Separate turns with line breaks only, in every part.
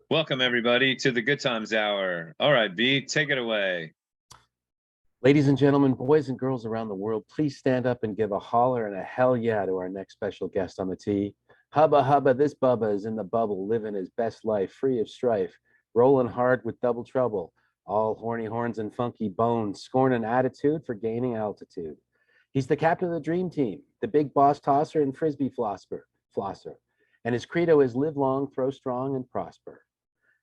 Welcome, everybody, to the Good Times Hour. All right, B, take it away.
Ladies and gentlemen, boys and girls around the world, please stand up and give a holler and a hell yeah to our next special guest on the tee. Hubba hubba, this Bubba is in the bubble, living his best life, free of strife, rolling hard with double trouble, all horny horns and funky bones, scorning attitude for gaining altitude. He's the captain of the dream team, the big boss tosser and frisbee flosser. And his credo is live long, throw strong, and prosper.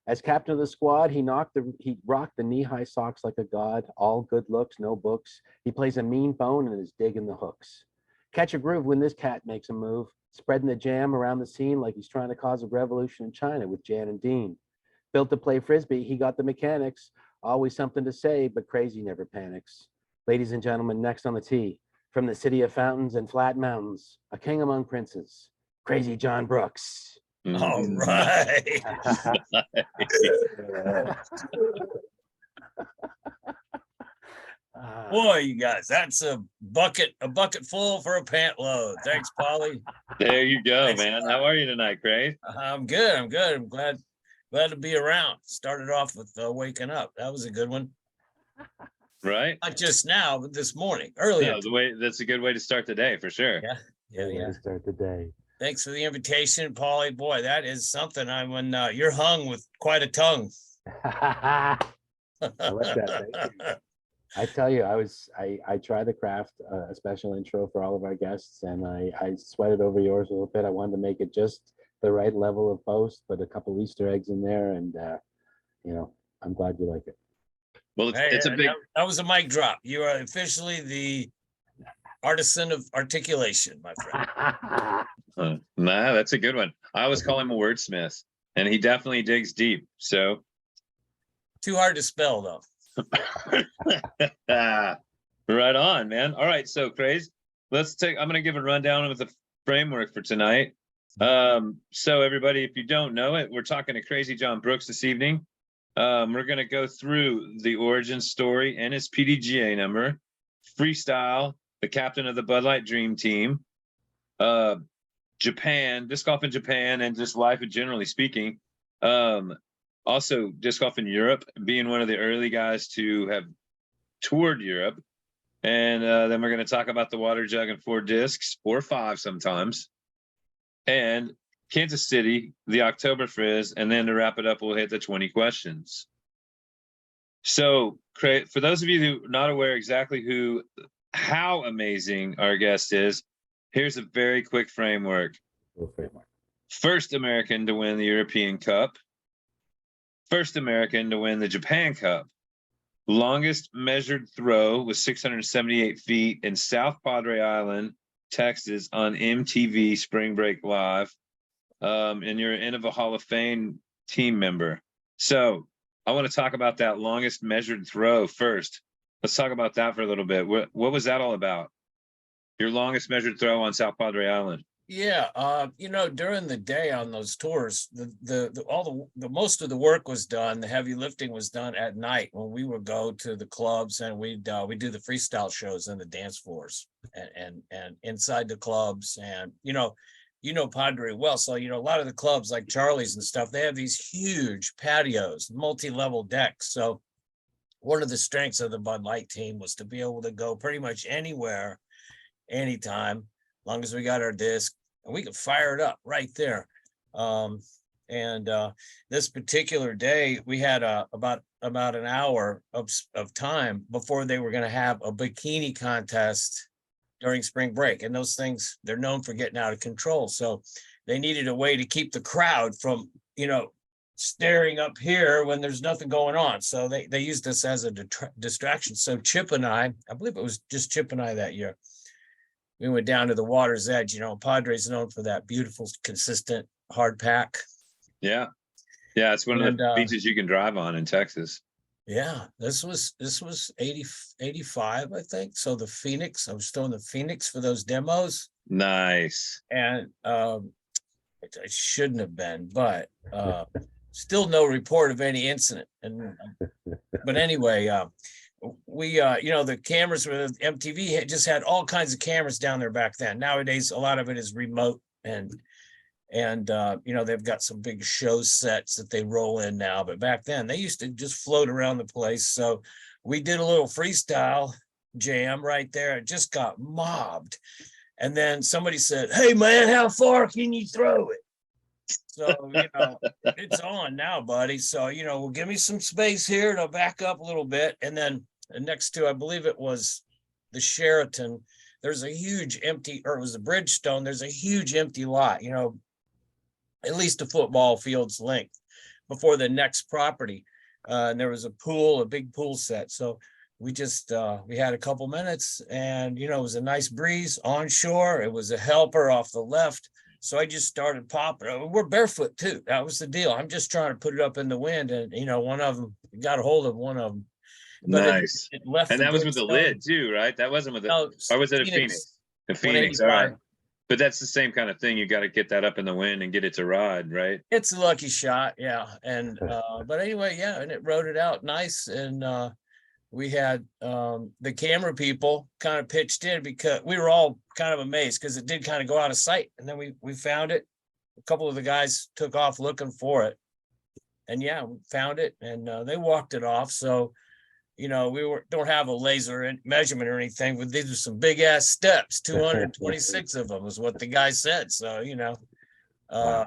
As captain of the squad, he rocked the knee-high socks like a god. All good looks, no books. He plays a mean bone and is digging the hooks. Catch a groove when this cat makes a move, spreading the jam around the scene like he's trying to cause a revolution in China with Jan and Dean. Built to play frisbee, he got the mechanics. Always something to say, but crazy never panics. Ladies and gentlemen, next on the tee, from the city of fountains and flat mountains, a king among princes, Crazy John Brooks.
All right. Boy, you guys, that's a bucket full for a pant load. Thanks, Polly.
There you go,
Thanks.
man. How are you tonight, Craig?
I'm good. I'm glad to be around. Started off with waking up. That was a good one.
Right?
Not just now, but this morning, earlier.
No, that's a good way to start the day for sure.
Yeah.
To start the day.
Thanks for the invitation, Polly. Boy, that is something. When you're hung with quite a tongue.
I like that. Thank you. I tell you, I tried to craft a special intro for all of our guests, and I sweated over yours a little bit. I wanted to make it just the right level of boast, but a couple Easter eggs in there, and I'm glad you like it.
Well, it's a big.
That was a mic drop. You are officially the artisan of articulation, my friend.
Nah, that's a good one. I always call him a wordsmith, and he definitely digs deep. So
too hard to spell, though.
Right on, man. All right, so Craze, I'm going to give a rundown with the framework for tonight. So everybody, if you don't know it, we're talking to Crazy John Brooks this evening. We're going to go through the origin story and his PDGA number, freestyle, the captain of the Bud Light Dream Team, Japan, disc golf in Japan, and just life generally speaking. Also, disc golf in Europe, being one of the early guys to have toured Europe. And then we're going to talk about the water jug and 4 discs, or 5 sometimes. And Kansas City, the October Frizz, and then to wrap it up, we'll hit the 20 questions. So, for those of you who are not aware exactly how amazing our guest is, here's a very quick framework. First American to win the European Cup. First American to win the Japan Cup. Longest measured throw was 678 feet in South Padre Island, Texas on MTV Spring Break Live. And you're an Innova Hall of Fame team member. So I want to talk about that longest measured throw first. Let's talk about that for a little bit. What was that all about? Your longest measured throw on South Padre Island.
Yeah, during the day on those tours, the most of the work was done. The heavy lifting was done at night when we would go to the clubs, and we do the freestyle shows and the dance floors and inside the clubs. And Padre well, so a lot of the clubs like Charlie's and stuff, they have these huge patios, multi-level decks. So one of the strengths of the Bud Light team was to be able to go pretty much anywhere, anytime, long as we got our disc, and we could fire it up right there. This particular day, we had about an hour of time before they were going to have a bikini contest during spring break. And those things, they're known for getting out of control. So they needed a way to keep the crowd from, staring up here when there's nothing going on. So they used this as a distraction. So Chip and I believe it was just Chip and I that year, we went down to the water's edge. Padre's known for that beautiful, consistent, hard pack.
Yeah. Yeah, it's one of the beaches you can drive on in Texas.
Yeah, this was 85, I think. So the Phoenix, I was still in the Phoenix for those demos.
Nice.
And I shouldn't have been, but still no report of any incident. But anyway, we the cameras with MTV just had all kinds of cameras down there back then. Nowadays, a lot of it is remote, and And they've got some big show sets that they roll in now, but back then they used to just float around the place. So we did a little freestyle jam right there. It just got mobbed. And then somebody said, "Hey man, how far can you throw it?" So, it's on now, buddy. So, we'll give me some space here and I'll back up a little bit. And then next to, I believe it was the Sheraton, there's a huge empty, or it was the Bridgestone, there's a huge empty lot, at least a football field's length before the next property. And there was a big pool set. So we just, we had a couple minutes and, it was a nice breeze onshore. It was a helper off the left. So I just started popping. We're barefoot too. That was the deal. I'm just trying to put it up in the wind, and one of them got a hold of one of them. But
Nice.
it left,
and that was with the lid too, right? That wasn't with the, or was it a Phoenix? A Phoenix, all right. But that's the same kind of thing. You got to get that up in the wind and get it to ride, right?
It's a lucky shot, yeah. And but anyway, yeah, and it rode it out nice. And we had the camera people kind of pitched in because we were all kind of amazed because it did kind of go out of sight. And then we found it. A couple of the guys took off looking for it. And yeah, we found it and they walked it off. So, we don't have a laser measurement or anything, but these are some big ass steps, 226 of them is what the guy said. So,
Wow.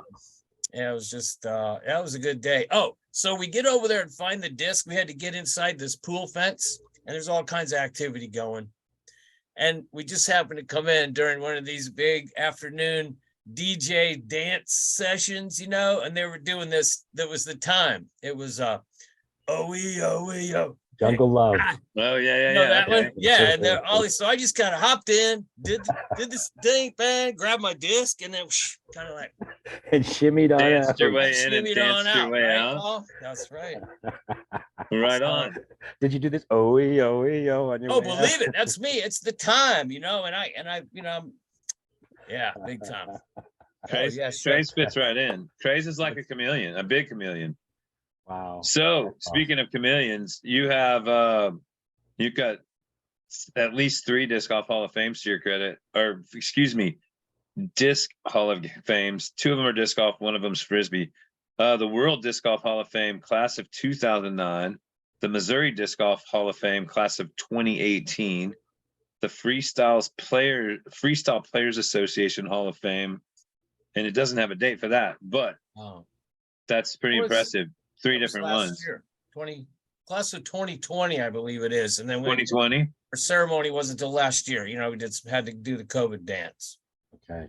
yeah, it was just, that was a good day. Oh, so we get over there and find the disc. We had to get inside this pool fence and there's all kinds of activity going. And we just happened to come in during one of these big afternoon DJ dance sessions, and they were doing this. That was the time. It was, oh,
Jungle Love.
Oh yeah,
that
okay.
one? Yeah, and then so I just kind of hopped in, did this thing, man, grabbed my disc, and then kind of like
And shimmied on
danced
out.
your way in and
shimmied
danced your way
right,
out.
Paul? That's right.
Right
So-
on.
Did you do this? Oh, on your way out?
believe it. That's me. It's the time, and I, yeah, big time.
Craze,
yeah, sure.
Craze fits right in. Craze is like a chameleon, a big chameleon.
Wow.
So speaking of chameleons, you've got at least 3 Disc Golf Hall of Fames to your credit, or excuse me, Disc Hall of Fames. 2 of them are disc golf, one of them's Frisbee. The World Disc Golf Hall of Fame class of 2009, the Missouri Disc Golf Hall of Fame class of 2018, the Freestyle Players Association Hall of Fame, and it doesn't have a date for that, but that's pretty impressive. 3 different ones.
Year, class of 2020, I believe it is, and then
2020.
Our ceremony wasn't until last year. We had to do the COVID dance.
Okay.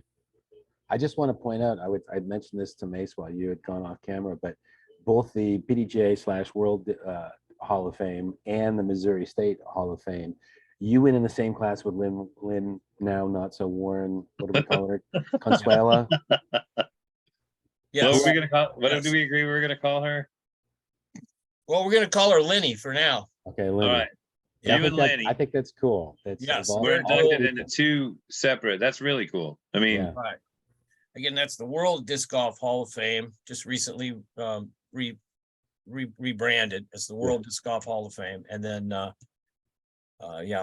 I just want to point out, I'd mentioned this to Mace while you had gone off camera, but both the PDJ/World Hall of Fame and the Missouri State Hall of Fame, you went in the same class with Lynn now not so Warren. What do we call her? Consuela.
Yes.
What are we gonna call? What do we agree we're gonna call her?
Well, we're gonna call her Lenny for now.
Okay, Lenny.
All right.
Yeah,
You and Lenny.
I think that's cool. That's
Yes,
We're inducted into 2 separate. That's really cool. I mean,
Yeah.
Right. Again, that's the World Disc Golf Hall of Fame, just recently rebranded as the World Disc Golf Hall of Fame. And then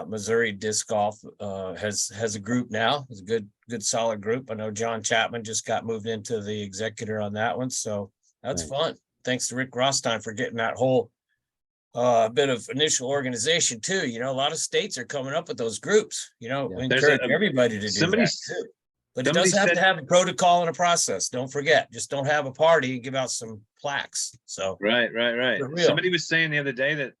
Missouri Disc Golf has a group now. It's a good solid group. I know John Chapman just got moved into the executor on that one. So that's fun. Thanks to Rick Rostein for getting that whole bit of initial organization too. A lot of states are coming up with those groups. We encourage everybody to do that too. But it does have to have a protocol and a process. Don't forget, just don't have a party and give out some plaques. So
right. Somebody was saying the other day that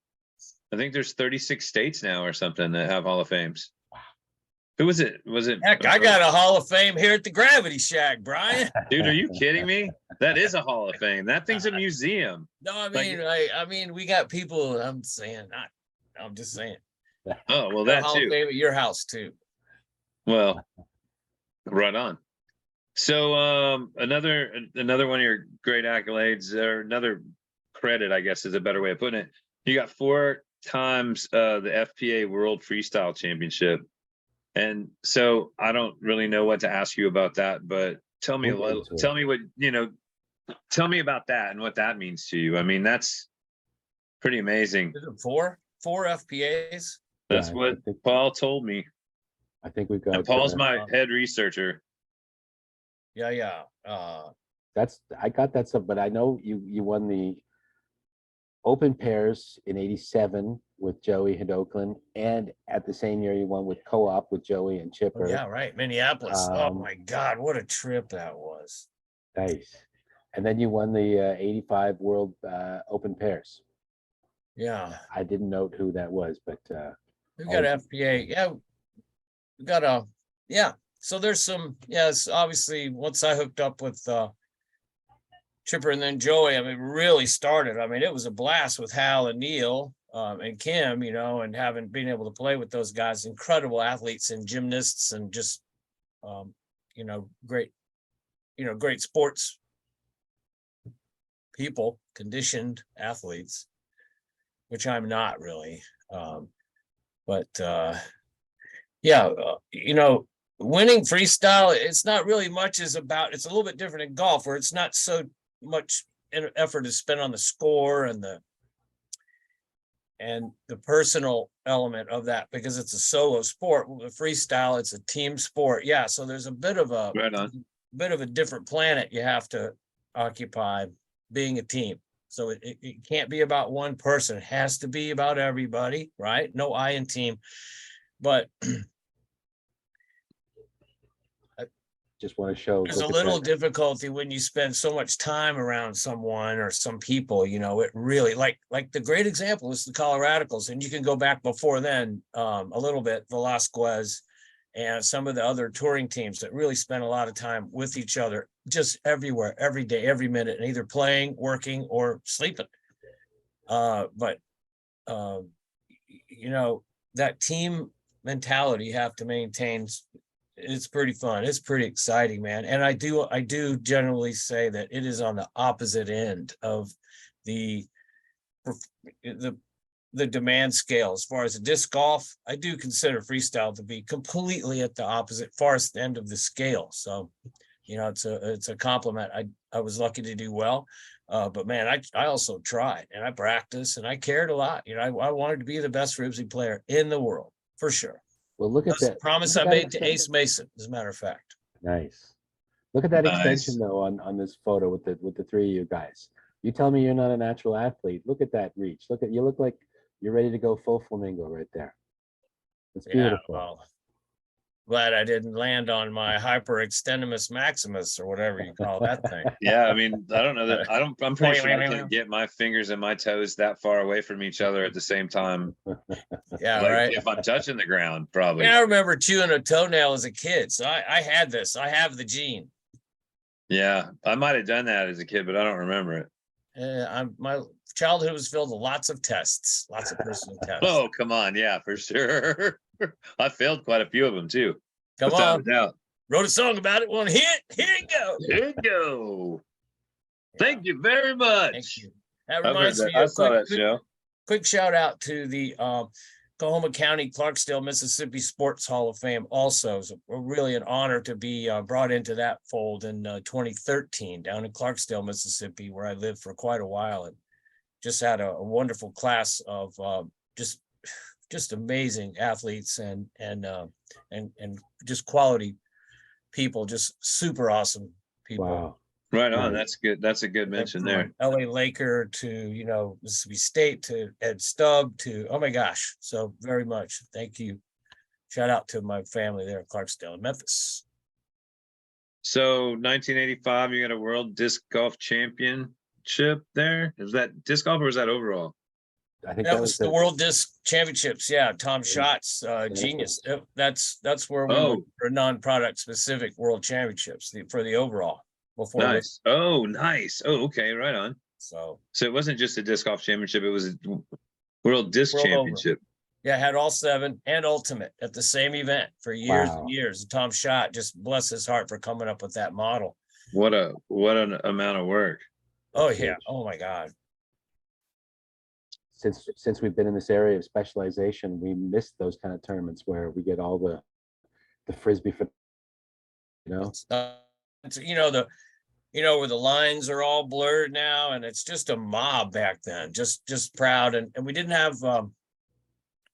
I think there's 36 states now or something that have Hall of Fames. Wow. Who was it?
Heck, I got a Hall of Fame here at the Gravity Shack, Brian.
Dude, are you kidding me? That is a Hall of Fame. That thing's a museum.
No, I mean, we got people. I'm just saying.
Oh, well, that
Hall
too.
of Fame at your house too.
Well, right on. So another one of your great accolades, or another credit, I guess is a better way of putting it. You got 4 times the FPA World Freestyle Championship. And so I don't really know what to ask you about that, but tell me what tell me about that and what that means to you. I mean, that's pretty amazing.
Is it 4 FPAs?
That's what Paul told me.
I think we've got.
And Paul's my head researcher.
Yeah.
I got that stuff, but I know you won the open pairs in '87 with Joey and Oakland, and at the same year you won with co-op with Joey and Chipper.
Yeah, right. Minneapolis. Oh
Um,
my God, what a trip that was.
Nice. And then you won the '85 World Open Pairs.
Yeah.
I didn't note who that was, but
We got FPA. Yeah. We got yeah. So there's some, yes, obviously once I hooked up with Chipper and then Joey, I mean, really started. I mean, it was a blast with Hal and Neil and Kim, you know, and being able to play with those guys, incredible athletes and gymnasts and just, you know, great sports people, conditioned athletes, which I'm not really. But yeah, you know, winning freestyle, it's not really much it's a little bit different in golf where it's not so much effort is spent on the score and the personal element of that because it's a solo sport. With freestyle, it's a team sport. Yeah, so there's a bit of a different planet you have to occupy being a team. So it can't be about one person. It has to be about everybody, right? No I in team. But
just want to show
there's a little difficulty when you spend so much time around someone or some people, you know, it really like the great example is the Coloradicals. And you can go back before then a little bit, Velasquez and some of the other touring teams that really spent a lot of time with each other, just everywhere, every day, every minute, and either playing, working, or sleeping. But you know, that team mentality you have to maintain. It's pretty fun. It's pretty exciting, man. And I do generally say that it is on the opposite end of the demand scale. As far as the disc golf, I do consider freestyle to be completely at the opposite farthest end of the scale. So, you know, it's a compliment. I was lucky to do well. But man, I also tried and I practiced and I cared a lot. You know, I wanted to be the best Ribsy player in the world for sure.
Well, look at that
promise I made to Ace Mason, as a matter of fact.
Nice. Look at that extension though on this photo with the three of you guys. You tell me you're not a natural athlete. Look at that reach. You look like you're ready to go full flamingo right there. It's beautiful.
Yeah, well, glad I didn't land on my hyperextendimus maximus or whatever you call that thing.
Yeah, I mean, I don't know that I'm pretty sure I can get my fingers and my toes that far away from each other at the same time.
Yeah,
like,
right.
If I'm touching the ground, probably.
Yeah, I remember chewing a toenail as a kid, so I had this. I have the gene.
Yeah, I might have done that as a kid, but I don't remember it.
My childhood was filled with lots of tests, lots of personal tests.
Oh, come on, yeah, for sure. I failed quite a few of them too.
Come on, wrote a song about it. One hit, here you go.
Here you go. Yeah. Thank you very much.
Thank you. That reminds me.
I saw that show.
Quick shout out to the Coahoma County, Clarksdale, Mississippi Sports Hall of Fame. Also, it's really an honor to be brought into that fold in 2013 down in Clarksdale, Mississippi, where I lived for quite a while, and just had a wonderful class of just amazing athletes and just quality people, just super awesome people.
Wow.
Right on. That's good. That's a good mention there.
LA Laker to, you know, Mississippi State to Ed Stubb to, oh my gosh. So very much. Thank you. Shout out to my family there in Clarksdale and Memphis.
So 1985, you got a world disc golf championship there. Is that disc golf or was that overall?
I think
that was the World Disc Championships. Yeah, Tom Scott's genius. That's where we were for non-product specific World Championships for the overall. Before
nice. Oh, nice. Oh, okay, right on.
So
it wasn't just a disc golf championship; it was a World Disc Championship.
Yeah, had all 7 and Ultimate at the same event for years and years. And Tom Schott, just bless his heart for coming up with that model.
What an amount of work.
Oh yeah. Oh my God.
Since we've been in this area of specialization, we missed those kind of tournaments where we get all the frisbee for, you know.
It's, where the lines are all blurred now, and it's just a mob back then, just proud. And we didn't have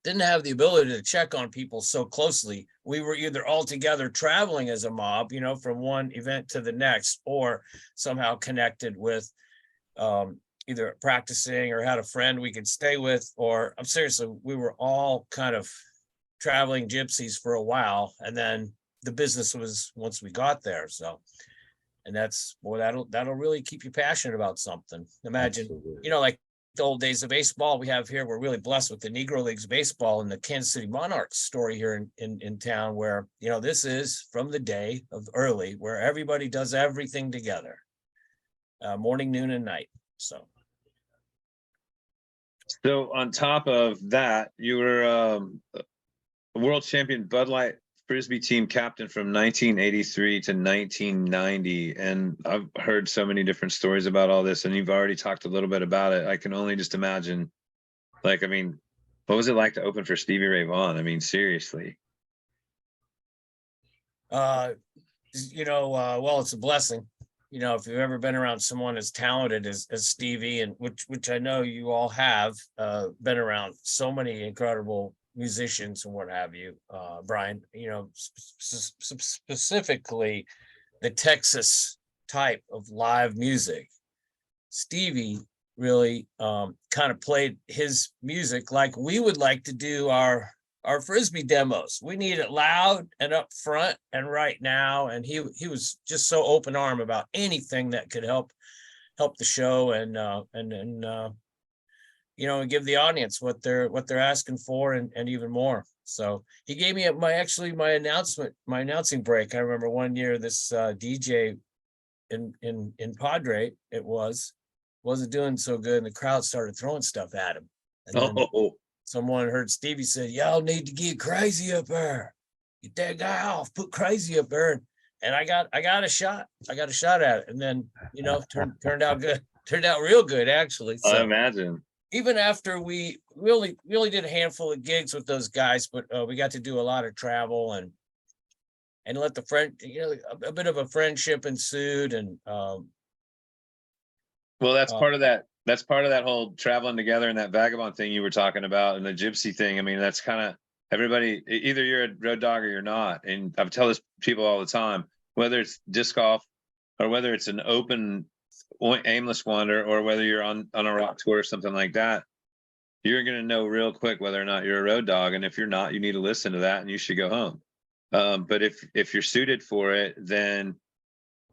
didn't have the ability to check on people so closely. We were either all together traveling as a mob, you know, from one event to the next, or somehow connected with either practicing or had a friend we could stay with, or I'm seriously, we were all kind of traveling gypsies for a while. And then the business was once we got there. So, and that's, boy, that'll really keep you passionate about something. Imagine,
Absolutely.
you know, like the old days of baseball we have here. We're really blessed with the Negro Leagues baseball and the Kansas City Monarchs story here in town, where, you know, this is from the day of early, where everybody does everything together, morning, noon, and night. So
on top of that, you were a world champion Bud Light Frisbee team captain from 1983 to 1990. And I've heard so many different stories about all this, and you've already talked a little bit about it. I can only just imagine, like, I mean, what was it like to open for Stevie Ray Vaughan? I mean, seriously.
you know, well, it's a blessing. You know, if you've ever been around someone as talented as Stevie, and which I know you all have, been around so many incredible musicians and what have you, Brian, you know, specifically the Texas type of live music. Stevie really kind of played his music like we would like to do our Frisbee demos. We need it loud and up front and right now. And he was just so open arm about anything that could help the show and you know, and give the audience what they're asking for and even more. So he gave me my announcing break. I remember one year this DJ in Padre, it wasn't doing so good, and the crowd started throwing stuff at him. And then someone heard Stevie said, "Y'all need to get Crazy up there. Get that guy off. Put Crazy up there." And I got a shot. I got a shot at it, and then, you know, turned out good. Turned out real good, actually. So,
I imagine.
Even after we only did a handful of gigs with those guys, but we got to do a lot of travel and let the friend, you know, a bit of a friendship ensued. And
well, that's part of that. That's part of that whole traveling together and that vagabond thing you were talking about, and the gypsy thing. I mean, that's kind of everybody. Either you're a road dog or you're not. And I tell this people all the time, whether it's disc golf or whether it's an open, aimless wander, or whether you're on a rock tour or something like that, you're going to know real quick whether or not you're a road dog. And if you're not, you need to listen to that and you should go home. But if you're suited for it, then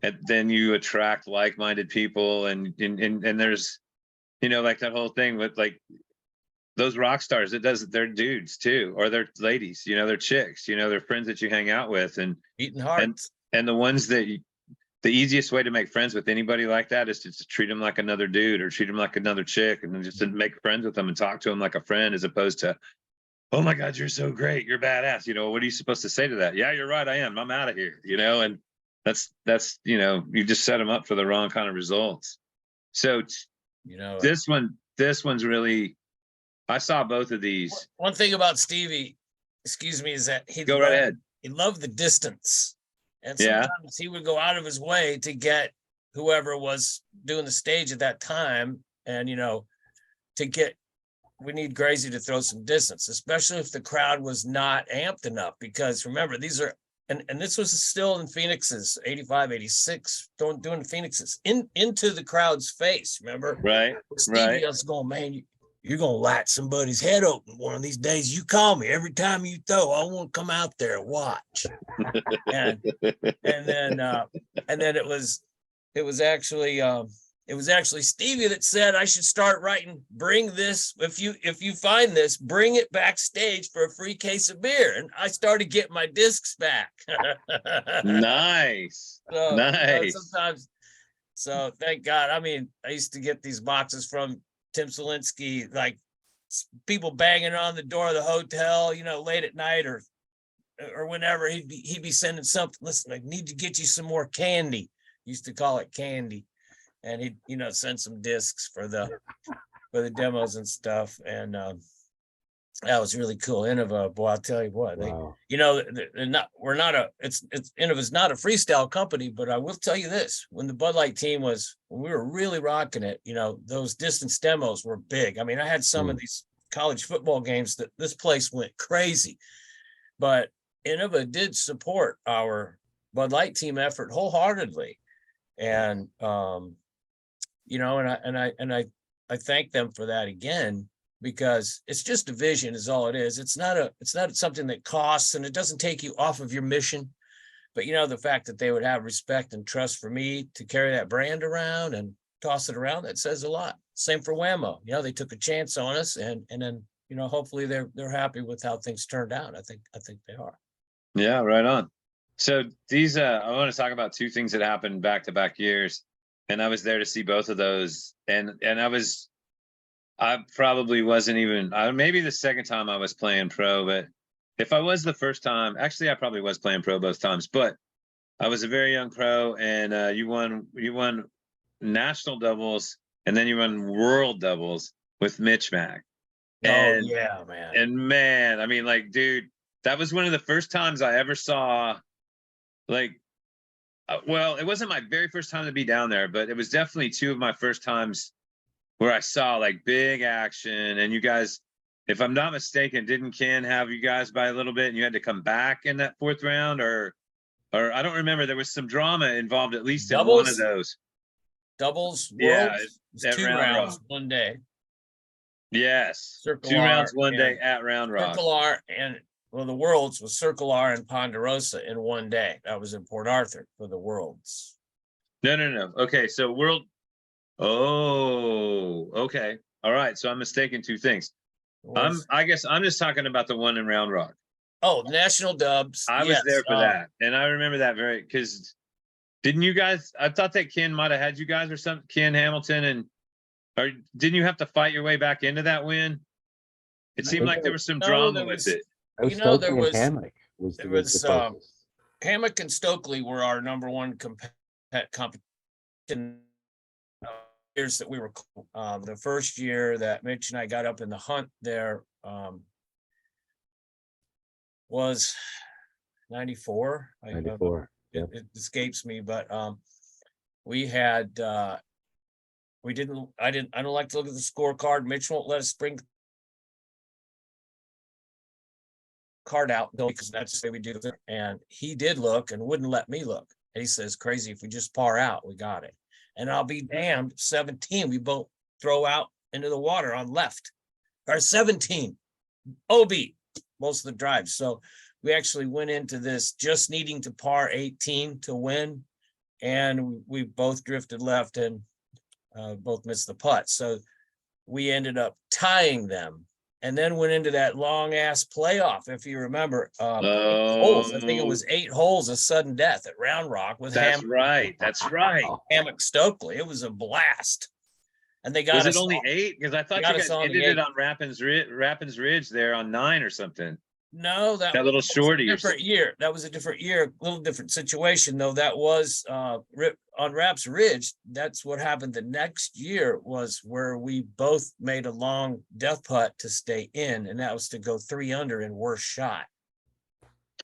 you attract like-minded people, and there's, you know, like that whole thing with like those rock stars, they're dudes too, or they're ladies, you know, they're chicks, you know, they're friends that you hang out with, and
beating hearts.
And the ones that the easiest way to make friends with anybody like that is to treat them like another dude or treat them like another chick, and then just to make friends with them and talk to them like a friend, as opposed to, "Oh my God, you're so great, you're badass." You know, what are you supposed to say to that? "Yeah, you're right, I am. I'm out of here." You know, and that's you know, you just set them up for the wrong kind of results. So,
you know,
this one's really. I saw both of these.
One thing about Stevie, excuse me, is that he
Go right ahead.
He loved the distance, and sometimes he would go out of his way to get whoever was doing the stage at that time, and, you know, we need Gracie to throw some distance, especially if the crowd was not amped enough, because remember, these are, and this was still in Phoenix's 85, 86, doing Phoenix's into the crowd's face. Remember?
Right.
Stevie was going, "Man, you're going to light somebody's head open one of these days. You call me every time you throw. I want to come out there and watch." and then it was actually Stevie that said I should start writing, "Bring this, if you find this, bring it backstage for a free case of beer." And I started getting my discs back.
Nice.
So,
nice.
Sometimes, so thank God. I mean, I used to get these boxes from Tim Selinsky, like people banging on the door of the hotel, you know, late at night or whenever he'd be sending something. "Listen, I need to get you some more candy." Used to call it candy. And he'd, you know, send some discs for the demos and stuff. And that was really cool. Innova, boy, I'll tell you what,
Wow.
you know, it's Innova's not a freestyle company, but I will tell you this: when the Bud Light team when we were really rocking it, you know, those distance demos were big. I mean, I had some of these college football games that this place went crazy. But Innova did support our Bud Light team effort wholeheartedly. And I thank them for that again, because it's just a vision is all it is. It's not something that costs, and it doesn't take you off of your mission. But the fact that they would have respect and trust for me to carry that brand around and toss it around, that says a lot. Same for Whammo. They took a chance on us, and then hopefully they're happy with how things turned out. I think they are.
Yeah, right on. So these I want to talk about two things that happened back-to-back years, and I was there to see both of those, and I probably wasn't even maybe the second time I was playing pro, but if I was the first time, actually I probably was playing pro both times, but I was a very young pro, and you won national doubles, and then you won world doubles with Mitch Mack. And,
yeah, man.
And man, I mean, like, dude, that was one of the first times I ever saw, like, well, it wasn't my very first time to be down there, but it was definitely two of my first times where I saw like big action. And you guys, if I'm not mistaken, didn't Ken have you guys by a little bit and you had to come back in that fourth round, or I don't remember. There was some drama involved, at least in one of those.
Doubles,
yeah,
worlds, 2 rounds, one day.
Yes,
Circle
2 rounds,
R
one day at Round Rock.
Circle R the worlds was Circle R and Ponderosa in one day. That was in Port Arthur for the worlds.
No. Okay, so world. Oh, okay. All right. So I'm mistaken two things. I guess I'm just talking about the one in Round Rock.
Oh, national dubs.
I was there for that, and I remember that because didn't you guys? I thought that Ken might have had you guys or something. Ken Hamilton, or didn't you have to fight your way back into that win? It seemed like there was some drama with it.
There was Hammock.
Hammock and Stokely were our number one competition years that we were. The first year that Mitch and I got up in the hunt there was 94.
94.
It escapes me, but we had I don't like to look at the scorecard. Mitch won't let us bring card out because that's the way we do it. And he did look and wouldn't let me look. And he says, crazy, if we just par out, we got it. And I'll be damned, 17, we both throw out into the water on left. Or 17, OB, most of the drives. So we actually went into this just needing to par 18 to win. And we both drifted left and both missed the putt. So we ended up tying them, and then went into that long ass playoff. If you remember, 8 holes. I think it was 8 holes of sudden death at Round Rock with
That's right.
Hammock Stokely. It was a blast. And they got
was
us.
Was it only 8? Because I thought you guys ended it on Rappins Ridge there on 9 or something.
No, that
little shorty.
Different year. That was a different year, a little different situation, though. That was on Raps Ridge. That's what happened. The next year was where we both made a long death putt to stay in, and that was to go 3 under in worst shot.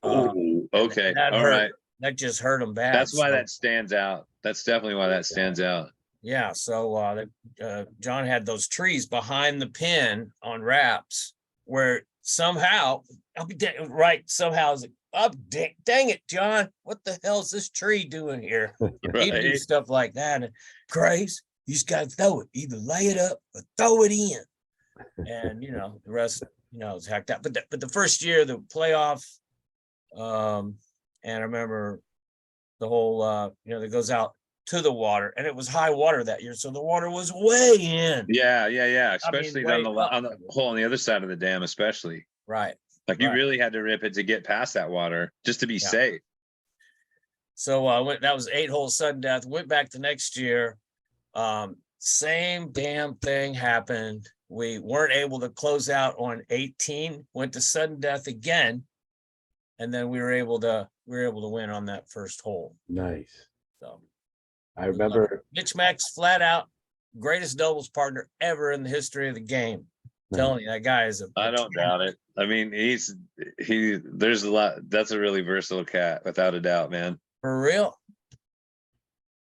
Okay, all right.
That just hurt them bad.
That's why that stands out. That's definitely why that stands out.
Yeah. So John had those trees behind the pin on Raps where somehow somehow dang it, John, what the hell is this tree doing here?
Right.
He'd do stuff like that. And Grace, you just gotta throw it, either lay it up or throw it in. And the rest is hacked out. But the first year, the playoff, and I remember the whole that goes out to the water, and it was high water that year, so the water was way in.
Yeah. Especially on the hole on the other side of the dam, especially.
Right.
Like you really had to rip it to get past that water just to be safe.
So that was 8 holes sudden death. Went back the next year. Same damn thing happened. We weren't able to close out on 18. Went to sudden death again, and then we were able to win on that first hole.
Nice.
So
I remember
Mitch Mack's flat out greatest doubles partner ever in the history of the game. I'm telling you, that guy is
I don't doubt it. I mean, there's a lot. That's a really versatile cat, without a doubt, man.
For real.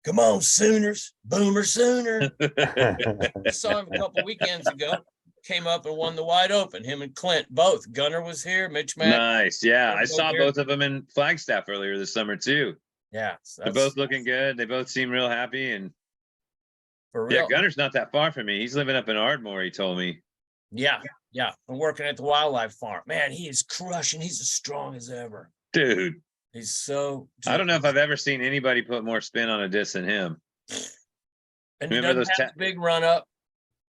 Come on, Sooners, Boomer Sooner. I saw him a couple weekends ago. came up and won the wide open. Him and Clint both. Gunner was here. Mitch Mack.
Nice. Yeah, I
both
saw
here.
both of them in Flagstaff earlier this summer too.
Yeah, so
They're
that's
both looking good. They both seem real happy. And
for
yeah,
real.
Gunner's not that far from me. He's living up in Ardmore, he told me.
Yeah, yeah. I'm working at the wildlife farm. Man, he is crushing. He's as strong as ever.
Dude,
He's so.
I don't know if I've ever seen anybody put more spin on a disc than him.
And
Remember
he
those
doesn't have the big run up.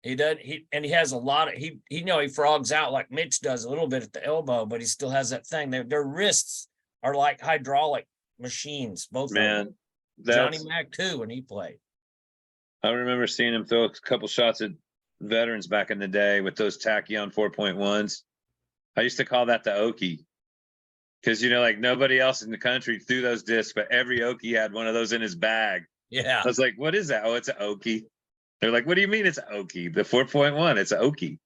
He does. He has a lot of he frogs out like Mitch does a little bit at the elbow, but he still has that thing. Their wrists are like hydraulic machines. Both of
Man,
them. Johnny
that's
Mack too when he played.
I remember seeing him throw a couple shots at veterans back in the day with those Tachyon 4.1s. I used to call that the Okie. Because like nobody else in the country threw those discs, but every Okie had one of those in his bag.
Yeah.
I was like, what is that? Oh, it's an Okie. They're like, what do you mean it's an Okie? The 4.1, it's an Okie.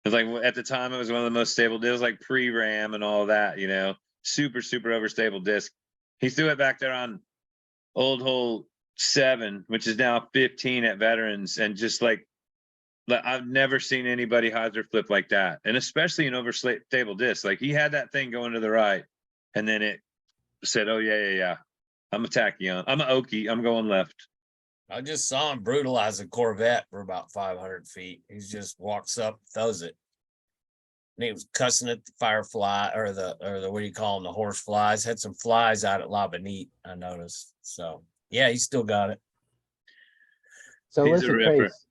It's like at the time it was one of the most stable deals, like pre-RAM and all that, super, super overstable disc. He threw it back there on old hole 7, which is now 15 at veterans, and just like I've never seen anybody hyzer flip like that, and especially an overstable disc. Like he had that thing going to the right, and then it said, "Oh yeah, I'm a tachyon. I'm an Okie. I'm going left."
I just saw him brutalize a Corvette for about 500 feet. He just walks up, throws it. And he was cussing at the firefly or the what do you call them? The horse flies. Had some flies out at La Bonite, I noticed. So yeah, he still got it.
So
He's a
listen,
ripper.
Trace,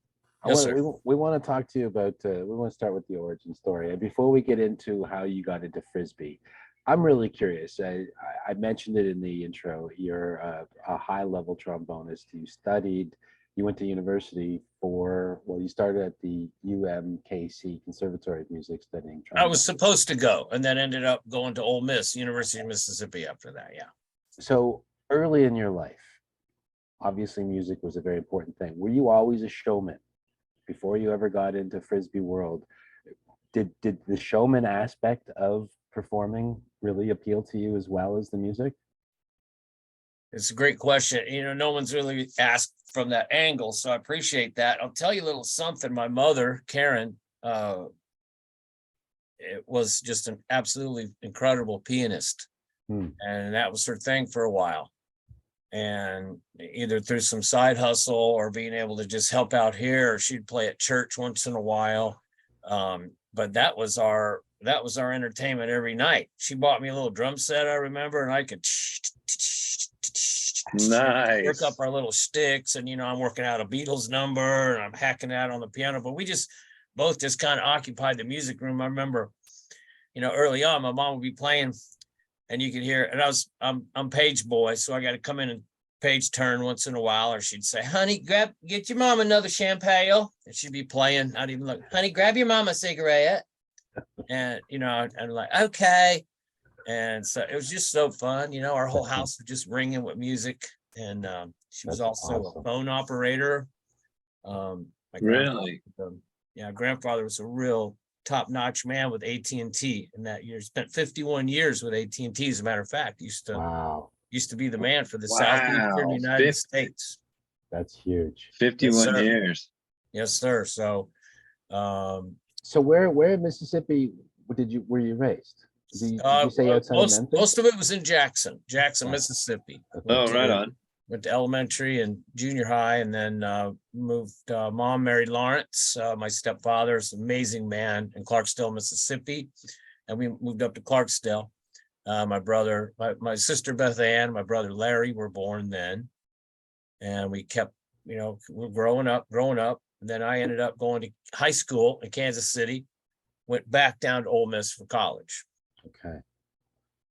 Yes, sir.
we want to talk to you about, we want to start with the origin story. And before we get into how you got into Frisbee, I'm really curious. I mentioned it in the intro. You're a high-level trombonist. You went to university you started at the UMKC Conservatory of Music studying trombone.
I was supposed to go and then ended up going to Ole Miss, University of Mississippi after that. Yeah.
So early in your life, obviously music was a very important thing. Were you always a showman before you ever got into Frisbee world? Did the showman aspect of performing really appeal to you as well as the music?
It's a great question. No one's really asked from that angle, so I appreciate that. I'll tell you a little something. My mother, Karen, it was just an absolutely incredible pianist. And that was her thing for a while. And either through some side hustle or being able to just help out here, or she'd play at church once in a while. But that was our entertainment every night. She bought me a little drum set, I remember, and I could work up our little sticks. And I'm working out a Beatles number and I'm hacking out on the piano. But we just both just kind of occupied the music room. I remember, early on, my mom would be playing, and you could hear. And I'm page boy, so I got to come in and page turn once in a while, or she'd say, "Honey, get your mom another champagne," and she'd be playing. I'd even look, "Honey, grab your mom a cigarette," and I'm like, "Okay." And so it was just so fun. Our whole house was just ringing with music, and she was also a phone operator.
Really?
Grandfather was a real top-notch man with AT&T in that year. Spent 51 years with AT&T, as a matter of fact. Used to be the man for the Southeastern United States.
That's huge.
51 years.
Yes, sir. So
where in Mississippi were you raised? Did you say outside of Memphis?
Most of it was in Jackson, Mississippi.
Oh, right on.
Went to elementary and junior high, and then moved. Mom married Lawrence, my stepfather's amazing man, in Clarksdale, Mississippi, and we moved up to Clarksdale. My brother, my sister Beth Ann, my brother Larry were born then, and we kept, we're growing up, and then I ended up going to high school in Kansas City, went back down to Ole Miss for college.
Okay.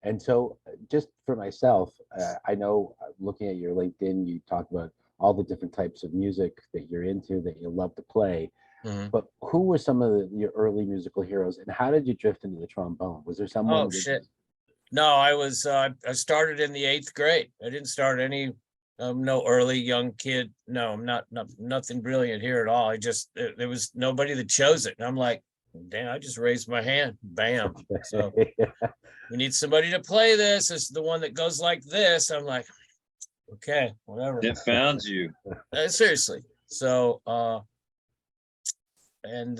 And so just for myself, I know looking at your LinkedIn, you talk about all the different types of music that you're into, that you love to play.
Mm-hmm.
But who were some of your early musical heroes, and how did you drift into the trombone? Was there someone?
Oh, shit. No, I started in the 8th grade. I didn't start any, no early young kid. No, I'm not nothing brilliant here at all. There was nobody that chose it. And I'm like, damn, I just raised my hand. Bam. So we need somebody to play this. It's the one that goes like this. I'm like, okay, whatever.
It found you.
Seriously. So and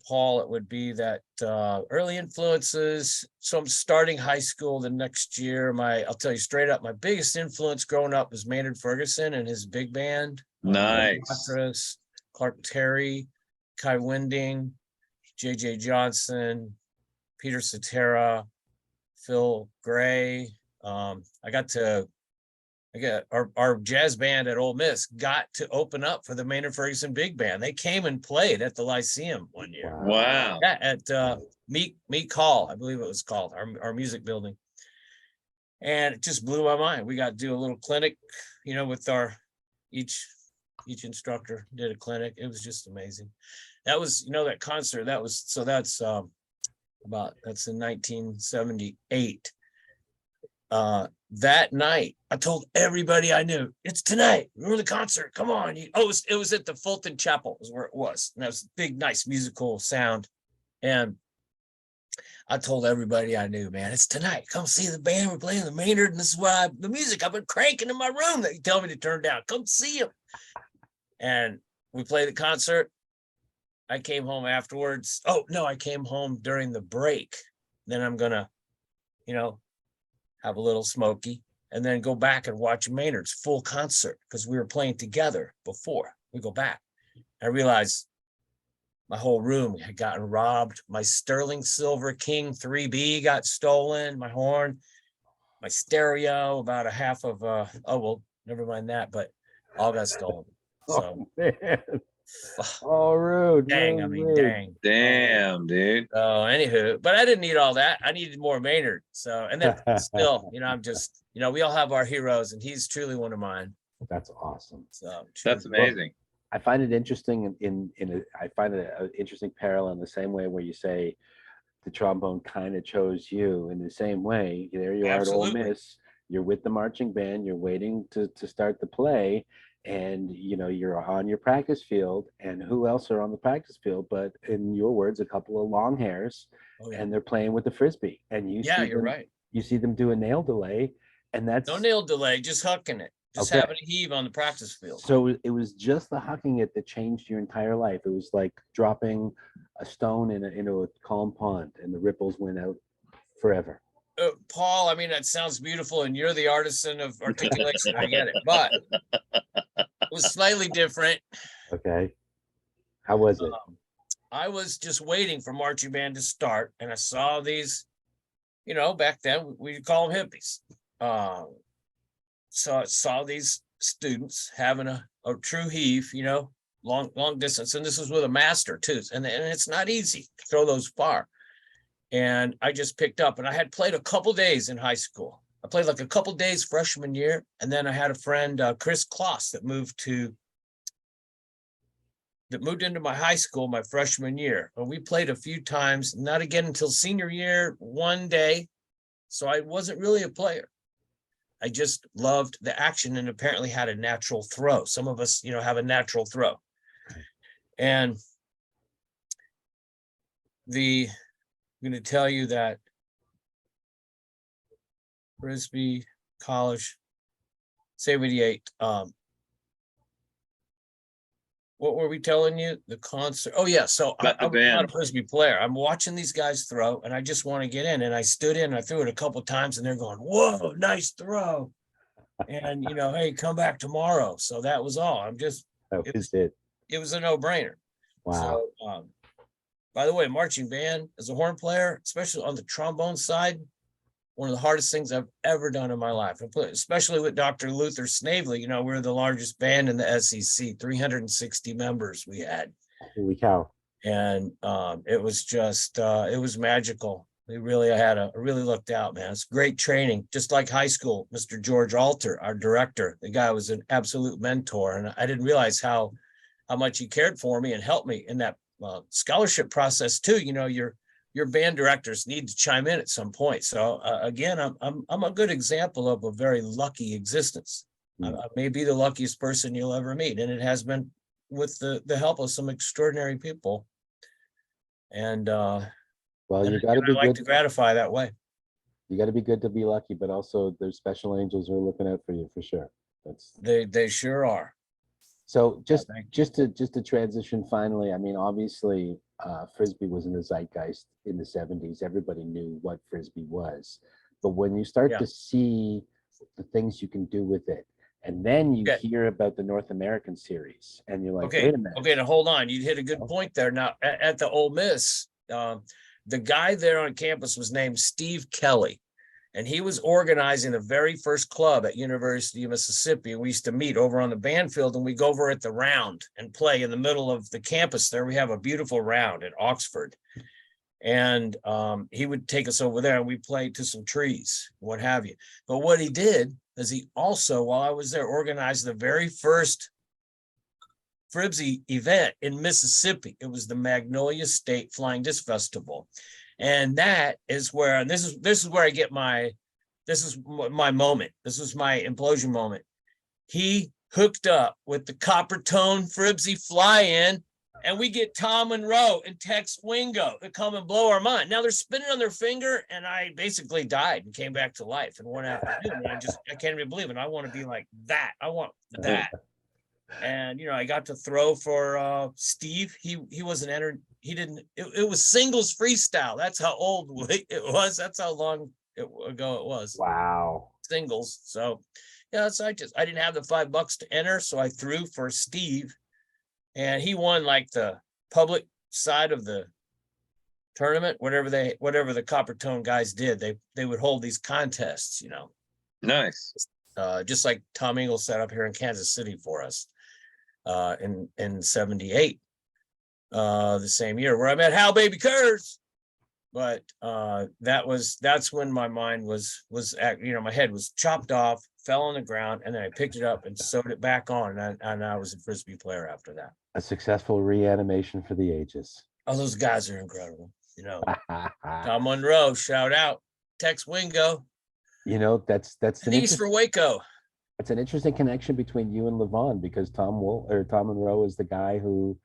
Paul, it would be that early influences. So I'm starting high school the next year. I'll tell you straight up, my biggest influence growing up was Maynard Ferguson and his big band.
Nice.
Mattress, Clark Terry, Kai Winding, J.J. Johnson, Peter Cetera, Phil Gray. I got our jazz band at Ole Miss got to open up for the Maynard Ferguson Big Band. They came and played at the Lyceum one year.
Wow.
Yeah, at Meek Hall, I believe it was called, our music building. And it just blew my mind. We got to do a little clinic, with each instructor did a clinic. It was just amazing. That was, that concert, that's in 1978. That night, I told everybody I knew, it's tonight. We're the concert. Come on. It was at the Fulton Chapel was where it was. And that was a big, nice musical sound. And I told everybody I knew, man, it's tonight. Come see the band. We're playing the Maynard. And this is why the music I've been cranking in my room that you tell me to turn down. Come see them. And we played the concert. I came home afterwards. Oh, no, I came home during the break. Then I'm going to, have a little smoky and then go back and watch Maynard's full concert because we were playing together before we go back. I realized my whole room had gotten robbed. My sterling silver King 3B got stolen, my horn, my stereo, about a half of never mind that, but all got stolen. So
man. Oh, rude.
Dang,
rude.
dang.
Damn, dude.
So anywho, but I didn't need all that. I needed more Maynard. So, and then still, I'm just, we all have our heroes and he's truly one of mine.
That's awesome.
So
That's amazing.
I find it interesting I find it an interesting parallel in the same way where you say the trombone kind of chose you. In the same way, there you are at Ole Miss, you're with the marching band, you're waiting to start the play, and you're on your practice field, and who else are on the practice field but, in your words, a couple of long hairs. Oh, yeah. And they're playing with the Frisbee, and you're right. You see them do a nail delay, and that's
no nail delay, just hucking it, just having a heave on the practice field.
So it was just the hucking it that changed your entire life. It was like dropping a stone into a calm pond, and the ripples went out forever.
Paul, I mean, that sounds beautiful, and you're the artisan of articulation. I get it, but it was slightly different.
Okay. How was it?
I was just waiting for marching band to start, and I saw these, back then we'd call them hippies. So I saw these students having a true heave, long distance. And this was with a master too. And it's not easy to throw those far. And I just picked up, and I had played a couple days in high school. I played like a couple days freshman year. And then I had a friend, Chris Kloss, that moved into my high school my freshman year. And we played a few times, not again until senior year, one day. So I wasn't really a player. I just loved the action and apparently had a natural throw. Some of us, have a natural throw. And I'm going to tell you that Frisbee College, 78. What were we telling you? The concert. Oh yeah. So I'm not a Frisbee player. I'm watching these guys throw, and I just want to get in. And I stood in. I threw it a couple times, and they're going, "Whoa, nice throw!" And hey, come back tomorrow. So that was all. It was a no-brainer.
Wow.
So, by the way, marching band as a horn player, especially on the trombone side, one of the hardest things I've ever done in my life, especially with Dr. Luther Snavely. We're the largest band in the SEC, 360 members we had.
Holy cow.
And it was just, it was magical. We really really looked out, man. It's great training, just like high school. Mr. George Alter, our director, the guy was an absolute mentor. And I didn't realize how much he cared for me and helped me in that scholarship process too. Your band directors need to chime in at some point. So again, I'm a good example of a very lucky existence. I may be the luckiest person you'll ever meet, and it has been with the help of some extraordinary people. And
you got to be
good to gratify that way.
You got to be good to be lucky, but also there's special angels who are looking out for you for sure.
They sure are.
So
thank you.
just to transition finally, I mean, obviously, frisbee was in the zeitgeist in the 70s. Everybody knew what frisbee was. But when you start
Yeah.
to see the things you can do with it, and then you
Okay.
hear about the North American series, and you're like,
Okay.
wait a minute.
Okay. Now hold on. You hit a good
Oh.
point there. Now at the Ole Miss, the guy there on campus was named Steve Kelly. And he was organizing the very first club at University of Mississippi. We used to meet over on the band field, and we go over at the round and play in the middle of the campus. There we have a beautiful round at Oxford. And he would take us over there and we played to some trees, what have you. But what he did is he also, while I was there, organized the very first Fribsy event in Mississippi. It was the Magnolia State Flying Disc Festival. And that is where, and this is where I get this is my moment. This was my implosion moment. He hooked up with the Copper Tone Fribsy fly-in, and we get Tom Monroe and Tex Wingo to come and blow our mind. Now they're spinning on their finger, and I basically died and came back to life in one afternoon. And I can't even believe it. I want to be like that. I want that. And I got to throw for Steve. He wasn't entered. He didn't. It was singles freestyle. That's how old it was. That's how long ago it was.
Wow.
Singles. So yeah, so I didn't have the $5 to enter, so I threw for Steve, and he won like the public side of the tournament. Whatever the Copper Tone guys did, they would hold these contests.
Nice.
Just like Tom Ingle set up here in Kansas City for us. In 78, the same year where I met Hal Baby Kurz. But that's when my mind was my head was chopped off, fell on the ground, and then I picked it up and sewed it back on, and I was a frisbee player after that.
A successful reanimation for the ages.
Oh, those guys are incredible. Tom Monroe, shout out. Tex Wingo.
That's
He's for Waco.
It's an interesting connection between you and Levon, because Tom Monroe is the guy who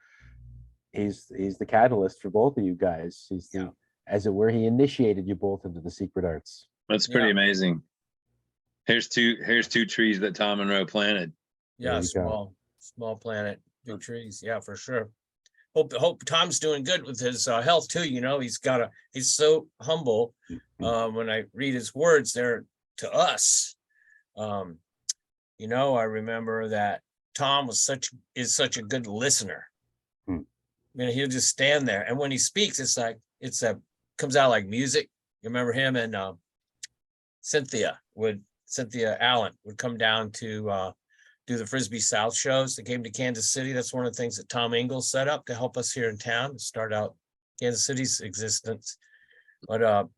he's the catalyst for both of you guys. He's as it were, he initiated you both into the secret arts.
That's pretty amazing. Here's two trees that Tom Monroe planted.
Yeah, small planet, big trees. Yeah, for sure. Hope Tom's doing good with his health too. He's so humble. When I read his words there to us, I remember that Tom is such a good listener. He'll just stand there, and when he speaks, comes out like music. You remember him and Cynthia Allen would come down to do the Frisbee South shows. They came to Kansas City. That's one of the things that Tom Ingalls set up to help us here in town to start out Kansas City's existence. But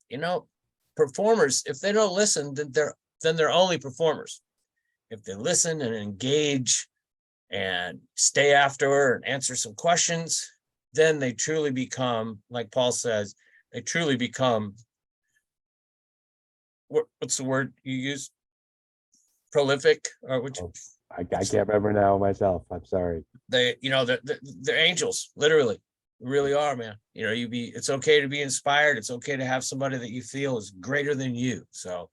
performers, if they don't listen, then they're only performers. If they listen and engage and stay after and answer some questions, then they truly become, like Paul says, they truly become, what's the word you use? Prolific, or which?
I can't remember now myself. I'm sorry.
They're angels, literally. Really are, man. It's okay to be inspired. It's okay to have somebody that you feel is greater than you. So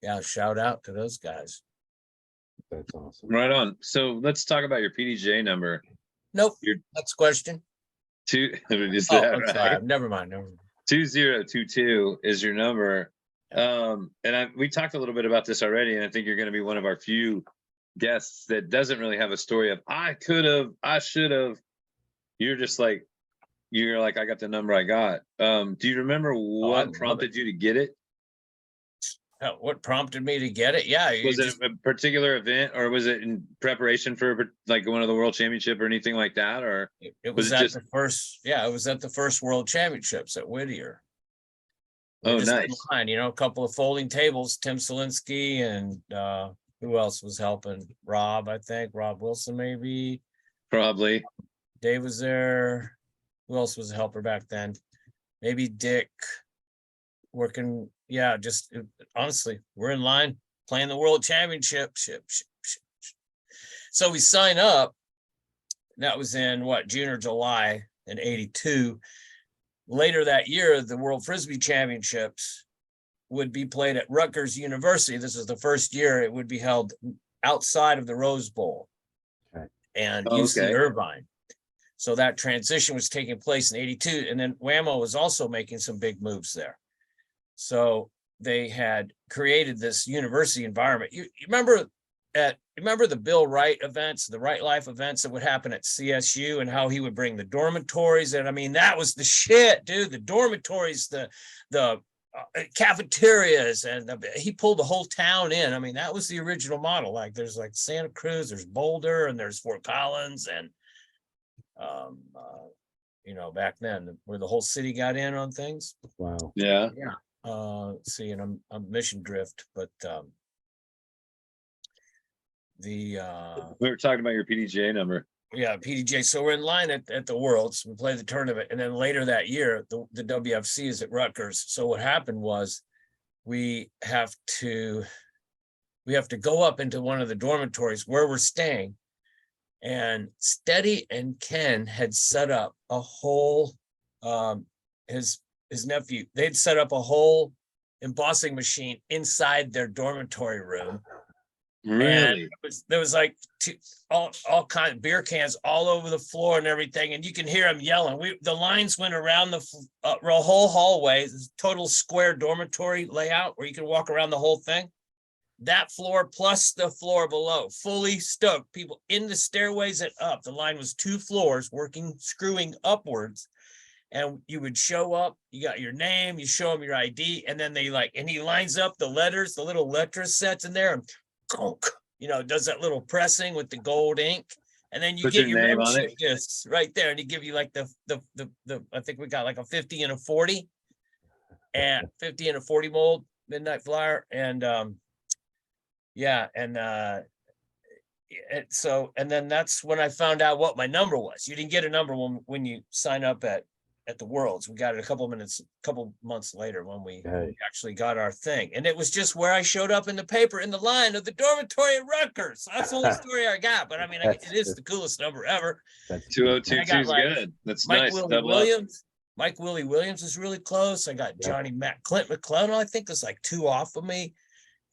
yeah, shout out to those guys.
That's awesome.
Right on. So let's talk about your PDJ number.
Nope. Next question.
Right?
Never mind.
2022 is your number. We talked a little bit about this already, and I think you're going to be one of our few guests that doesn't really have a story of I could have, I should have. You're like, I got the number I got. Do you remember what prompted you to get it?
What prompted me to get it? Yeah.
Was it a particular event, or was it in preparation for like one of the World Championship or anything like that? Or
it was at the first, it was at the first World Championships at Whittier.
Nice.
A couple of folding tables, Tim Selinsky and who else was helping? Rob, I think. Rob Wilson, maybe.
Probably.
Dave was there. Who else was a helper back then? Maybe Dick. Working, honestly, we're in line playing the World Championship. So we sign up. That was in June or July in 82. Later that year, the World Frisbee Championships would be played at Rutgers University. This is the first year it would be held outside of the Rose Bowl.
Okay.
and
Oh,
UC
okay.
Irvine. So that transition was taking place in 82. And then Whammo was also making some big moves there. So they had created this university environment. You remember the Bill Wright events, the Wright Life events that would happen at CSU, and how he would bring the dormitories. And I mean, that was the shit, dude. The dormitories, the cafeterias, and he pulled the whole town in. I mean, that was the original model. Like there's like Santa Cruz, there's Boulder, and there's Fort Collins, and back then where the whole city got in on things.
Wow.
Yeah.
See, and I'm mission drift, but
We were talking about your PDGA number.
yeah, PDJ. So we're in line at the Worlds. We play the tournament, and then later that year, the WFC is at Rutgers. So what happened was we have to go up into one of the dormitories where we're staying, and Steady and Ken had set up a whole his nephew, they'd set up a whole embossing machine inside their dormitory room.
Really?
And there was like all kinds of beer cans all over the floor and everything, and you can hear them yelling. The lines went around the whole hallway, this total square dormitory layout where you can walk around the whole thing. That floor plus the floor below, fully stoked. People in the stairways and up. The line was 2 floors working, screwing upwards. And you would show up, you got your name, you show them your ID, and then and he lines up the letters, the little letter sets in there, and does that little pressing with the gold ink. And then you
Put
get
your
your
name on
membership
it.
discs right there, and he give you like the I think we got like a 50 and a 40, and 50 and a 40 mold midnight flyer, and and then that's when I found out what my number was. You didn't get a number when you sign up at the Worlds. We got it a couple months later when we actually got our thing. And it was just where I showed up in the paper in the line of the dormitory at Rutgers. That's the only story I got. But I mean, it is the coolest number ever.
2022 is good. That's
Mike
nice.
Willie Williams. Mike Willie Williams is really close. I got Johnny Matt Clint McClellan, I think, is like 2 off of me.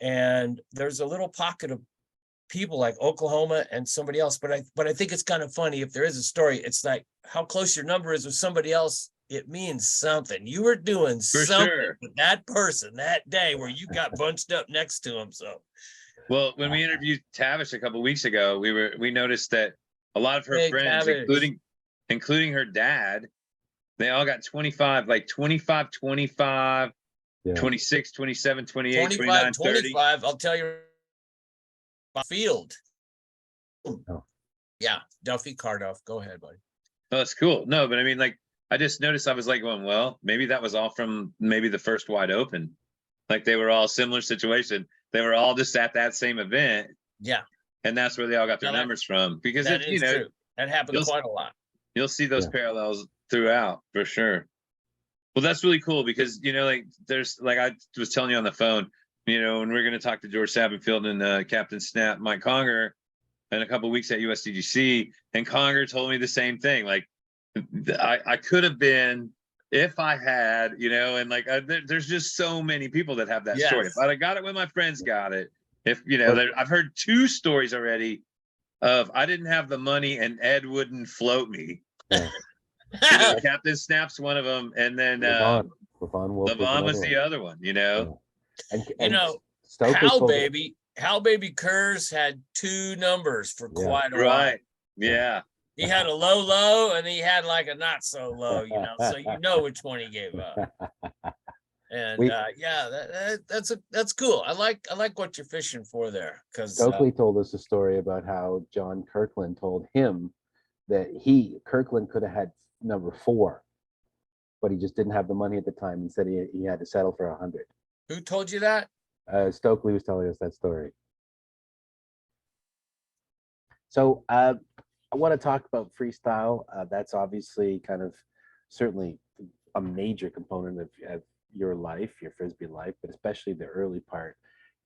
And there's a little pocket of people like Oklahoma and somebody else, but I think it's kind of funny. If there is a story, it's like how close your number is with somebody else. It means something. You were doing something with that person that day where you got bunched up next to him. So,
well, when we interviewed Tavish a couple of weeks ago, we noticed that a lot of her friends, including her dad, they all got 25, like 25, 25, 26, 27, 28, 29, 30.
25. I'll tell you. Field. Yeah, Duffy Cardoff. Go ahead, buddy.
Oh, that's cool. No, but I mean, like, I just noticed, I was like going, well, maybe that was all from maybe the first Wide Open. Like they were all similar situation. They were all just at that same event.
Yeah.
And that's where they all got their numbers from. Because
that is true. That happened quite a lot.
You'll see those parallels throughout for sure. Well, that's really cool because, like there's, like I was telling you on the phone, and we're going to talk to George Sabenfield and Captain Snap, Mike Conger, in a couple of weeks at USDGC. And Conger told me the same thing. Like, I could have been, if I had, and like, there's just so many people that have that story. If I'd have got it when my friends got it, I've heard 2 stories already of I didn't have the money and Ed wouldn't float me. Captain Snap's one of them. And then Levon was the other one,
And
Hal Baby Kurz had 2 numbers for quite a while.
Right. Yeah.
He had a low and he had like a not so low, so which one he gave up. And that's cool. I like what you're fishing for there, because
Stokely told us a story about how John Kirkland told him that Kirkland could have had number 4, but he just didn't have the money at the time and said he had to settle for 100.
Who told you that?
Stokely was telling us that story. So I want to talk about freestyle. That's obviously kind of certainly a major component of your life, your Frisbee life, but especially the early part.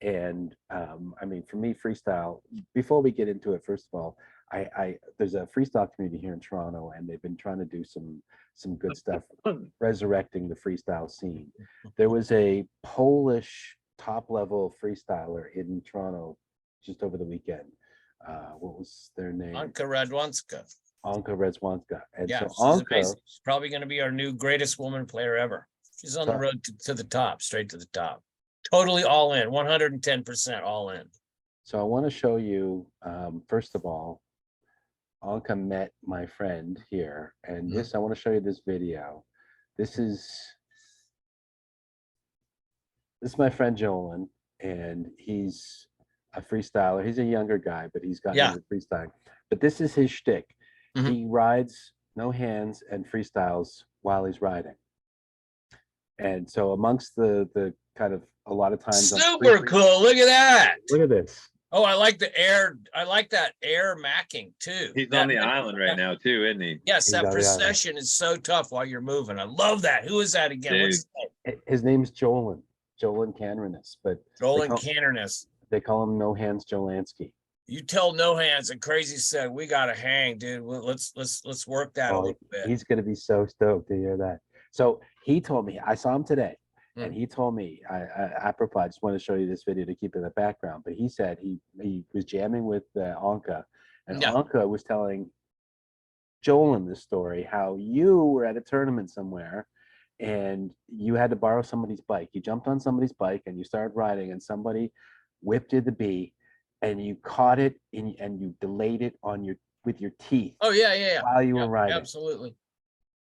And I mean, for me, freestyle, before we get into it, first of all, there's a freestyle community here in Toronto, and they've been trying to do some good stuff, resurrecting the freestyle scene. There was a Polish top-level freestyler in Toronto just over the weekend. what was their name?
Anka Radwanska.
Anka Redzwanska. And
Yeah,
so
she's
Anka,
amazing. She's probably going to be our new greatest woman player ever. She's on the
So-
road to the top, straight to the top. Totally all in, 110% all in.
so I want to show you, first of all, Anka met my friend here, and
Mhm.
I want to show you this video. This is my friend Jolan, and he's a freestyler. He's a younger guy, but he's gotten
Yeah.
into freestyling. But this is his shtick.
Mhm.
He rides no hands and freestyles while he's riding. And so amongst the kind of a lot of times on
Super cool. Look at that.
Look at this.
Oh, I like the air. I like that air macking too.
He's
That-
on the island right now too, isn't he?
Yes,
He's
that
on the island.
procession is so tough while you're moving. I love that. Who is that again? What's his name?
His name's Jolan Canrinus, but
Roland
call-
Cannerness.
they call him No Hands Jolansky.
You tell No Hands and Crazy said we gotta hang, dude. Well, let's work that a
Oh,
little bit.
he's going to be so stoked to hear that. So he told me, I saw him today, and
Mm.
he told me, apropos, I just want to show you this video to keep in the background, but he said he was jamming with Anka, and
Yeah.
Anka was telling Jolan this story, how you were at a tournament somewhere, and you had to borrow somebody's bike. You jumped on somebody's bike, and you started riding, and somebody whipped you the bee, and you caught it, and you delayed it with your teeth
Oh yeah.
while you were
Yep,
riding.
absolutely.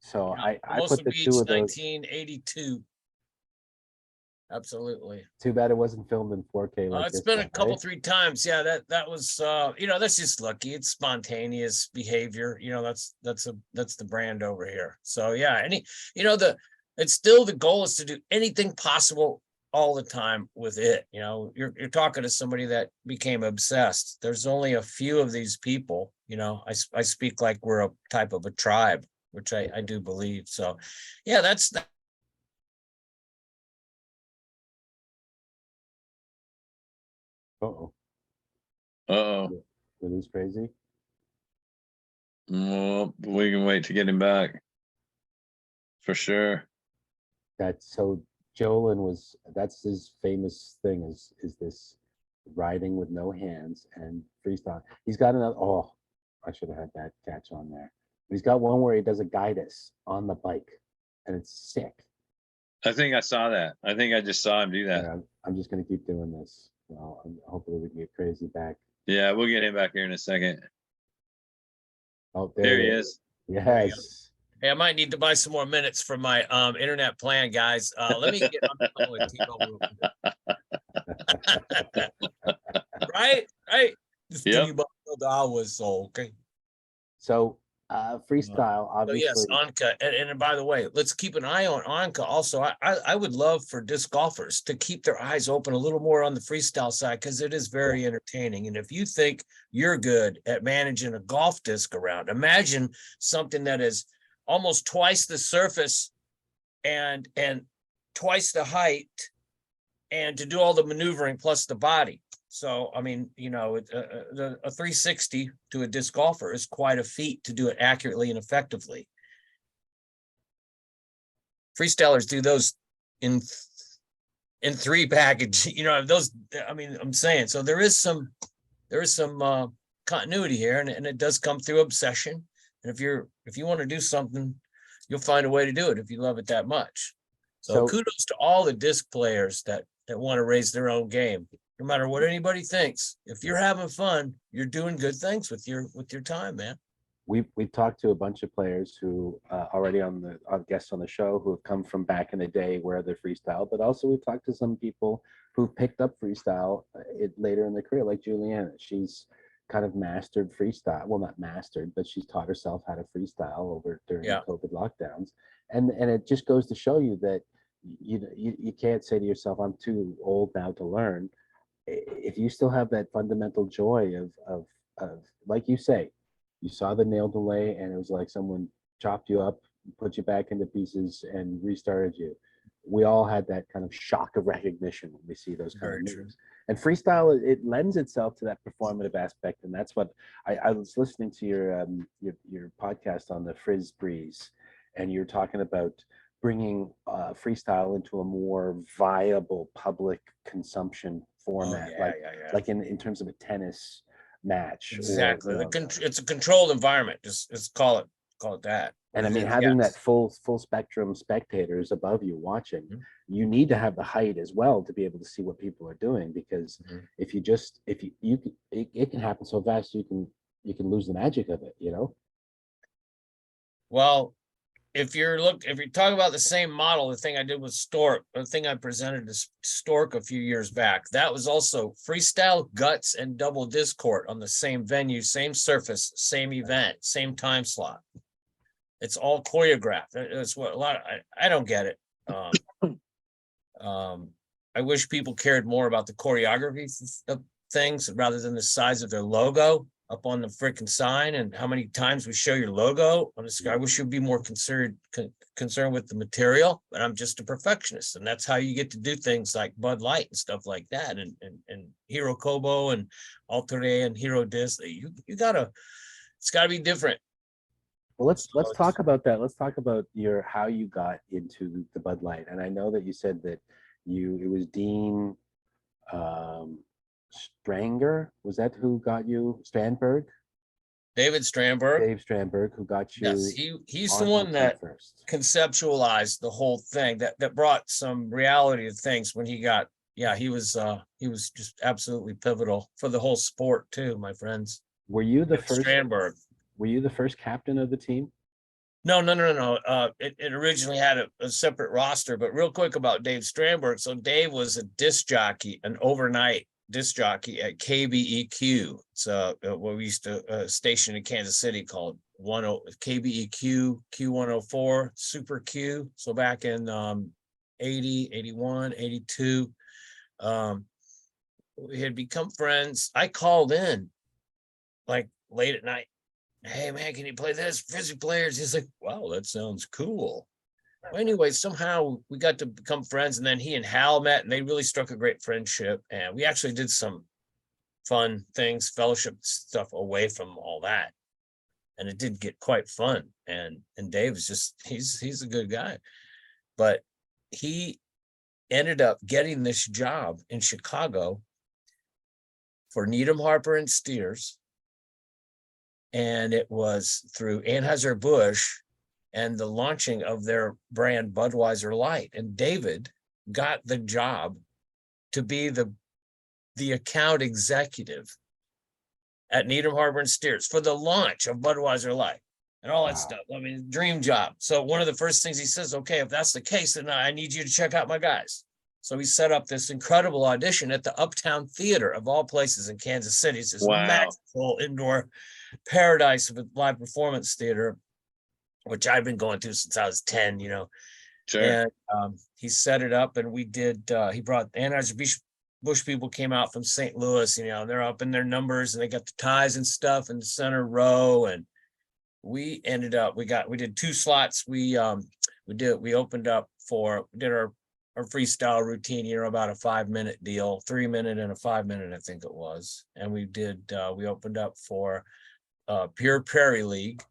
So
Yeah,
I
Hermosa
put the
Beach,
two of those.
1982. Absolutely.
Too bad it wasn't filmed in 4K like
It's
this
been
one,
a couple,
right?
3 times. Yeah, that was that's just lucky. It's spontaneous behavior. That's the brand over here. So yeah, it's still the goal is to do anything possible all the time with it. You're talking to somebody that became obsessed. There's only a few of these people. I speak like we're a type of a tribe, which I do believe. So yeah, that's
Uh-oh.
Uh-oh.
It is crazy.
Well, we can wait to get him back. For sure.
That's so that's his famous thing is this riding with no hands and freestyle. He's got another, oh, I should have had that catch on there. He's got one where he does a guidus on the bike, and it's sick.
I think I saw that. I think I just saw him do that.
Yeah, I'm just gonna keep doing this. Well, hopefully we can get Crazy back.
Yeah, we'll get him back here in a second.
Oh,
There he is.
Yes.
Hey, I might need to buy some more minutes for my internet plan, guys. Let me get on the phone with T-Mobile. Right? Just
Yep.
give you $1 so okay.
So freestyle,
So yes,
obviously.
Anka, and by the way, let's keep an eye on Anka. Also, I would love for disc golfers to keep their eyes open a little more on the freestyle side because it is very entertaining. And if you think you're good at managing a golf disc around, imagine something that is almost twice the surface and twice the height, and to do all the maneuvering plus the body. So, I mean, a 360 to a disc golfer is quite a feat to do it accurately and effectively. Freestylers do those in 3 package, those, I mean, I'm saying, so there is some continuity here, and it does come through obsession. And if you want to do something, you'll find a way to do it if you love it that much. So kudos to all the disc players that want to raise their own game. No matter what anybody thinks, if you're having fun, you're doing good things with your time, man.
We've talked to a bunch of players who already on guests on the show who have come from back in the day where they're freestyle, but also we've talked to some people who've picked up freestyle later in their career, like Juliana. She's kind of mastered freestyle. Well, not mastered, but she's taught herself how to freestyle during the COVID lockdowns. And it just goes to show you that you can't say to yourself, I'm too old now to learn. If you still have that fundamental joy of like you say, you saw the nail delay and it was like someone chopped you up, put you back into pieces and restarted you. We all had that kind of shock of recognition when we see those kind of moves. And freestyle, it lends itself to that performative aspect. And that's what I was listening to your podcast on the Frizz Breeze, and you're talking about bringing freestyle into a more viable public consumption format, like in terms of a tennis match.
Exactly.
Or, you know,
It's a controlled environment. Just call it that.
and I mean,
Because,
having that
yes.
full spectrum spectators above you watching,
Mhm.
you need to have the height as well to be able to see what people are doing. Because
Mhm.
if you can, it can happen so fast you can lose the magic of it. You know.
Well, if you're talking about the same model, the thing I did with Stork, the thing I presented to Stork a few years back, that was also freestyle, guts, and double discord on the same venue, same surface, same event, same time slot. It's all choreographed. That's what a lot of, I don't get it. I wish people cared more about the choreography of things rather than the size of their logo up on the freaking sign and how many times we show your logo on the sky. I wish you'd be more concerned with the material, but I'm just a perfectionist. And that's how you get to do things like Bud Light and stuff like that. And Hero Kobo and Altere and Hero Disc. It's gotta be different.
Well, let's
So
talk about that. Let's talk about how you got into the Bud Light. And I know that you said that it was Dean Stranger. Was that who got you? Strandberg?
David Strandberg.
Dave Strandberg, who got
Yes,
you
he's the
onto
one
the team
that
first.
conceptualized the whole thing, that brought some reality to things when he got, he was just absolutely pivotal for the whole sport too, my friends.
Were you the
David
first?
Strandberg.
Were you the first captain of the team?
No. It originally had a separate roster, but real quick about Dave Strandberg. So Dave was a disc jockey, an overnight disc jockey at KBEQ. It's what we used to station in Kansas City called KBEQ Q104 Super Q. So back in 80, 81, 82, we had become friends. I called in like late at night. Hey man, can you play this? Frisbee players. He's like, wow, that sounds cool. Well, anyway, somehow we got to become friends, and then he and Hal met, and they really struck a great friendship. And we actually did some fun things, fellowship stuff away from all that, and it did get quite fun. And Dave is just he's a good guy, but he ended up getting this job in Chicago for Needham, Harper, and Steers. And it was through Anheuser-Busch and the launching of their brand Budweiser Light. And David got the job to be the account executive at Needham, Harbor, and Steers for the launch of Budweiser Light and all that stuff. I mean, dream job. So one of the first things he says, okay, if that's the case, then I need you to check out my guys. So he set up this incredible audition at the Uptown Theater of all places in Kansas City. It's this magical indoor paradise of a live performance theater, which I've been going to since I was 10,
Sure.
And he set it up, and we did. He brought Anheuser-Busch people came out from St. Louis, they're up in their numbers, and they got the ties and stuff in the center row, and we ended up we did 2 slots. We opened up did our freestyle routine, about a 5-minute deal, 3-minute and a 5-minute, I think it was. And we opened up for Pure Prairie League.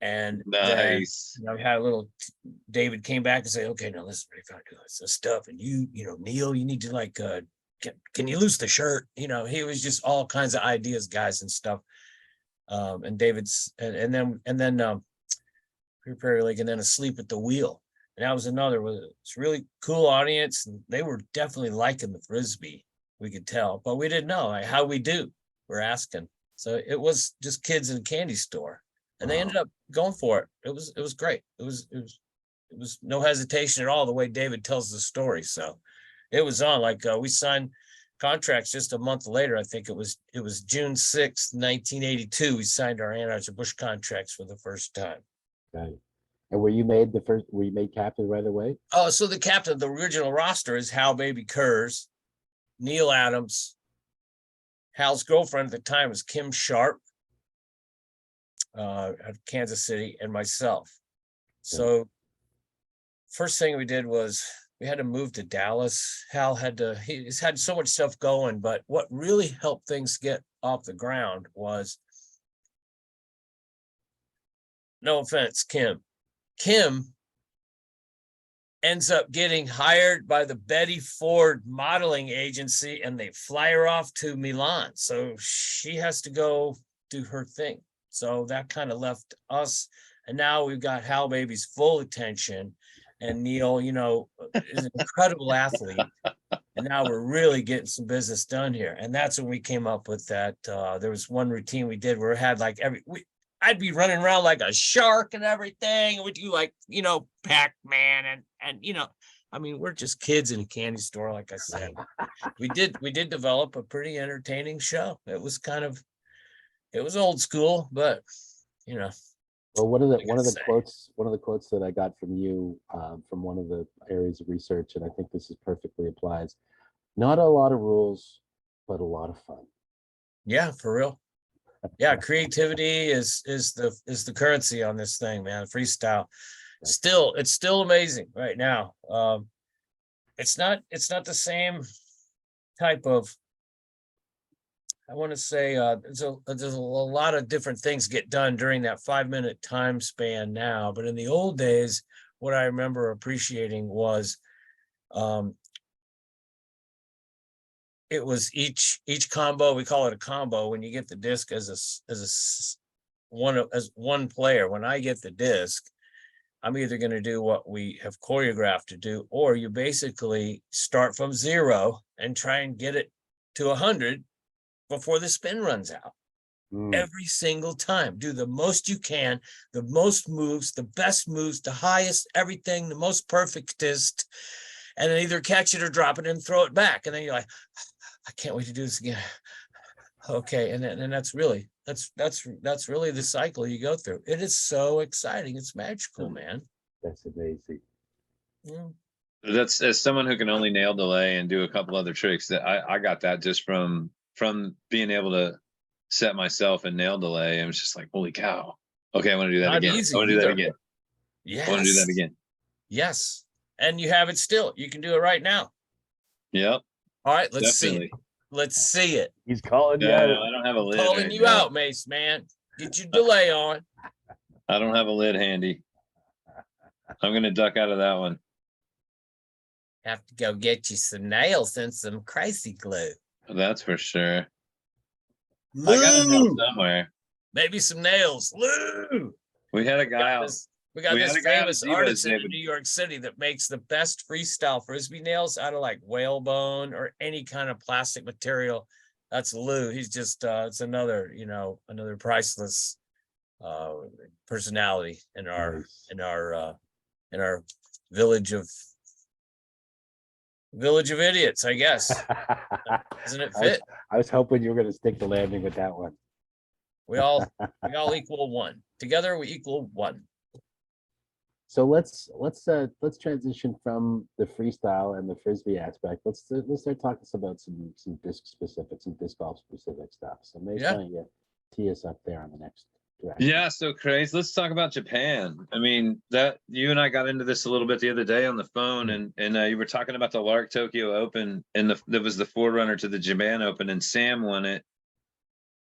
And
nice.
then, we had a little, David came back and said, okay, now listen, we're gonna do this stuff. And Neil, you need to can you loose the shirt? He was just all kinds of ideas, guys, and stuff. And David's, and then Pure Prairie League, and then Asleep at the Wheel. And that was another, it's really cool audience. And they were definitely liking the Frisbee. We could tell, but we didn't know how we do. We're asking. So it was just kids in a candy store, and they ended up going for it. It was great. It was no hesitation at all, the way David tells the story. So it was on. Like we signed contracts just a month later. I think it was June 6th, 1982. We signed our Anheuser-Busch contracts for the first time.
Right. And were you made captain right away?
Oh, so the captain of the original roster is Hal Baby Kurz, Neil Adams. Hal's girlfriend at the time was Kim Sharp, at Kansas City, and myself. So first thing we did was we had to move to Dallas. He's had so much stuff going, but what really helped things get off the ground was, no offense, Kim ends up getting hired by the Betty Ford modeling agency, and they fly her off to Milan. So she has to go do her thing. So that kind of left us. And now we've got Hal Baby's full attention. And Neil, you know, is an incredible athlete. And now we're really getting some business done here. And that's when we came up with that. There was one routine we did where it had like I'd be running around like a shark and everything. We do like, you know, Pac-Man and you know, I mean, we're just kids in a candy store, like I said. We did develop a pretty entertaining show. It was old school, but you know.
Well, one of
Like I
the
say.
quotes that I got from you from one of the areas of research, and I think this is perfectly applies. Not a lot of rules, but a lot of fun.
Yeah, for real. Yeah, creativity is the currency on this thing, man. Freestyle. It's still amazing right now. It's not the same type of, I want to say there's a lot of different things get done during that 5-minute time span now, but in the old days, what I remember appreciating was it was each combo, we call it a combo, when you get the disc as one player. When I get the disc, I'm either going to do what we have choreographed to do, or you basically start from 0 and try and get it to 100 before the spin runs out. Every single time, do the most you can, the most moves, the best moves, the highest, everything, the most perfectest, and then either catch it or drop it and throw it back. And then you're like, I can't wait to do this again. Okay, and that's really the cycle you go through. It is so exciting. It's magical, man.
That's amazing.
Yeah.
That's, as someone who can only nail delay and do a couple other tricks, that I got that just from being able to set myself and nail delay. It was just like, holy cow. Okay, I want to do that
Not
again.
easy
I want to do that
either.
again.
Yes.
I want to do that again.
Yes. And you have it still. You can do it right now.
Yep.
All right, let's see
Definitely.
it. Let's see it.
He's calling you
No,
out.
I don't have a lid.
Calling
right
you
now.
out, Mace, man. Get your delay on.
I don't have a lid handy. I'm gonna duck out of that one.
Have to go get you some nails and some crazy glue.
That's for sure. I got a nail
Lou!
somewhere.
Maybe some nails. Lou!
We had a guy out.
We got
We
this
had a guy out
famous
at Zebos,
artisan in
David.
New York City that makes the best freestyle frisbee nails out of like whalebone or any kind of plastic material. That's Lou. He's just it's another, you know, another priceless personality in our
Nice.
in our village of idiots, I guess. Doesn't it fit?
I was hoping you were going to stick the landing with that one.
We all equal one. Together we equal one.
So let's transition from the freestyle and the frisbee aspect. Let's start talking about some disc specific, some disc golf specific stuff. So maybe
Yeah.
why don't you tee us up there on the next direction?
Yeah, so crazy. Let's talk about Japan. I mean, that you and I got into this a little bit the other day on the phone, and you were talking about the Lark Tokyo Open, and that was the forerunner to the Japan Open, and Sam won it.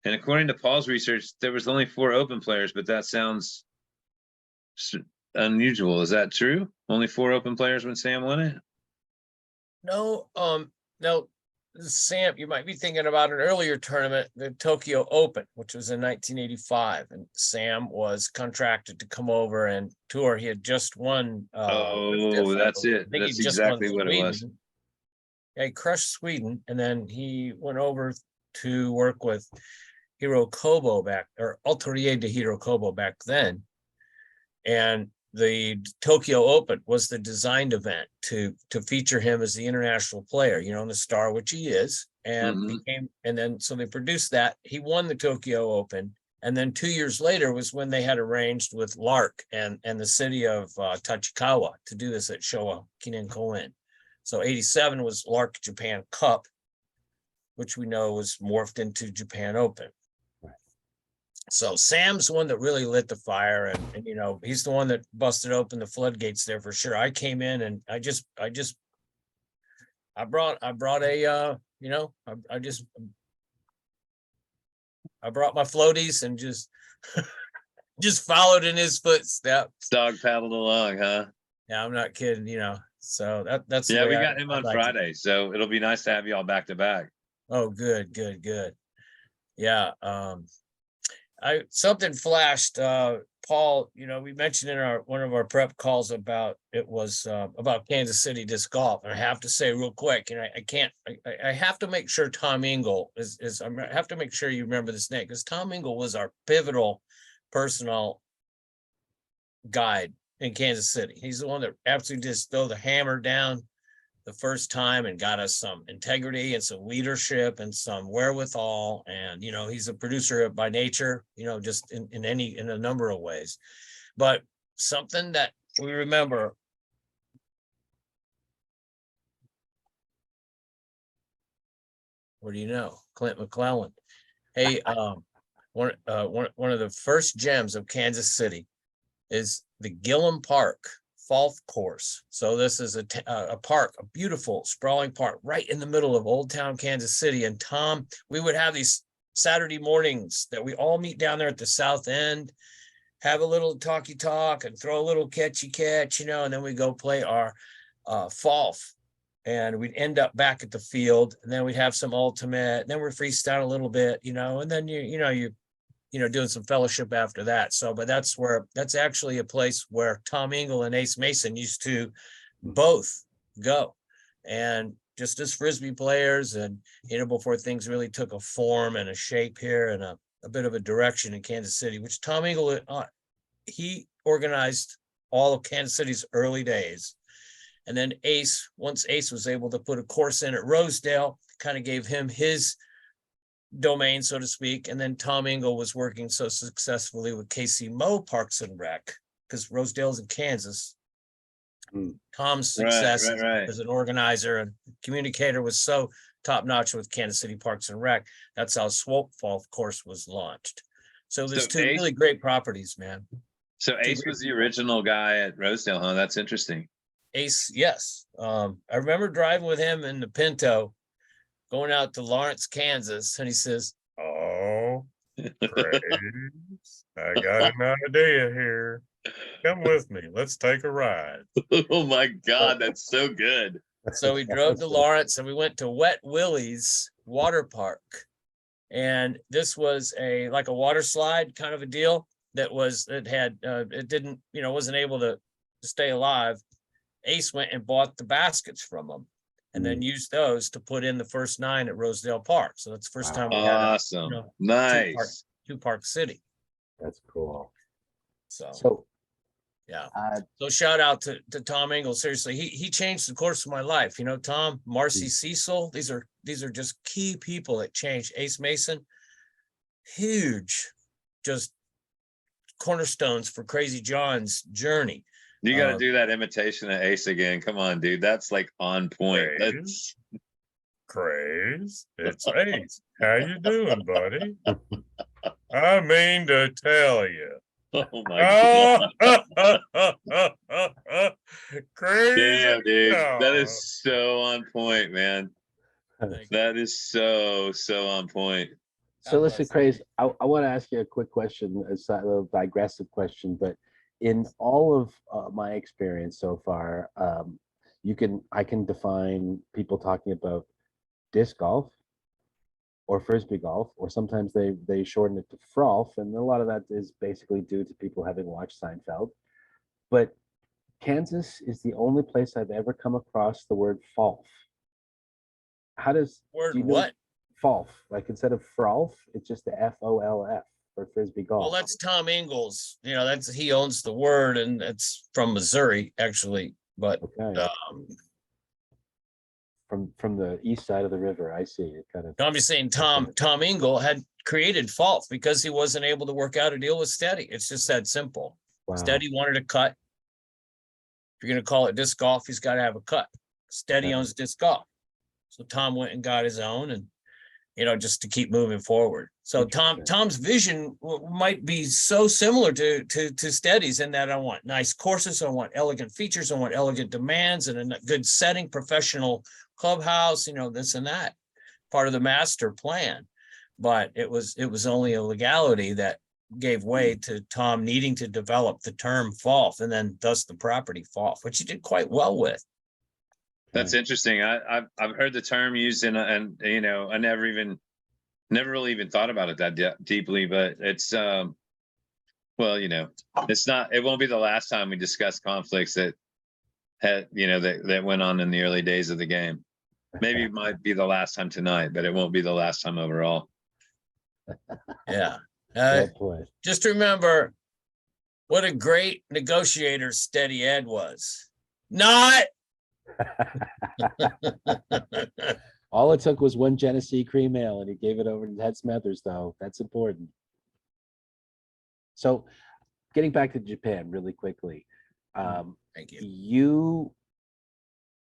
And according to Paul's research, there was only 4 Open players, but that sounds unusual. Is that true? Only 4 Open players when Sam won it?
No, Sam, you might be thinking about an earlier tournament, the Tokyo Open, which was in 1985, and Sam was contracted to come over and tour. He had just won.
Oh, that's it.
I think
That's
he just won
exactly what it was.
Sweden. Yeah, he crushed Sweden, and then he went over to work with Hiro Kobo Ulterior de Hiro Kobo back then. And the Tokyo Open was the designed event to feature him as the international player, you know, and the star, which he is, and so they produced that. He won the Tokyo Open, and then 2 years later was when they had arranged with Lark and the city of Tachikawa to do this at Showa Kinenkoen. So 87 was Lark Japan Cup, which we know was morphed into Japan Open. So Sam's the one that really lit the fire, and you know, he's the one that busted open the floodgates there for sure. I came in and I brought a I brought my floaties and just followed in his footsteps.
Dog paddled along, huh?
Yeah, I'm not kidding, you know. So that's the
Yeah,
way
we
I,
got him
I'd
on
like to.
Friday, so it'll be nice to have you all back to back.
Oh, good, good, good. Yeah. I something flashed, Paul, you know, we mentioned in our one of our prep calls about it was about Kansas City disc golf. And I have to say real quick, and I can't I have to make sure Tom Ingle is I have to make sure you remember this name, because Tom Ingle was our pivotal personal guide in Kansas City. He's the one that absolutely just throw the hammer down the first time and got us some integrity and some leadership and some wherewithal. And, you know, he's a producer by nature, you know, just in a number of ways. But something that we remember. What do you know? Clint McClellan. Hey, one of the first gems of Kansas City is the Gillum Park Golf Course. So this is a park, a beautiful sprawling park right in the middle of Old Town Kansas City. And Tom, we would have these Saturday mornings that we all meet down there at the South End, have a little talky talk and throw a little catchy catch, you know, and then we go play our golf. And we'd end up back at the field, and then we'd have some ultimate, and then we're freestyle a little bit, you know, and then you know, doing some fellowship after that. So, but that's actually a place where Tom Ingle and Ace Mason used to both go. And just as Frisbee players, and, you know, before things really took a form and a shape here and a bit of a direction in Kansas City, which Tom Ingle, he organized all of Kansas City's early days. And then once Ace was able to put a course in at Rosedale, kind of gave him his domain, so to speak. And then Tom Ingle was working so successfully with Casey Moe Parks and Rec, because Rosedale's in Kansas. Tom's success
Right.
as an organizer and communicator was so top notch with Kansas City Parks and Rec. That's how Swope Golf Course was launched. So there's two really great properties, man.
So Ace was the original guy at Rosedale, huh? That's interesting.
Ace, yes. I remember driving with him in the Pinto, going out to Lawrence, Kansas, and he says, "Oh, Grace, I got an idea here. Come with me. Let's take a ride."
Oh my God, that's so good.
So we drove to Lawrence and we went to Wet Willie's Water Park. And this was like a water slide kind of a deal it didn't, you know, wasn't able to stay alive. Ace went and bought the baskets from them and then used those to put in the first 9 at Rosedale Park. So that's the first time we had
awesome. Nice.
two park city.
That's cool.
So yeah. So shout out to Tom Ingle. Seriously, he changed the course of my life. You know, Tom, Marcy Cecil, these are just key people that changed. Ace Mason, huge, just cornerstones for Crazy John's journey.
You got to do that imitation of Ace again. Come on, dude. That's like on point.
Craze, it's Ace. How you doing, buddy? I mean to tell you.
Oh my God.
Crazy.
Damn, dude. That is so on point, man. That is so on point.
So listen, Craze, I want to ask you a quick question, a little digressive question, but in all of my experience so far, I can define people talking about disc golf or frisbee golf, or sometimes they shorten it to frolf, and a lot of that is basically due to people having watched Seinfeld. But Kansas is the only place I've ever come across the word falf. How does
what?
Falf, like instead of frolf, it's just the FOLF for frisbee golf.
Well, that's Tom Ingles. You know, he owns the word, and it's from Missouri, actually. But
okay. From the east side of the river, I see it kind of.
I'm just saying, Tom Ingle had created Falf because he wasn't able to work out a deal with Steady. It's just that simple. Wow. Steady wanted a cut. If you're going to call it disc golf, he's got to have a cut. Steady owns disc golf. So Tom went and got his own, and, you know, just to keep moving forward. So Tom's vision might be so similar to Steady's in that I want nice courses, I want elegant features, I want elegant demands, and a good setting, professional clubhouse, you know, this and that, part of the master plan. But it was only a legality that gave way to Tom needing to develop the term FOF and then thus the property FOF, which he did quite well with.
That's interesting. I've heard the term used and you know, I never really even thought about it that deeply, but it's well, you know, it won't be the last time we discuss conflicts that had, you know, that went on in the early days of the game. Maybe it might be the last time tonight, but it won't be the last time overall.
Yeah.
Well played.
Just remember what a great negotiator Steady Ed was. Not.
All it took was one Genesee cream ale, and he gave it over to Ted Smethers, though. That's important. So, getting back to Japan really quickly.
Thank you.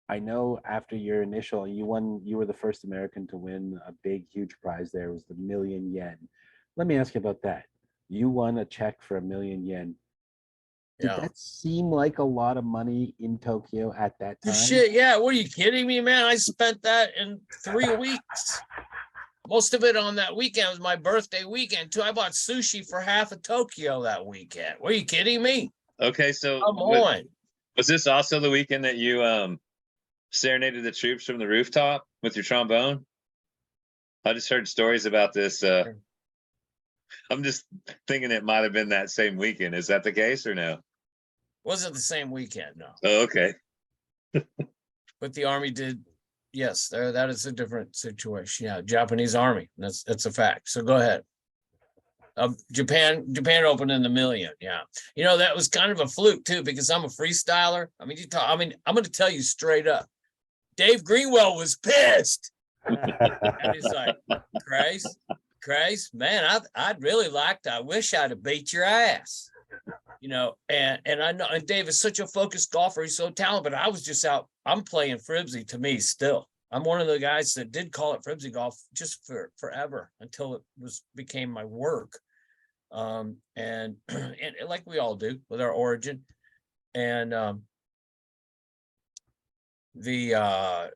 I know after your initial, you were the first American to win a big, huge prize there. It was the $1,000,000 yen. Let me ask you about that. You won a check for $1,000,000 yen. Did that seem like a lot of money in Tokyo at that time?
Shit, yeah. What are you kidding me, man? I spent that in 3 weeks. Most of it on that weekend was my birthday weekend, too. I bought sushi for half of Tokyo that weekend. What are you kidding me?
Okay, so
Come on.
Was this also the weekend that you serenaded the troops from the rooftop with your trombone? I just heard stories about this. I'm just thinking it might have been that same weekend. Is that the case or no?
Wasn't the same weekend, no.
Oh, okay.
But the Army did, yes, that is a different situation. Yeah, Japanese Army. That's a fact. So go ahead. Japan opened in the million. Yeah. You know, that was kind of a fluke too, because I'm a freestyler. I mean, I'm going to tell you straight up. Dave Greenwell was pissed. And he's like, Christ, man, I'd really like to, I wish I'd have beat your ass. You know, and I know, and Dave is such a focused golfer. He's so talented, but I was just out, I'm playing Fribsy to me still. I'm one of the guys that did call it Fribsy golf just for forever until it became my work. And like we all do with our origin. And the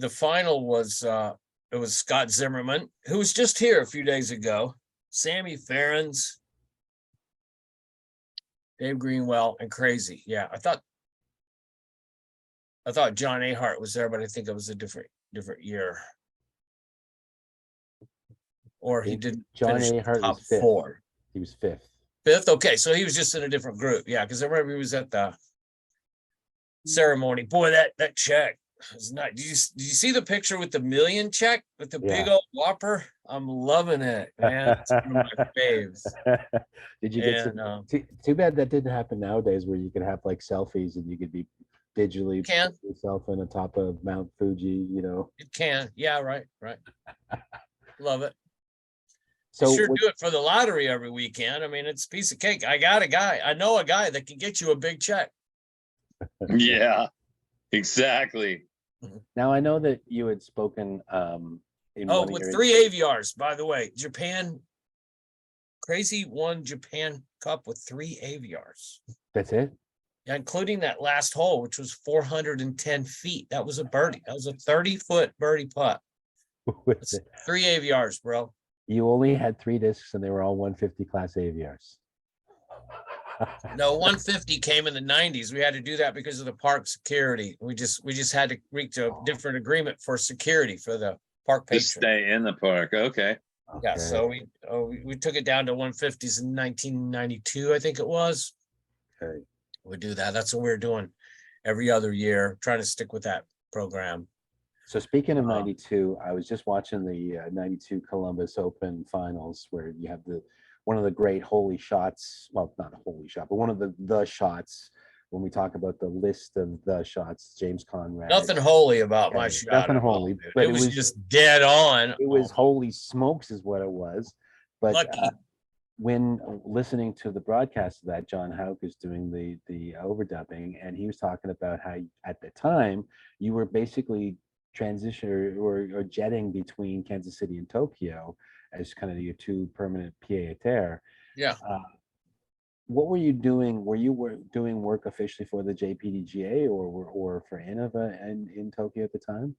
final was it was Scott Zimmerman, who was just here a few days ago, Sammy Ferrens, Dave Greenwell, and Crazy. Yeah, I thought John Ahart was there, but I think it was a different year. Or he did.
John Ahart was fifth.
4.
He was fifth.
Fifth, okay, so he was just in a different group. Yeah, because I remember he was at the ceremony. Boy, that check was not. Did you see the picture with the $1,000,000 check with the big old whopper? I'm loving it, man. It's one of my faves.
Did you get some? Too bad that didn't happen nowadays, where you could have like selfies and you could be digitally put yourself in the top of Mount Fuji. You know,
it can. Yeah, right. Love it.
So
sure do it for the lottery every weekend. I mean, it's a piece of cake. I know a guy that can get you a big check.
Yeah, exactly.
Now I know that you had spoken
with 3 AVRs, by the way. Japan, Crazy won Japan Cup with 3 AVRs.
That's it?
Yeah, including that last hole, which was 410 feet. That was a birdie. That was a 30-foot birdie putt. 3 AVRs, bro.
You only had 3 discs and they were all 150 class AVRs.
No, 150 came in the 90s. We had to do that because of the park security. We just had to reach a different agreement for security for the park patrons.
Just stay in the park. Okay.
Yeah, so we took it down to 150s in 1992, I think it was.
Okay.
We do that. That's what we're doing every other year, trying to stick with that program.
So speaking of 92, I was just watching the 92 Columbus Open finals, where you have one of the great holy shots. Well, not a holy shot, but one of the shots. When we talk about the list of the shots, James Conrad.
Nothing holy about my shot.
Nothing holy,
but it was just dead on.
It was holy smokes, is what it was. But when listening to the broadcast of that, John Houck is doing the overdubbing, and he was talking about how at the time you were basically transition or jetting between Kansas City and Tokyo as kind of your 2 permanent pied-à-terre.
Yeah.
What were you doing? Were you doing work officially for the JPDGA or for Innova in Tokyo at the time?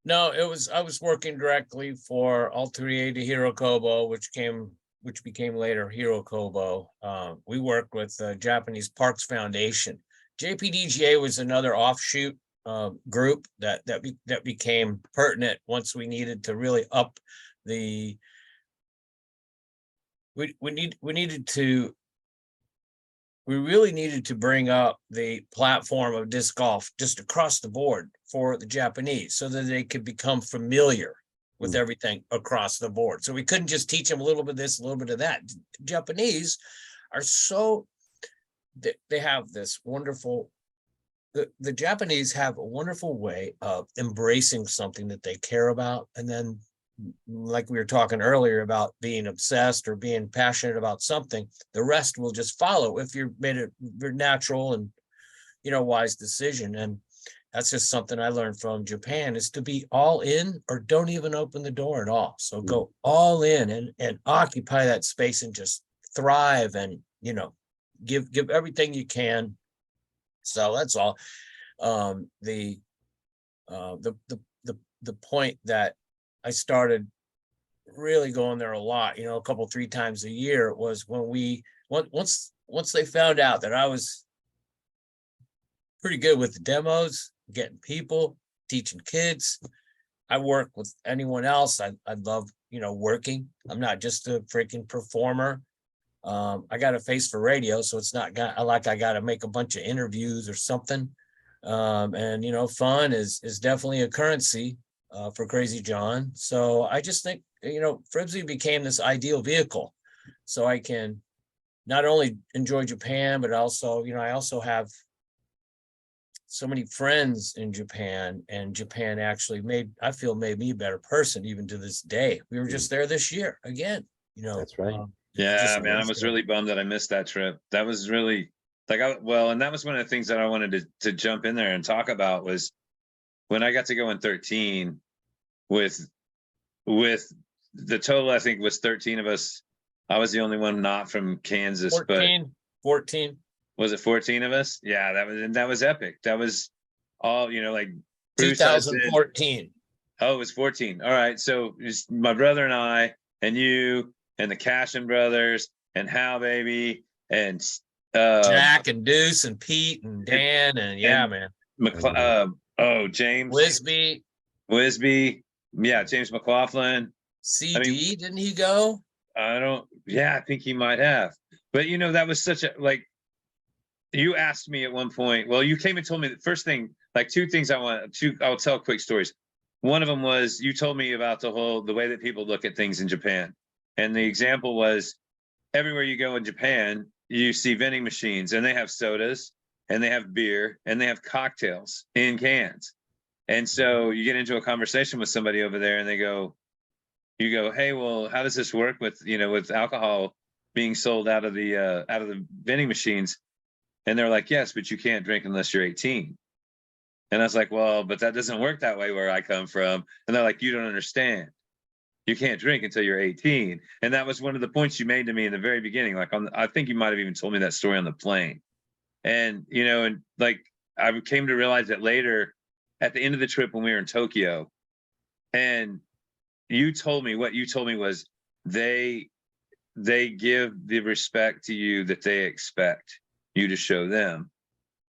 No, I was working directly for Alterier de Hirokobo, which came which became later Hero Kobo. We worked with the Japanese Parks Foundation. JPDGA was another offshoot group that became pertinent once we needed to really up the. We really needed to bring up the platform of disc golf just across the board for the Japanese so that they could become familiar with everything across the board. So we couldn't just teach them a little bit of this, a little bit of that. Japanese are so, they have this wonderful, the Japanese have a wonderful way of embracing something that they care about. And then, like we were talking earlier about being obsessed or being passionate about something, the rest will just follow if you've made it your natural and, wise decision. And that's just something I learned from Japan, is to be all in or don't even open the door at all. So go all in and occupy that space and just thrive and, give everything you can. So that's all. The point that I started really going there a lot, a couple, 3 times a year, was when once they found out that I was pretty good with the demos, getting people, teaching kids. I work with anyone else. I love, working. I'm not just a freaking performer. I got a face for radio, so it's not like I got to make a bunch of interviews or something. And fun is definitely a currency for Crazy John. So I just think, Fribsy became this ideal vehicle, so I can not only enjoy Japan, but also, I also have so many friends in Japan, and Japan actually made me a better person even to this day. We were just there this year again,
That's right.
Yeah, man, I was really bummed that I missed that trip. That was really and that was one of the things that I wanted to jump in there and talk about, was when I got to go in 13 with the total, I think, was 13 of us. I was the only one not from Kansas,
14.
Was it 14 of us? Yeah, that was epic. That was all, like Bruce
2014.
Oh, it was 14. All right. So it's my brother and I and you and the Cashin brothers and Hal Baby and
Jack and Deuce and Pete and Dan and man.
James
Wisby.
Yeah, James McLaughlin.
CD, didn't he go?
I think he might have. But that was such a, you asked me at one point, well, you came and told me the first thing, 2 things I'll tell quick stories. One of them was, you told me about the way that people look at things in Japan. And the example was, everywhere you go in Japan, you see vending machines, and they have sodas and they have beer and they have cocktails in cans. And so you get into a conversation with somebody over there and you go, hey, well, how does this work with alcohol being sold out of the vending machines? And they're like, yes, but you can't drink unless you're 18. And I was like, well, but that doesn't work that way where I come from. And they're like, you don't understand. You can't drink until you're 18. And that was one of the points you made to me in the very beginning. I think you might have even told me that story on the plane. And, I came to realize that later at the end of the trip when we were in Tokyo, and what you told me was they give the respect to you that they expect you to show them.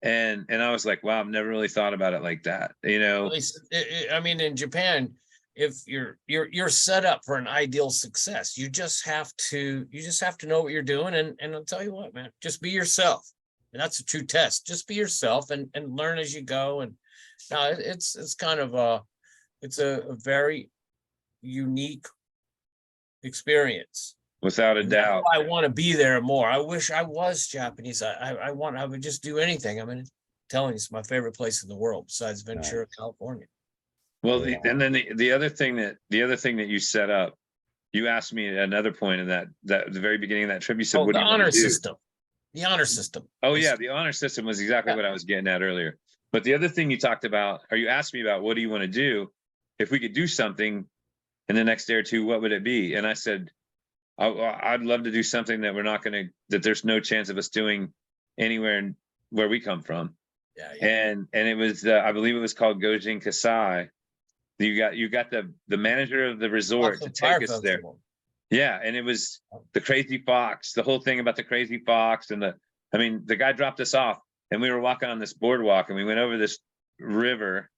And I was like, wow, I've never really thought about it like that.
I mean, in Japan, if you're set up for an ideal success, you just have to know what you're doing. And I'll tell you what, man, just be yourself. And that's a true test. Just be yourself and learn as you go. And now it's kind of a very unique experience.
Without a doubt.
I want to be there more. I wish I was Japanese. I would just do anything. I mean, I'm telling you, it's my favorite place in the world besides Ventura, California.
Well, and then the other thing that you set up, you asked me at another point in that the very beginning of that trip, you said, what do you want to do?
The honor system.
Oh yeah, the honor system was exactly what I was getting at earlier. But the other thing you talked about, or you asked me about, what do you want to do? If we could do something in the next day or two, what would it be? And I said, I'd love to do something that that there's no chance of us doing anywhere where we come from. Yeah. And it was, I believe it was called Gojin Kasai. You got the manager of the resort to take us there. Yeah, and it was the Crazy Fox, the whole thing about the Crazy Fox, and I mean, the guy dropped us off, and we were walking on this boardwalk, and we went over this river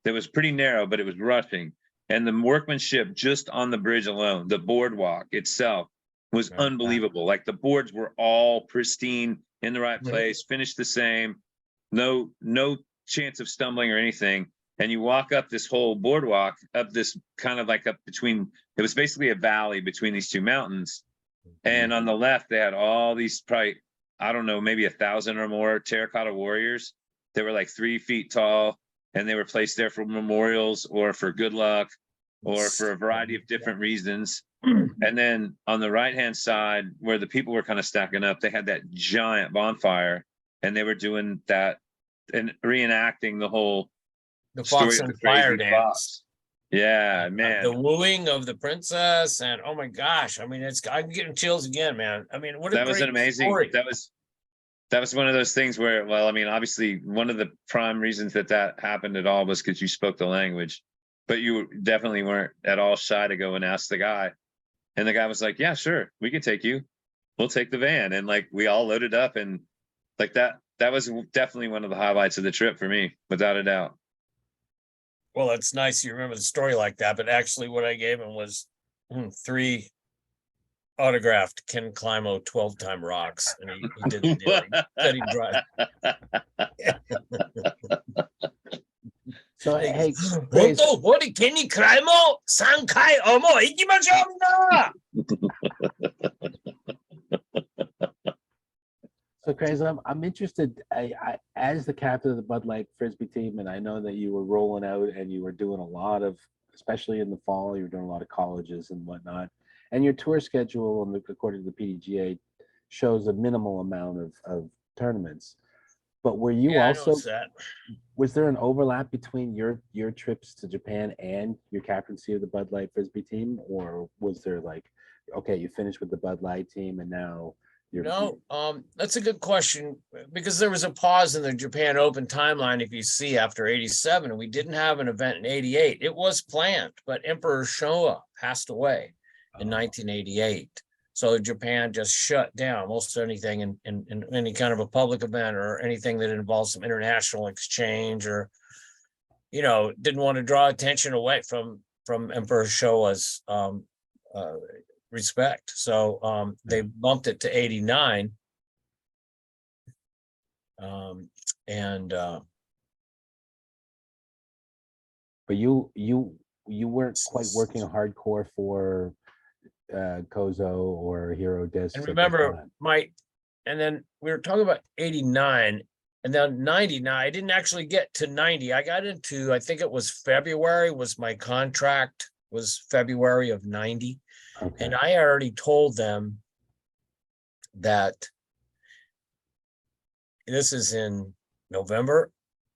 that was pretty narrow, but it was rushing. And the workmanship just on the bridge alone, the boardwalk itself was unbelievable. Like the boards were all pristine in the right place, finished the same, no chance of stumbling or anything. And you walk up this whole boardwalk, up this kind of like up between, it was basically a valley between these two mountains. And on the left, they had all these probably, I don't know, maybe 1,000 or more terracotta warriors. They were like 3 feet tall, and they were placed there for memorials or for good luck or for a variety of different reasons. And then on the right-hand side, where the people were kind of stacking up, they had that giant bonfire, and they were doing that and reenacting the whole
Fox and Fire dance.
Fox. Yeah, man.
The wooing of the princess, and oh my gosh, I mean, I'm getting chills again, man. I mean, what a
that was
great
an amazing
story.
That was one of those things where, well, I mean, obviously one of the prime reasons that happened at all was because you spoke the language, but you definitely weren't at all shy to go and ask the guy. And the guy was like, yeah, sure, we can take you. We'll take the van. And like, we all loaded up, and like that was definitely one of the highlights of the trip for me, without a doubt.
Well, it's nice you remember the story like that, but actually what I gave him was 3 autographed Ken Climo 12-time rocks, and he did the deal. He said he'd drive.
So hey,
Kenny Climo 3回も行きましょうみんな.
So Crazy, I'm interested. I as the captain of the Bud Light Frisbee team, and I know that you were rolling out and you were doing a lot of, especially in the fall, you were doing a lot of colleges and whatnot. And your tour schedule, according to the PDGA, shows a minimal amount of tournaments. But were you also? Was there an overlap between your trips to Japan and your captaincy of the Bud Light Frisbee team, or was there like, okay, you finished with the Bud Light team and now?
No, that's a good question, because there was a pause in the Japan Open timeline. If you see, after 87, we didn't have an event in 88. It was planned, but Emperor Showa passed away in 1988. So Japan just shut down most anything in any kind of a public event or anything that involves some international exchange, or, you know, didn't want to draw attention away from Emperor Showa's respect. So they bumped it to 89.
But you weren't quite working hardcore for Kozo or Hero Discs.
And remember, and then we were talking about 89, and then 90. Now I didn't actually get to 90. I got into, I think it was February, was my contract, was February of 90. Okay. And I already told them that this is in November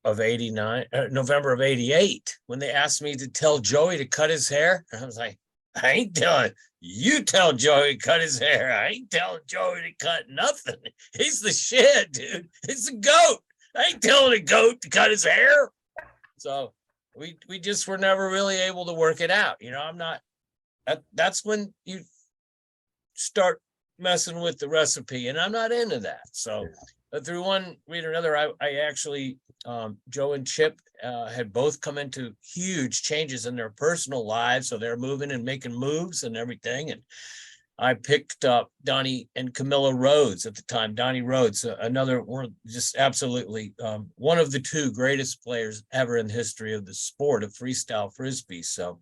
of 89, November of 88, when they asked me to tell Joey to cut his hair. And I was like, I ain't telling you, tell Joey to cut his hair. I ain't telling Joey to cut nothing. He's the shit, dude. He's the goat. I ain't telling a goat to cut his hair. So we just were never really able to work it out. You know, I'm not, that's when you start messing with the recipe, and I'm not into that. So through one reason or another, I actually, Joe and Chip had both come into huge changes in their personal lives. So they're moving and making moves and everything. And I picked up Donnie and Camilla Rhodes at the time. Donnie Rhodes, another one, just absolutely one of the 2 greatest players ever in the history of the sport of freestyle Frisbee. So,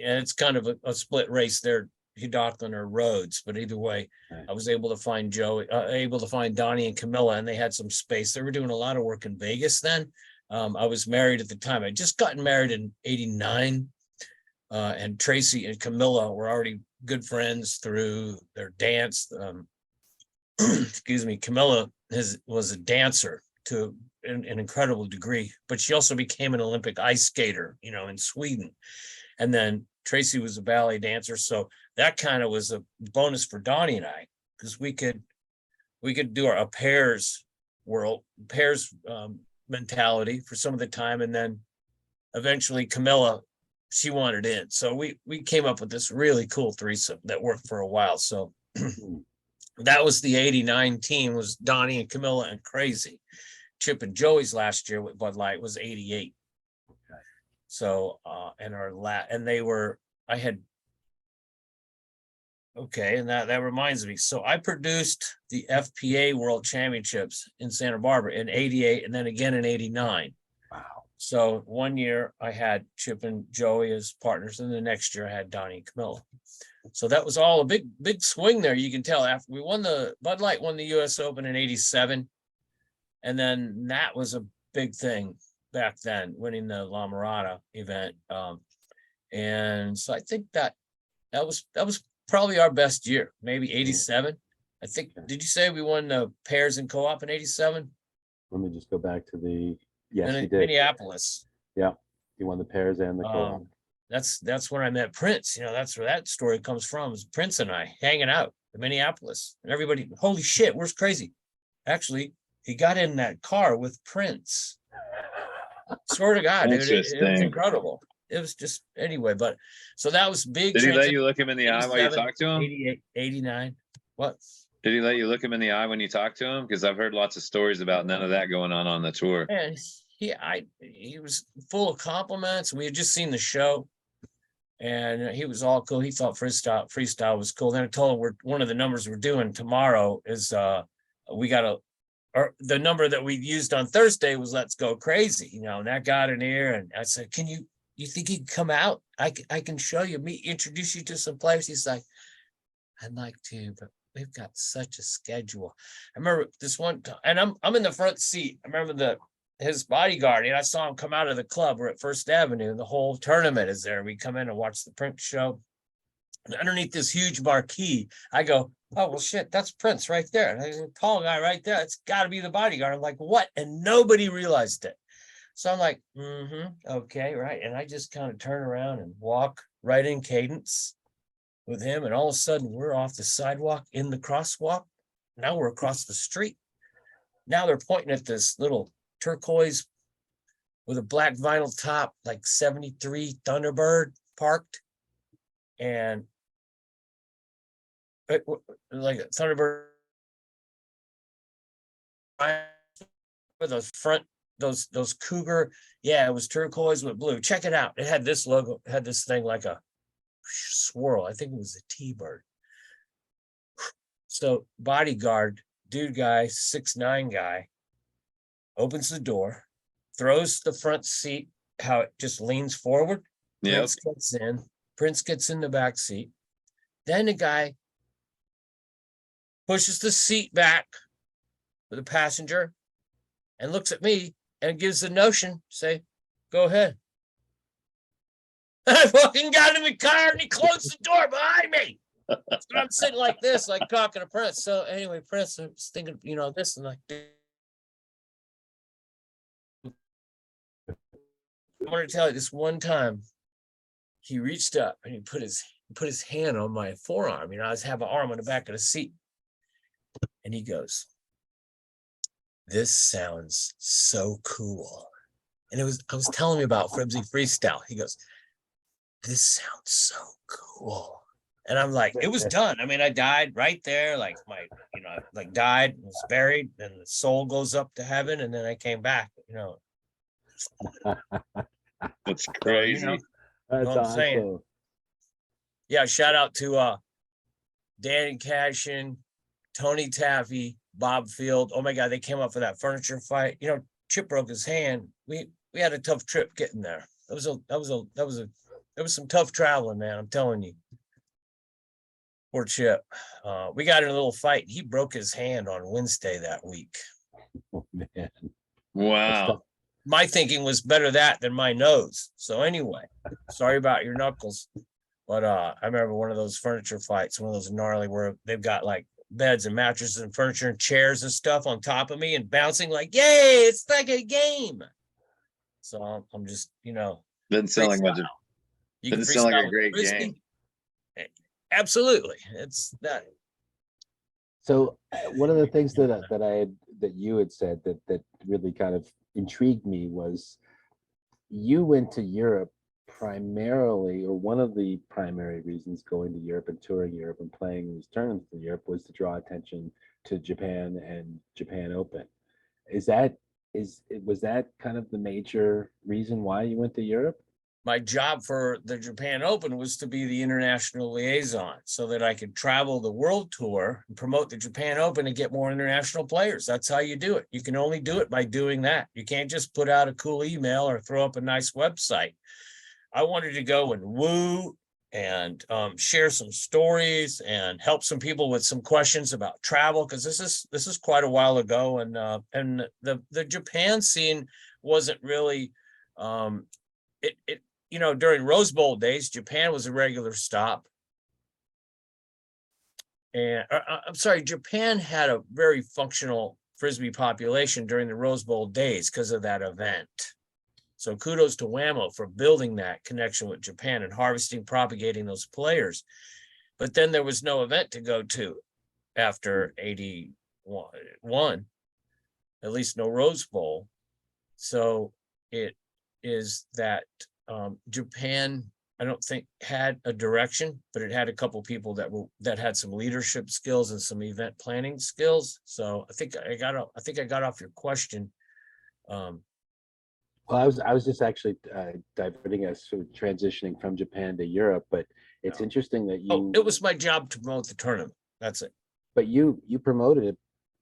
and it's kind of a split race there, Hudocklin or Rhodes, but either way, I was able to find Donnie and Camilla, and they had some space. They were doing a lot of work in Vegas then. I was married at the time. I just gotten married in 89, and Tracy and Camilla were already good friends through their dance. Excuse me, Camilla was a dancer to an incredible degree, but she also became an Olympic ice skater, you know, in Sweden. And then Tracy was a ballet dancer, so that kind of was a bonus for Donnie and I, because we could do a pairs mentality for some of the time, and then eventually Camilla she wanted in. So we came up with this really cool threesome that worked for a while. So that was the 89 team, was Donnie and Camilla and Crazy. Chip and Joey's last year with Bud Light was 88.
Okay.
So and they were, I had, okay, and that reminds me. So I produced the FPA World Championships in Santa Barbara in 88 and then again in 89.
Wow.
So one year I had Chip and Joey as partners, and the next year I had Donnie and Camilla. So that was all a big swing there. You can tell after we won Bud Light won the US Open in 87. And then that was a big thing back then, winning the La Mirada event. And so I think that was probably our best year, maybe 87. I think, did you say we won the pairs and co-op in 87?
Let me just go back to yes,
in
you did.
Minneapolis.
Yeah, you won the pairs and the co-op.
That's when I met Prince. That's where that story comes from, is Prince and I hanging out in Minneapolis. And everybody, holy shit, where's Crazy? Actually, he got in that car with Prince. Swear to God, dude, it was incredible. It was just, anyway, but so that was big.
Did he let you look him in the eye while you talked to him?
88, 89. What?
Did he let you look him in the eye when you talked to him? Because I've heard lots of stories about none of that going on the tour.
And he was full of compliments. We had just seen the show, and he was all cool. He thought freestyle was cool. Then I told him one of the numbers we're doing tomorrow is the number that we used on Thursday was Let's Go Crazy, and that got in here. And I said, you think you can come out? I can show you, introduce you to some players. He's like, I'd like to, but we've got such a schedule. I remember this one time, and I'm in the front seat. I remember his bodyguard, and I saw him come out of the club. We're at First Avenue, and the whole tournament is there. We come in and watch the Prince show. And underneath this huge marquee, I go, oh, well, shit, that's Prince right there. And there's a tall guy right there. It's got to be the bodyguard. I'm like, what? And nobody realized it. So I'm like, okay, right. And I just kind of turn around and walk right in cadence with him. And all of a sudden, we're off the sidewalk in the crosswalk. Now we're across the street. Now they're pointing at this little turquoise with a black vinyl top, like 73 Thunderbird parked. And like a Thunderbird with those Cougar. Yeah, it was turquoise with blue. Check it out. It had this logo, it had this thing like a swirl. I think it was a T-bird. So bodyguard, dude guy, 6'9" guy, opens the door, throws the front seat, how it just leans forward.
Yep.
Prince gets in the back seat. Then the guy pushes the seat back for the passenger and looks at me and gives the notion, say, go ahead. I fucking got in the car and he closed the door behind me. So I'm sitting like this, like talking to Prince. So anyway, Prince, I was thinking, this and like, I want to tell you this one time, he reached up and he put his hand on my forearm. I have an arm on the back of the seat. And he goes, this sounds so cool. And I was telling me about Frebsy Freestyle. He goes, this sounds so cool. And I'm like, it was done. I died right there, like died, was buried, and the soul goes up to heaven, and then I came back,
That's crazy.
That's
what I'm
awesome.
saying? Yeah, shout out to Danny Cashin, Tony Taffy, Bob Field. Oh my God, they came up for that furniture fight. Chip broke his hand. We had a tough trip getting there. That was some tough traveling, man. I'm telling you. Poor Chip. We got in a little fight. He broke his hand on Wednesday that week.
Oh man.
Wow.
My thinking was better that than my nose. So anyway, sorry about your knuckles. But I remember one of those furniture fights, one of those gnarly where they've got like beds and mattresses and furniture and chairs and stuff on top of me and bouncing like, yay, it's like a game. So I'm just,
Doesn't sound like much. Doesn't sound like a great game.
Absolutely. It's that.
So one of the things that you had said that really kind of intrigued me was you went to Europe primarily, or one of the primary reasons going to Europe and touring Europe and playing these tournaments in Europe was to draw attention to Japan and Japan Open. Is that was that kind of the major reason why you went to Europe?
My job for the Japan Open was to be the international liaison so that I could travel the world tour and promote the Japan Open and get more international players. That's how you do it. You can only do it by doing that. You can't just put out a cool email or throw up a nice website. I wanted to go and woo and share some stories and help some people with some questions about travel, because this is quite a while ago, and the Japan scene wasn't really it you know, during Rose Bowl days, Japan was a regular stop. And I'm sorry, Japan had a very functional Frisbee population during the Rose Bowl days because of that event. So kudos to Whammo for building that connection with Japan and harvesting, propagating those players. But then there was no event to go to after 81, at least no Rose Bowl. So it is that Japan, I don't think, had a direction, but it had a couple people that had some leadership skills and some event planning skills. So I think I got off your question.
Well, I was just actually diverting us, sort of transitioning from Japan to Europe, but it's interesting that you.
It was my job to promote the tournament. That's it.
But you promoted it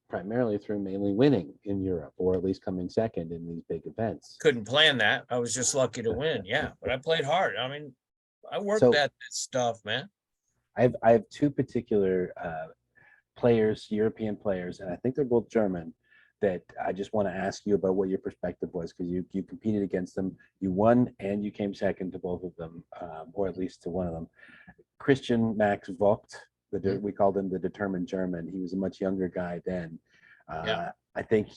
primarily through mainly winning in Europe, or at least coming second in these big events.
Couldn't plan that. I was just lucky to win. Yeah, but I played hard. I mean, I worked
So-
at this stuff, man.
I have two particular players, European players, and I think they're both German, that I just want to ask you about what your perspective was, because you competed against them, you won, and you came second to both of them, or at least to one of them. Christian Max Vogt, we called him the determined German. He was a much younger guy then.
Yeah.
I think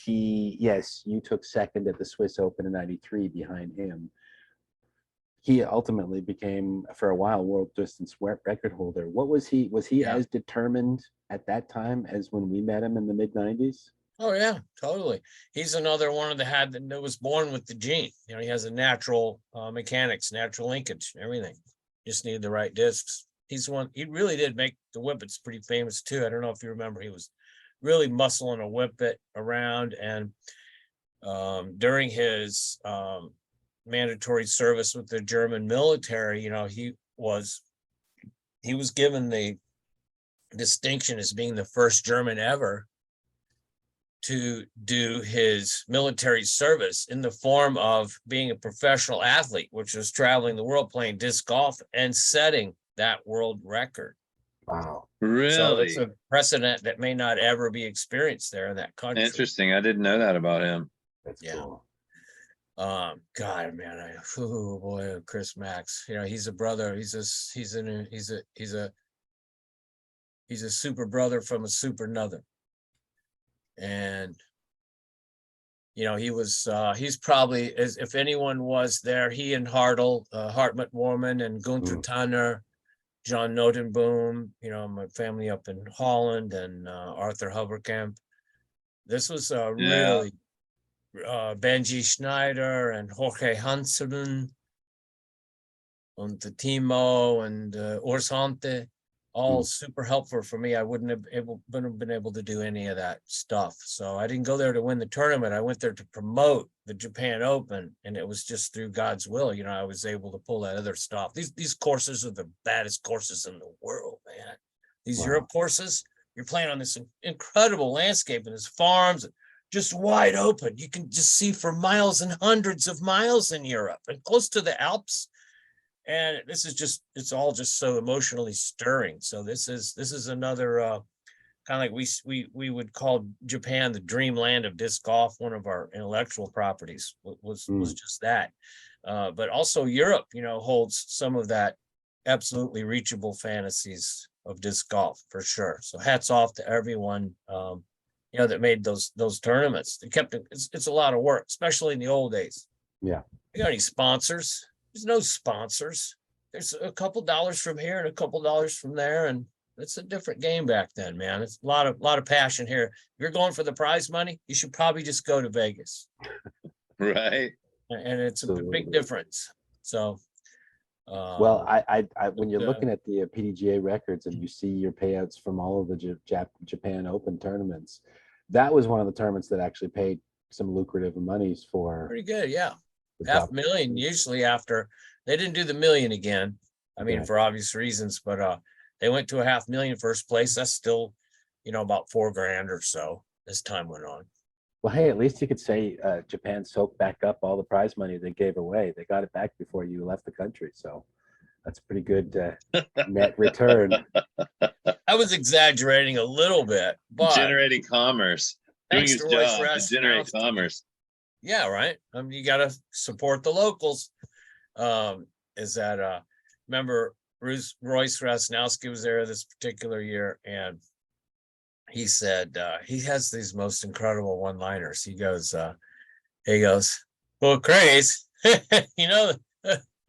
you took second at the Swiss Open in '93 behind him. He ultimately became, for a while, world distance record holder. What was he? Was he as determined at that time as when we met him in the mid '90s?
Oh yeah, totally. He's another one of the that was born with the gene. You know, he has a natural mechanics, natural linkage, everything. Just needed the right discs. He's one. He really did make the whippets pretty famous too. I don't know if you remember. He was really muscling a whippet around, and during his mandatory service with the German military, you know, he was given the distinction as being the first German ever to do his military service in the form of being a professional athlete, which was traveling the world playing disc golf and setting that world record.
Wow.
Really?
So it's a precedent that may not ever be experienced there in that country.
Interesting. I didn't know that about him.
That's
Yeah.
cool.
God, man, oh boy, Chris Max. You know, he's a brother. He's a super brother from a super another. And you know, he's probably, as if anyone was there, he and Hartl, Hartmut Warman and Gunther Tanner, John Notenboom, you know, my family up in Holland, and Arthur Huberkamp. This was really Benji Schneider and Jorge Hansen and the Timo and Urs Hante, all super helpful for me. I wouldn't have been able to do any of that stuff. So I didn't go there to win the tournament. I went there to promote the Japan Open, and it was just through God's will. You know, I was able to pull that other stuff. These courses are the baddest courses in the world, man. These Europe courses, you're playing on this incredible landscape and there's farms, just wide open. You can just see for miles and hundreds of miles in Europe and close to the Alps. And this is just, it's all just so emotionally stirring. So this is another kind of like we would call Japan the dreamland of disc golf. One of our intellectual properties was just that. But also Europe, you know, holds some of that absolutely reachable fantasies of disc golf for sure. So hats off to everyone, you know, that made those tournaments. They kept it. It's a lot of work, especially in the old days.
Yeah.
You got any sponsors? There's no sponsors. There's a couple dollars from here and a couple dollars from there, and it's a different game back then, man. It's a lot of passion here. If you're going for the prize money, you should probably just go to Vegas.
Right.
And it's a big difference. So,
Well, when you're
uh,
looking at the PDGA records and you see your payouts from all of the Japan Open tournaments, that was one of the tournaments that actually paid some lucrative monies for
pretty good. Yeah.
the top.
$500,000 usually after they didn't do the million again. I mean,
Okay.
for obvious reasons, but they went to a $500,000 first place. That's still, about $4,000 or so as time went on.
Well, hey, at least you could say Japan soaked back up all the prize money they gave away. They got it back before you left the country. So that's pretty good net return.
I was exaggerating a little bit, but
Generating commerce, doing
thanks
his
to Royce
job to generate
Rasnowski.
commerce.
Yeah, right. You got to support the locals. Remember Royce Rasnowski was there this particular year, and he said he has these most incredible one-liners. He goes, well, Craze, well,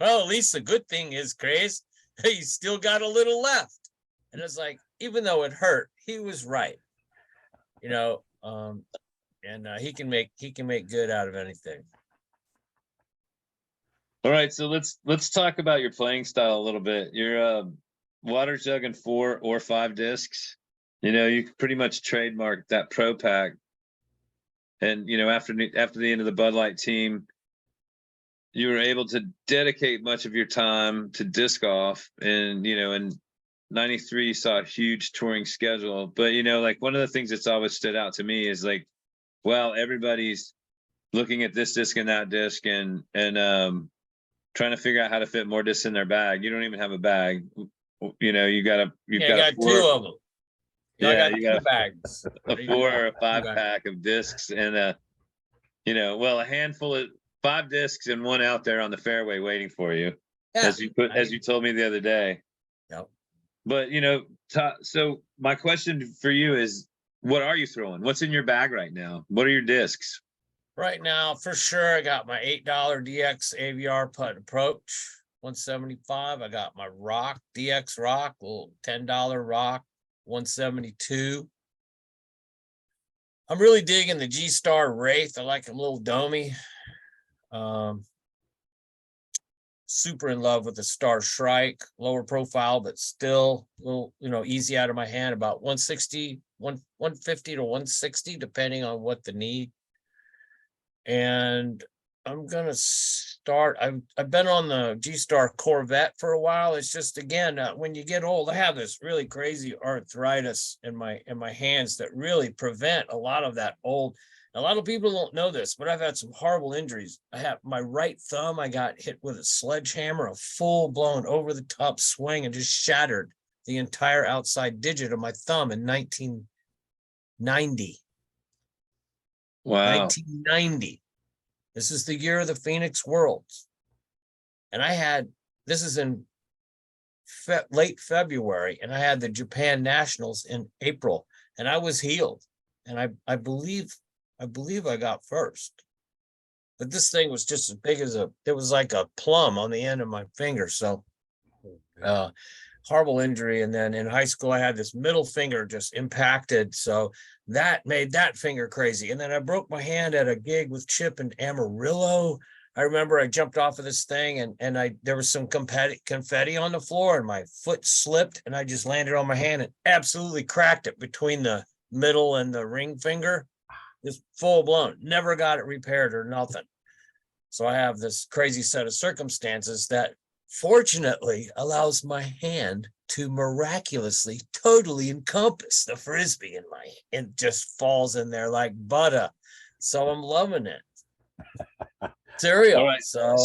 at least the good thing is, Craze, you still got a little left. And it's like, even though it hurt, he was right. And he can make good out of anything.
All right, so let's talk about your playing style a little bit. You're water jugging 4 or 5 discs. You pretty much trademarked that Pro Pack. And after the end of the Bud Light team, you were able to dedicate much of your time to disc golf. And in '93 you saw a huge touring schedule. But like one of the things that's always stood out to me is like, well, everybody's looking at this disc and that disc and trying to figure out how to fit more discs in their bag. You don't even have a bag. You got
2 of them.
Yeah,
you got 2 bags.
A 4 or a 5 pack of discs and a handful of 5 discs and 1 out there on the fairway waiting for you. Yeah, as you told me the other day.
Yep.
But so my question for you is, what are you throwing? What's in your bag right now? What are your discs?
Right now, for sure, I got my $8 DX AVR putt approach 175. I got my Rock DX Rock, little $10 Rock 172. I'm really digging the G-Star Wraith. I like him a little domey. Super in love with the Star Shrike, lower profile, but still a little, easy out of my hand, about 150 to 160, depending on what the need. And I'm going to start. I've been on the G-Star Corvette for a while. It's just, again, when you get old, I have this really crazy arthritis in my hands that really prevent a lot of that old. A lot of people don't know this, but I've had some horrible injuries. I have my right thumb. I got hit with a sledgehammer, a full blown over the top swing, and just shattered the entire outside digit of my thumb in 1990.
Wow.
1990. This is the year of the Phoenix Worlds. And this is in late February, and I had the Japan Nationals in April, and I was healed. And I believe I got first. But this thing was just as big as it was like a plum on the end of my finger. So horrible injury. And then in high school, I had this middle finger just impacted. So that made that finger crazy. And then I broke my hand at a gig with Chip in Amarillo. I remember I jumped off of this thing and there was some confetti on the floor and my foot slipped and I just landed on my hand and absolutely cracked it between the middle and the ring finger. Just full blown. Never got it repaired or nothing. So I have this crazy set of circumstances that fortunately allows my hand to miraculously totally encompass the Frisbee and just falls in there like butter. So I'm loving it. Cereal.
All right. So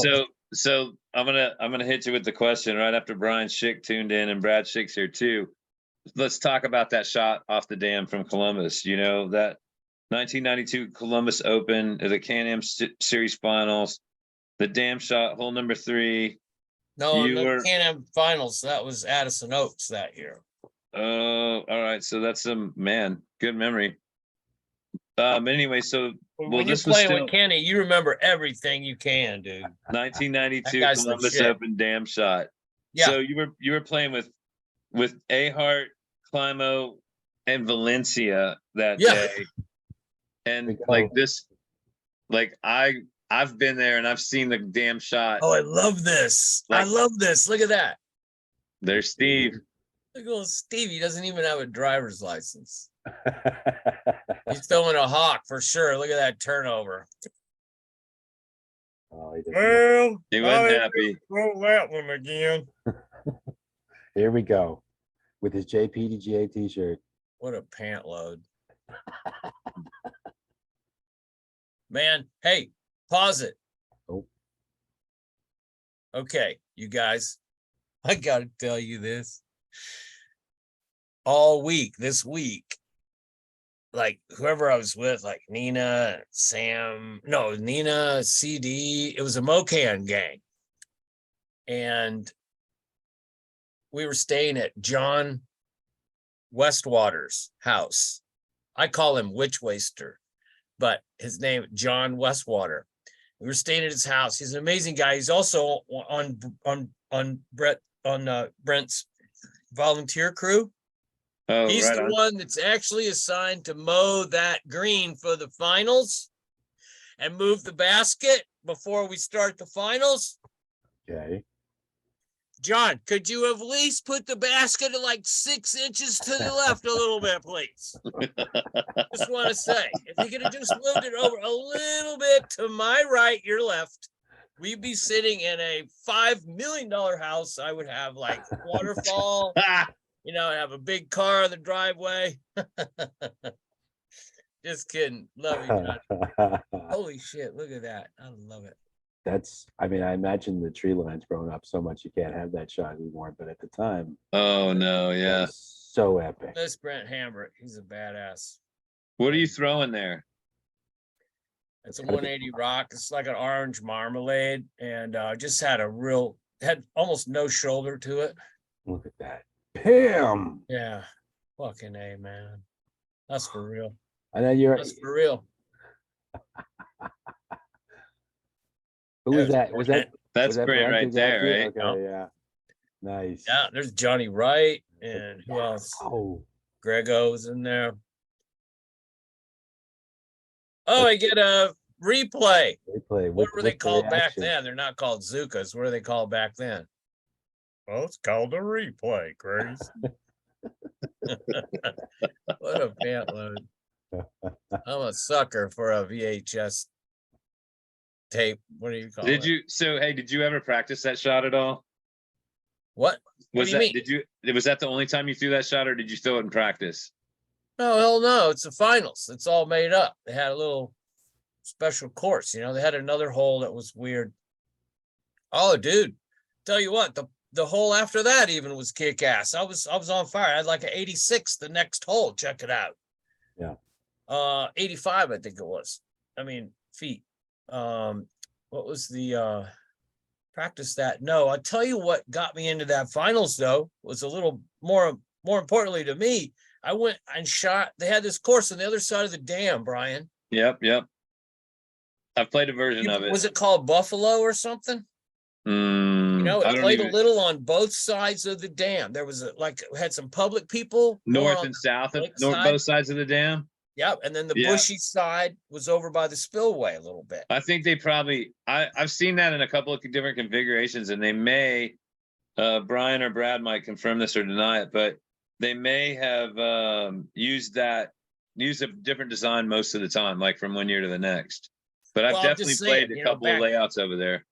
I'm gonna hit you with the question right after Brian Schick tuned in, and Brad Schick's here too. Let's talk about that shot off the dam from Columbus. That 1992 Columbus Open, the Can-Am Series Finals, the dam shot, hole number 3.
No, the Can-Am Finals. That was Addison Oaks that year.
Oh, all right. So that's good memory. Anyway, so
when you're playing with Kenny, you remember everything you can, dude.
1992 Columbus Open dam shot.
Yeah.
So you were playing with Ahart, Climo, and Valencia that day. And like this, like I I've been there and I've seen the damn shot.
Oh, I love this. I
Like-
love this. Look at that.
There's Steve.
Look at old Steve. He doesn't even have a driver's license. He's throwing a hawk for sure. Look at that turnover.
Oh, he doesn't look-
Well,
He wasn't happy.
throw that one again.
Here we go with his JPDGA t-shirt.
What a pant load. Man, hey, pause it.
Oh.
Okay, you guys, I gotta tell you this. All week, this week, like whoever I was with, like Nina, Sam, no, Nina, CD, it was a Mocan gang. And we were staying at John Westwater's house. I call him Witch Waster, but his name, John Westwater. We were staying at his house. He's an amazing guy. He's also on Brent's volunteer crew.
Oh,
He's
right
the
on.
one that's actually assigned to mow that green for the finals and move the basket before we start the finals.
Okay.
John, could you at least put the basket at like 6 inches to the left a little bit, please? Just want to say, if you could have just moved it over a little bit to my right, your left, we'd be sitting in a $5 million house. I would have like waterfall, you know, have a big car in the driveway. Just kidding. Love you, John. Holy shit, look at that. I love it.
That's, I mean, I imagine the tree line's grown up so much you can't have that shot anymore, but at the time,
Oh no,
that
yeah.
was so epic.
This Brent Hambrick, he's a badass.
What are you throwing there?
It's a
gotta be
180 rock. It's like an orange marmalade, and just had almost no shoulder to it.
Look at that. Bam!
Yeah, fucking A, man. That's for real.
I know you're,
That's for real.
who was
There's
that? Was that,
That's
was that
Brent
Brent?
right
Is that
there,
you?
right?
Okay, yeah. Nice.
Yeah, there's Johnny Wright, and who else?
Oh,
Grego was in there. Oh, I get a replay.
replay.
What were they
what's the
called back
reaction?
then? They're not called Zukas. What are they called back then? Well, it's called a replay, Grace. What a pant load. I'm a sucker for a VHS tape. What do you call
Did
it?
you? So hey, did you ever practice that shot at all?
What? What do you mean?
Did you? Was that the only time you threw that shot, or did you throw it in practice?
No, hell no. It's the finals. It's all made up. They had a little special course, you know. They had another hole that was weird. Oh, dude. Tell you what, the hole after that even was kick ass. I was on fire. I had like an 86 the next hole. Check it out.
Yeah.
85, I think it was. I mean, feet. What was the practice that? No, I tell you what got me into that finals though was a little more importantly to me. I went and shot. They had this course on the other side of the dam, Brian.
Yep. I've played a version of it.
Was it called Buffalo or something? You know,
I
it
don't
played
even.
a little on both sides of the dam. There was had some public people more
North
on
and south of
lake side.
both sides of the dam.
Yep, and then the
Yeah.
bushy side was over by the spillway a little bit.
I think they probably. I've seen that in a couple of different configurations, and they may. Brian or Brad might confirm this or deny it, but they may have used a different design most of the time, like from one year to the next. But I've
Well, I'm
definitely
just saying,
played a
you know,
couple of layouts over there.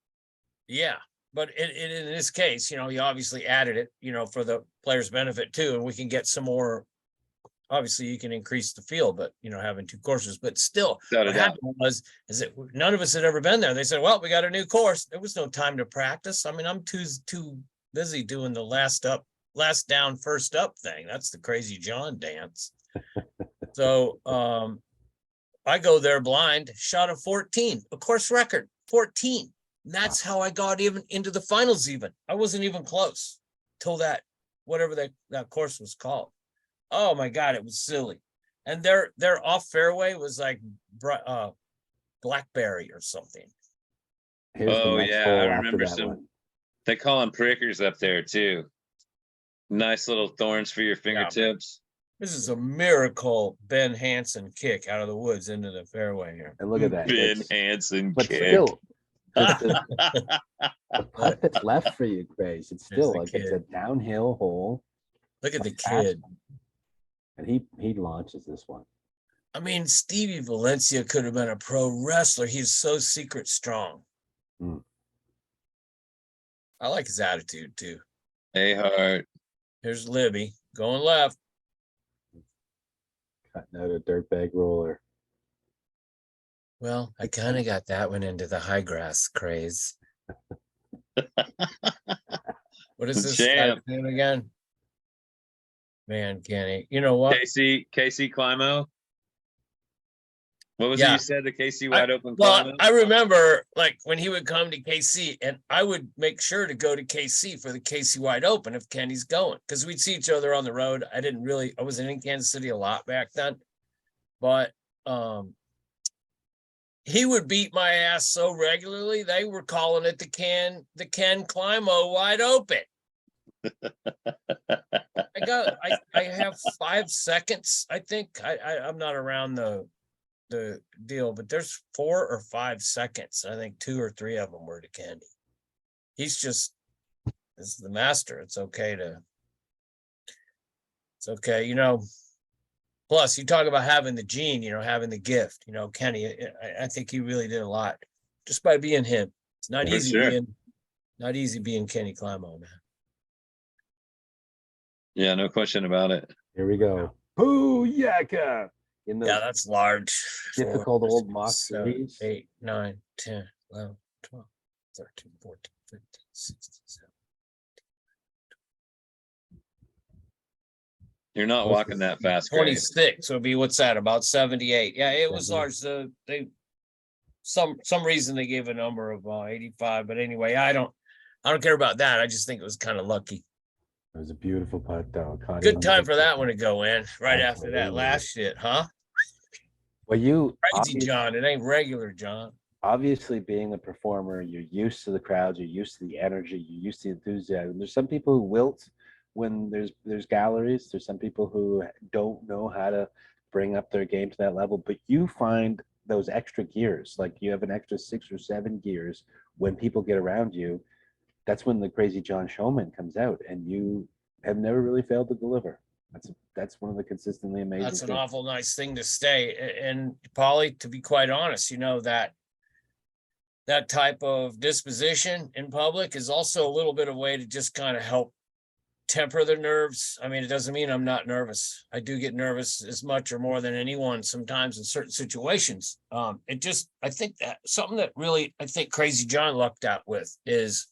Yeah, but in this case, you know, he obviously added it, you know, for the players' benefit too, and we can get some more. Obviously, you can increase the field, but you know, having two courses, but still,
Without a
what
doubt.
happened was is that none of us had ever been there. They said, "Well, we got a new course." There was no time to practice. I mean, I'm too busy doing the last down, first up thing. That's the Crazy John dance. So, I go there blind, shot a 14, a course record, 14. And that's how I got even into the finals. Even I wasn't even close till that whatever that course was called. Oh my God, it was silly. And their off fairway was like Blackberry or something.
Here's the
Oh
next
yeah,
hole
I
after
remember
that
some.
one.
They call them prickers up there too. Nice little thorns for your fingertips.
This is a miracle Ben Hansen kick out of the woods into the fairway here.
And look at that.
Ben
It's-
Hansen
but
kick.
still, the putt that's left for you, Grace, it's
There's
still
the
like it's a
kid.
downhill hole.
Look at the
Fast
kid.
one. And he launches this one.
I mean, Stevie Valencia could have been a pro wrestler. He's so secret strong.
Hmm.
I like his attitude too.
Hey, Hart.
Here's Libby going left.
Cutting out a dirtbag roller.
Well, I kind of got that one into the high grass craze. What is this guy's
Champ.
name again? Man, Kenny. You know what?
Casey Climo. What was it
Yeah.
you said? The Casey Wide Open
Well,
Climo?
I remember like when he would come to KC, and I would make sure to go to KC for the KC Wide Open if Kenny's going, because we'd see each other on the road. I wasn't in Kansas City a lot back then, but he would beat my ass so regularly they were calling it the Ken Climo Wide Open. I have 5 seconds. I think I'm not around the deal, but there's 4 or 5 seconds. I think 2 or 3 of them were to Candy. This is the master. It's okay. You know, plus you talk about having the gene, you know, having the gift, you know, Kenny, I think he really did a lot just by being him. It's not
For
easy
sure.
being Kenny Climo, man.
Yeah, no question about it.
Here we go. Booyaka! In those
Yeah, that's large.
difficult
4,
old Mach
7,
3s.
8, 9, 10, 11, 12, 13, 14, 15, 16, 17.
You're not
Most
walking
of-
that fast, Grace.
26 would be what's that, about 78. Yeah, it was
78.
large. Some reason they gave a number of 85, but anyway, I don't care about that. I just think it was kind of lucky.
It was a beautiful putt, though. Caught
Good
in
time
the-
for that one to go in right after that
Absolutely.
last shit, huh?
Well, you
Crazy John. It ain't regular John.
obviously being the performer, you're used to the crowds, you're used to the energy, you're used to the enthusiasm. There's some people who wilt when there's galleries. There's some people who don't know how to bring up their game to that level, but you find those extra gears, like you have an extra 6 or 7 gears when people get around you. That's when the Crazy John showman comes out, and you have never really failed to deliver. That's one of the consistently amazing
That's an
things.
awful nice thing to stay. And Paulie, to be quite honest, you know, that type of disposition in public is also a little bit of a way to just kind of help temper the nerves. I mean, it doesn't mean I'm not nervous. I do get nervous as much or more than anyone sometimes in certain situations. I think that something that really, I think Crazy John lucked out with is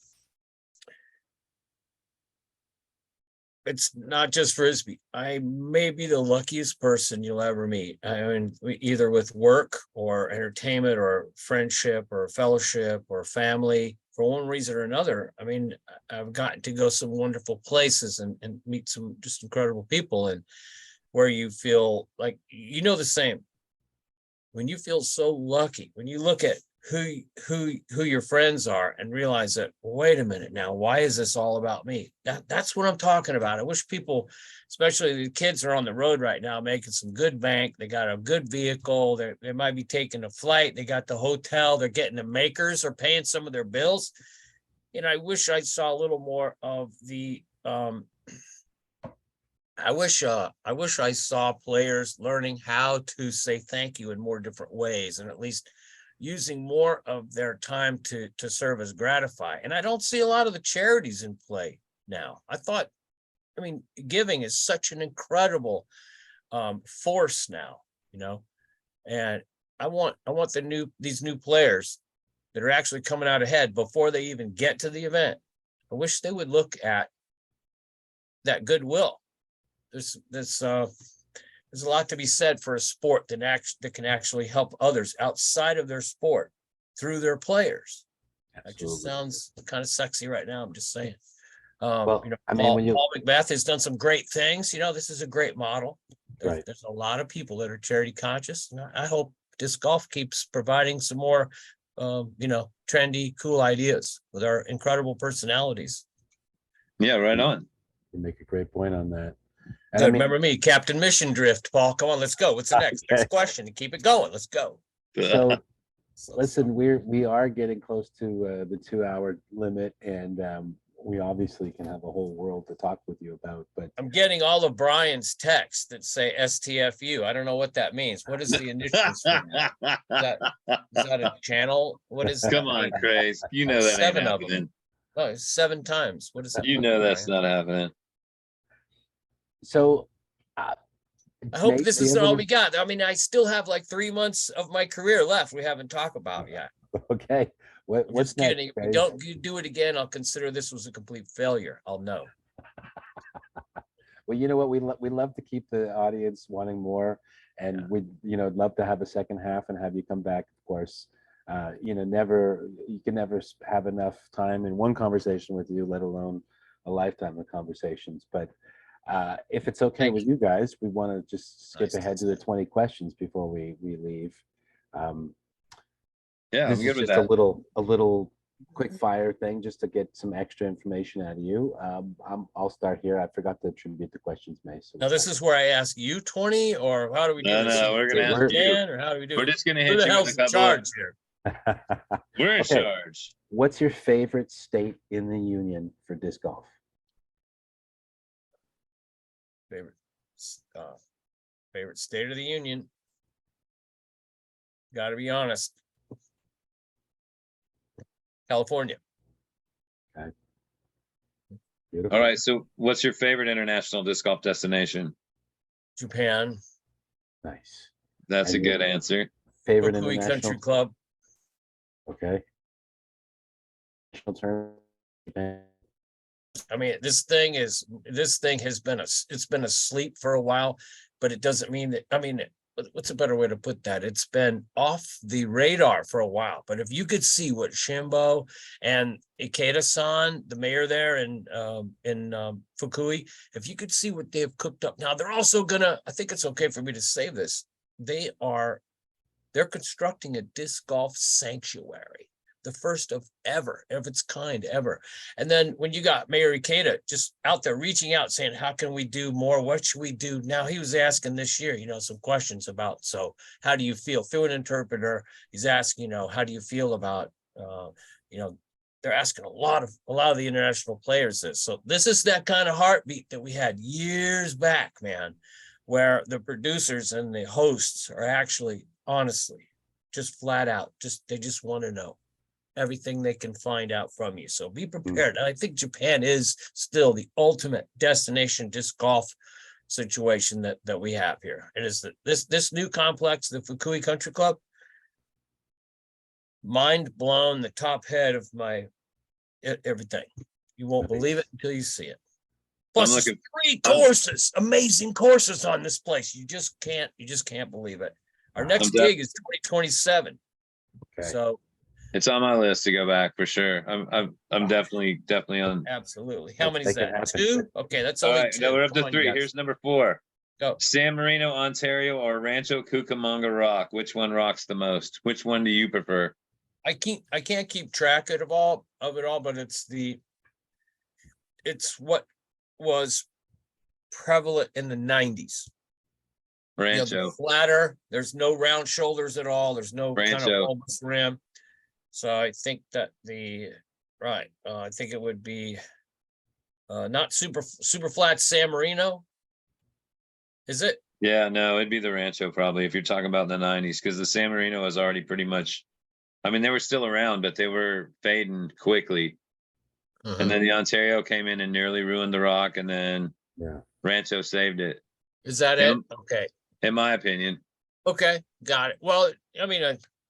it's not just Frisbee. I may be the luckiest person you'll ever meet. I mean, either with work or entertainment or friendship or fellowship or family, for one reason or another. I mean, I've gotten to go some wonderful places and meet some just incredible people, and where you feel like, you know, the same. When you feel so lucky, when you look at who your friends are and realize that, wait a minute now, why is this all about me? That's what I'm talking about. I wish people, especially the kids, are on the road right now making some good bank. They got a good vehicle. They might be taking a flight. They got the hotel. They're getting the makers or paying some of their bills. And I wish I saw a little more of the I wish I saw players learning how to say thank you in more different ways, and at least using more of their time to serve as gratify. And I don't see a lot of the charities in play now. I mean, giving is such an incredible force now, you know, and I want these new players that are actually coming out ahead before they even get to the event. I wish they would look at that goodwill. There's a lot to be said for a sport that can actually help others outside of their sport through their players. That just sounds kind of sexy right now. I'm just saying.
Well,
You know,
I mean,
Paul Macbeth has done some great things. You know, this is a great model. There's a lot of people that are charity conscious. And I hope disc golf keeps providing some more, you know, trendy, cool ideas with our incredible personalities.
Yeah, right on.
You make a great point on that. And I mean,
Remember me, Captain Mission Drift, Paul. Come on, let's go. What's the next
Okay.
question? Keep it going. Let's go.
so
So-
listen, we are getting close to the 2-hour limit, and we obviously can have a whole world to talk with you about. But
I'm getting all of Brian's texts that say STFU. I don't know what that means. What is the initials for that? Is that a channel? What is that?
Come on, Craze. You know that ain't
7 of them.
happening.
Oh, it's 7 times. What is it?
You know that's not happening.
so
I hope
Nate,
this
do you
is
have
all
any-
we got. I mean, I still have like 3 months of my career left. We haven't talked about yet.
Okay,
I'm
what's
just kidding.
next,
If we
guys?
don't do it again, I'll consider this was a complete failure. I'll know.
Well, you know what? We love to keep the audience wanting more, and we'd love to have a second half and have you come back. Of course, you can never have enough time in one conversation with you, let alone a lifetime of conversations. But if it's okay with you guys, we want to just skip
Nice.
ahead to the 20 questions before we leave.
Yeah, I'm
This is
good with
just
that.
a little quick fire thing just to get some extra information out of you. I'll start here. I forgot to attribute the questions, May. So
Now, this is where I ask you 20, or how do we do
No,
this?
no, we're gonna
ask you.
10, or how do we do
We're
it?
just gonna
Who
hit
the
you
hell's
with
in
a couple.
charge here?
We're in
Okay.
charge.
What's your favorite state in the union for disc golf?
Favorite state of the union. Got to be honest. California.
Beautiful.
All right. So, what's your favorite international disc golf destination?
Japan.
Nice.
That's a
And
good
your
answer.
favorite
Fukui
international.
Country Club.
Okay. National tournament.
I mean, this thing has been it's been asleep for a while, but it doesn't mean that. I mean, what's a better way to put that? It's been off the radar for a while. But if you could see what Shimbo and Ikeda-san, the mayor there in Fukui, if you could see what they have cooked up. Now they're also gonna. I think it's okay for me to say this. They're constructing a disc golf sanctuary. The first of its kind ever. And then when you got Mayor Ikeda just out there reaching out saying, how can we do more? What should we do? Now he was asking this year, some questions about, so how do you feel? Through an interpreter, he's asking, how do you feel about, they're asking a lot of the international players this. So this is that kind of heartbeat that we had years back, man, where the producers and the hosts are actually, honestly, just flat out, they just want to know everything they can find out from you. So be prepared. And I think Japan is still the ultimate destination disc golf situation that we have here. It is this new complex, the Fukui Country Club, mind blown, the top head of my everything. You won't believe it until you see it. Plus, there's 3 courses, amazing courses on this place. You just can't believe it. Our next gig is 2027.
Okay.
So
It's on my list to go back for sure. I'm definitely on.
absolutely. How many
Let's
is
make it
that?
happen.
2? Okay, that's
All
only
right,
2.
no, we're up
Come
to
on, you
3.
guys.
Here's number 4.
Go.
San Marino, Ontario, or Rancho Cucamonga Rock. Which one rocks the most? Which one do you prefer?
I can't keep track of it all, but it's what was prevalent in the 90s.
Rancho.
The flatter, there's no round shoulders at all. There's no kind of
Rancho.
bulbous rim. So I think that I think it would be not super flat San Marino. Is it?
Yeah, no, it'd be the Rancho probably if you're talking about the 90s, because the San Marino was already pretty much, I mean, they were still around, but they were fading quickly. And then the Ontario came in and nearly ruined the rock, and then Rancho saved it.
Is that it? Okay.
In my opinion.
Okay, got it. Well, I mean,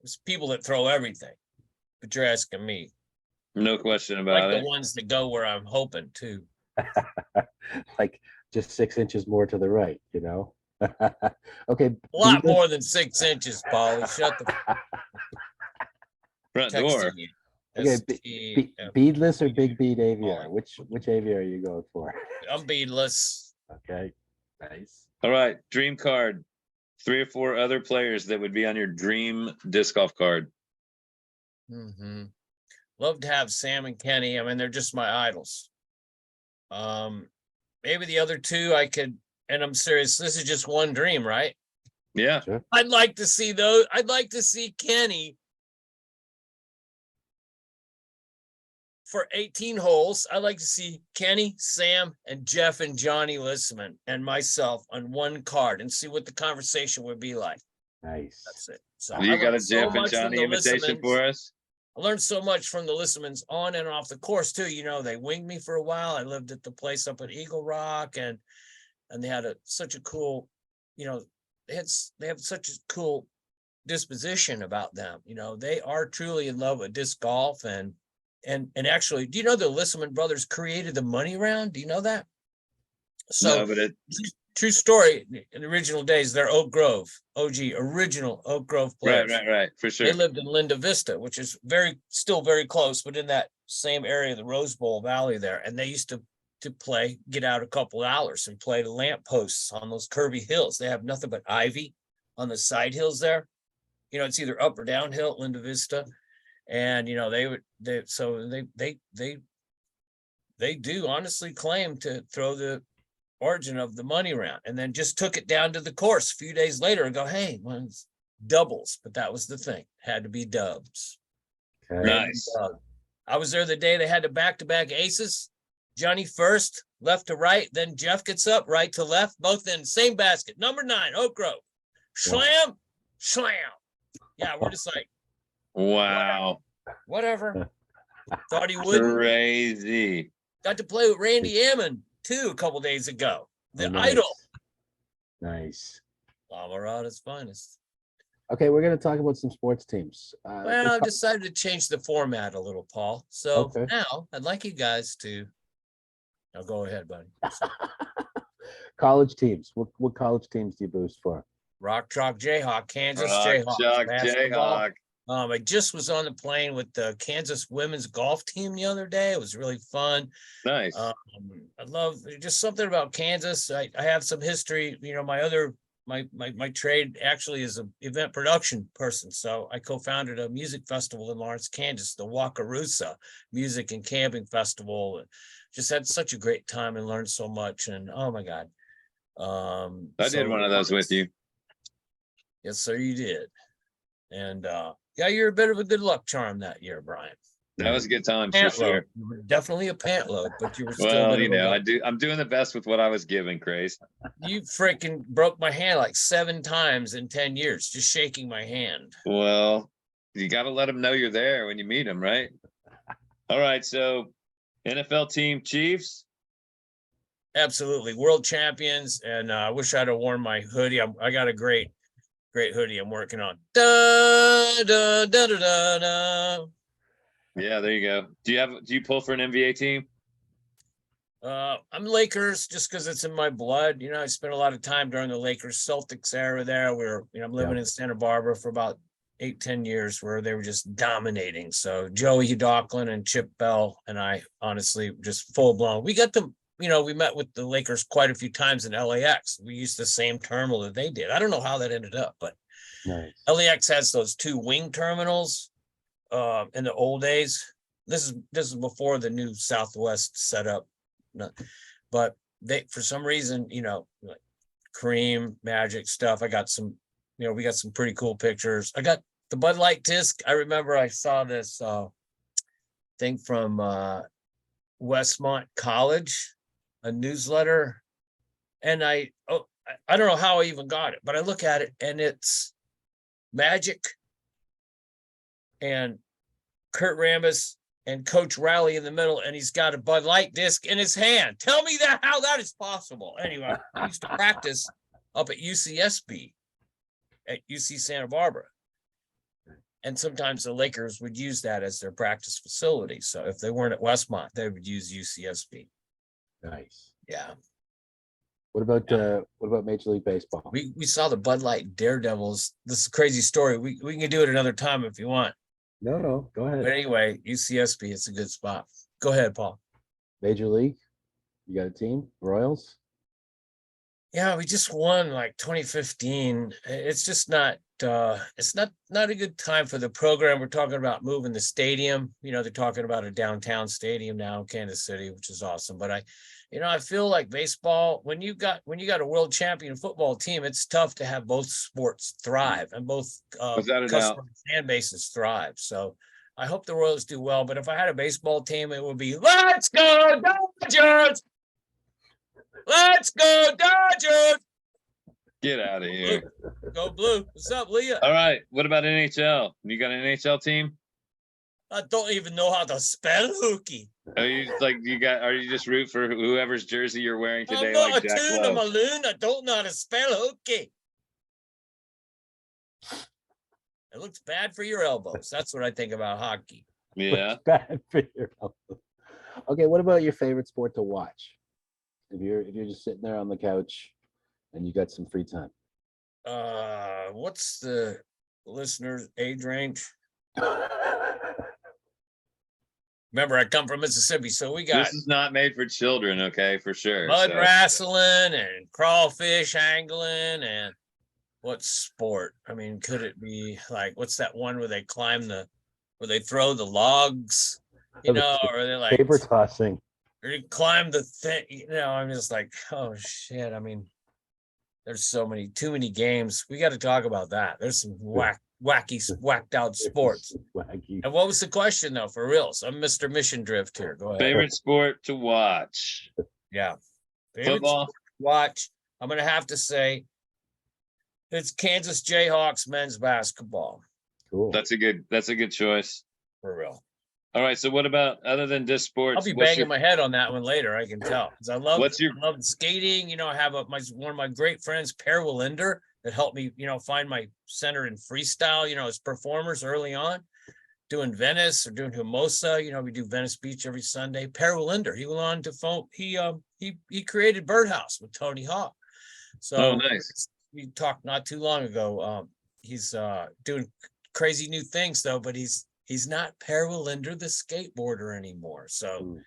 it's people that throw everything, but you're asking me.
No question about
Like
it.
the ones that go where I'm hoping to.
Like just 6 inches more to the right, Okay.
A lot more than 6 inches, Paulie. Shut the
front door.
you.
Okay, beadless or big bead AVR? Which AVR are you going for?
I'm beadless.
Okay, nice.
All right, dream card. 3 or 4 other players that would be on your dream disc golf card.
Love to have Sam and Kenny. I mean, they're just my idols. Maybe the other 2 I could and I'm serious, this is just one dream, right?
Yeah.
Sure.
I'd like to see those. I'd like to see Kenny for 18 holes. I'd like to see Kenny, Sam, and Jeff and Johnny Listman and myself on one card and see what the conversation would be like.
Nice.
That's it. So
You
I
got a
learned so
Jeff and
much from
Johnny
the
invitation
Listmans.
for us?
I learned so much from the Listmans on and off the course too. You know, they winged me for a while. I lived at the place up at Eagle Rock, and they had such a cool, you know, they have such a cool disposition about them. You know, they are truly in love with disc golf, and actually, do you know the Listman brothers created the money round? Do you know that? So
No, but
true story. In the original days, they're Oak Grove, original Oak Grove players.
right, for sure.
They lived in Linda Vista, which is still very close, but in that same area, the Rose Bowl Valley there. And they used to play, get out a couple hours and play the lamp posts on those curvy hills. They have nothing but ivy on the side hills there. You know, it's either up or downhill at Linda Vista. And, you know, they do honestly claim to throw the origin of the money round, and then just took it down to the course a few days later and go, hey, one's doubles, but that was the thing. Had to be dubs.
Okay.
Nice.
And, I was there the day they had the back-to-back aces. Johnny first, left to right, then Jeff gets up, right to left, both in the same basket. Number 9, Oak Grove. Slam, slam. Yeah, we're just like,
Wow.
whatever. Thought he would.
Crazy.
Got to play with Randy Ammon too a couple days ago. The
nice.
Idol.
Nice.
La Mirada's finest.
Okay, we're going to talk about some sports teams.
Well, I've decided to change the format a little, Paul. So
Okay.
now I'd like you guys to. Now go ahead, buddy.
College teams. What college teams do you boost for?
Rock Chalk Jayhawk, Kansas
Rock
Jayhawks.
Chalk
basketball.
Jayhawk.
I just was on the plane with the Kansas women's golf team the other day. It was really fun.
Nice.
I love just something about Kansas. I have some history. You know, my trade actually is an event production person. So I co-founded a music festival in Lawrence, Kansas, the Wakarusa Music and Camping Festival. Just had such a great time and learned so much. And oh my God.
I did one of those with you.
Yes, sir, you did. And yeah, you're a bit of a good luck charm that year, Brian.
That was a good time for
Pant
sure.
load. You were definitely a pant load, but you were still.
Well, you know, I'm doing the best with what I was given, Craze.
You freaking broke my hand like 7 times in 10 years, just shaking my hand.
Well, you got to let them know you're there when you meet them, right? All right, so NFL team Chiefs.
Absolutely, world champions, and I wish I'd have worn my hoodie. I got a great hoodie I'm working on. Da, da, da, da, da, da.
Yeah, there you go. Do you pull for an NBA team?
I'm Lakers just because it's in my blood. You know, I spent a lot of time during the Lakers Celtics era there. I'm living in Santa Barbara for about 8-10 years where they were just dominating. So Joey Udocklin and Chip Bell and I honestly just full blown. We got them. You know, we met with the Lakers quite a few times in LAX. We used the same terminal that they did. I don't know how that ended up, but
nice.
LAX has those 2 wing terminals in the old days. This is before the new Southwest setup. But they, for some reason, you know, like Kareem, Magic stuff. I got some, you know, we got some pretty cool pictures. I got the Bud Light disc. I remember I saw this thing from Westmont College, a newsletter, and I don't know how I even got it, but I look at it and it's Magic and Kurt Rambis and Coach Riley in the middle, and he's got a Bud Light disc in his hand. Tell me how that is possible. Anyway, I used to practice up at UCSB at UC Santa Barbara. And sometimes the Lakers would use that as their practice facility. So if they weren't at Westmont, they would use UCSB.
Nice.
Yeah.
What about Major League Baseball?
We saw the Bud Light Daredevils. This is a crazy story. We can do it another time if you want.
No, go ahead.
But anyway, UCSB, it's a good spot. Go ahead, Paul.
Major League, you got a team? Royals?
Yeah, we just won like 2015. It's just not, it's not a good time for the program. We're talking about moving the stadium. They're talking about a downtown stadium now in Kansas City, which is awesome. But I feel like baseball, when you got a world champion football team, it's tough to have both sports thrive and both
Without a doubt.
customer fan bases thrive. So I hope the Royals do well. But if I had a baseball team, it would be let's go Dodgers! Let's go Dodgers!
Get out of here.
Go blue. What's up, Leah?
All right. What about NHL? You got an NHL team?
I don't even know how to spell hooky.
Are you just root for whoever's jersey you're wearing today?
I'm not
Like
a
Jack
tuna
Lowe?
maloon. I don't know how to spell hooky. It looks bad for your elbows. That's what I think about hockey.
Yeah.
Bad for your elbow. Okay, what about your favorite sport to watch? If you're just sitting there on the couch and you got some free time.
What's the listener's age range? Remember, I come from Mississippi, so we got
This is not made for children, okay, for sure.
mud
so.
wrestling and crawfish angling and what sport? I mean, could it be like what's that one where they where they throw the logs, or they like
Paper tossing.
or you climb the thing, I'm just like, oh shit. I mean, there's too many games. We got to talk about that. There's some whacked out sports.
Wacky.
And what was the question though, for reals? I'm Mr. Mission Drift here. Go ahead.
Favorite sport to watch?
Yeah. Favorite
Football.
sport to watch. I'm gonna have to say it's Kansas Jayhawks men's basketball.
Cool.
That's a good choice.
For real.
All right. So what about other than just sports?
I'll be
what's
banging my head on that one later. I can tell because I love skating. I have one of my great friends, Per Willinder, that helped me, find my center in freestyle. As performers early on, doing Venice or doing Hermosa. We do Venice Beach every Sunday. Per Willinder, he went on to phone. He created Birdhouse with Tony Hawk. So
nice.
We talked not too long ago. He's doing crazy new things though, but he's not Per Willinder, the skateboarder anymore. So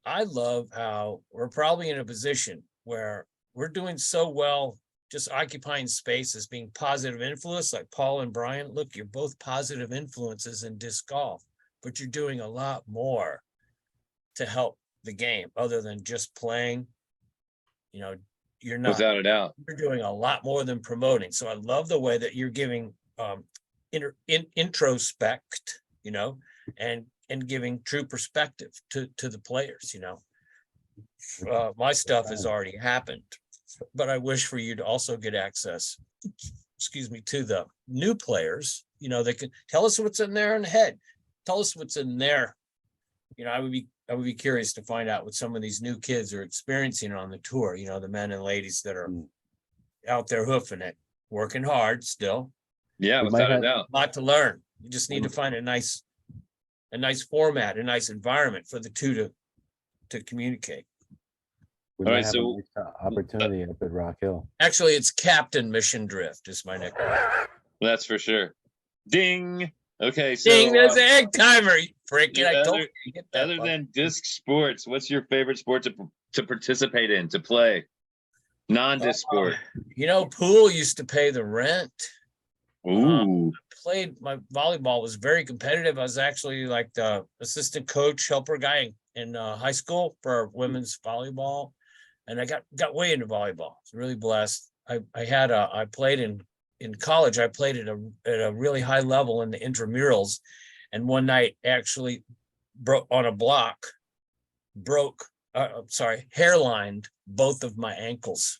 I love how we're probably in a position where we're doing so well, just occupying space as being positive influence, like Paul and Brian. Look, you're both positive influences in disc golf, but you're doing a lot more to help the game other than just playing. You're not.
Without a doubt.
You're doing a lot more than promoting. So I love the way that you're giving introspect, and giving true perspective to the players. My stuff has already happened, but I wish for you to also get access, to the new players. They can tell us what's in there in the head. Tell us what's in there. I would be curious to find out what some of these new kids are experiencing on the tour. The men and ladies that are out there hoofing it, working hard still.
Yeah, without a doubt.
A lot to learn. You just need to find a nice format, a nice environment for the two to communicate.
We
All
might
right,
have
so
a nice opportunity up at Rock Hill.
Actually, it's Captain Mission Drift is my nickname.
That's for sure. Ding. Okay, so
Ding, there's an egg timer. You freaking, I told
other-
you. Get that
other
button.
than disc sports, what's your favorite sport to participate in, to play? Non-disc sport.
Pool used to pay the rent.
Ooh.
My volleyball was very competitive. I was actually like the assistant coach, helper guy in high school for women's volleyball. And I got way into volleyball. I was really blessed. I played in college. I played at a really high level in the intramurals. And one night actually broke on a block, hairlined both of my ankles.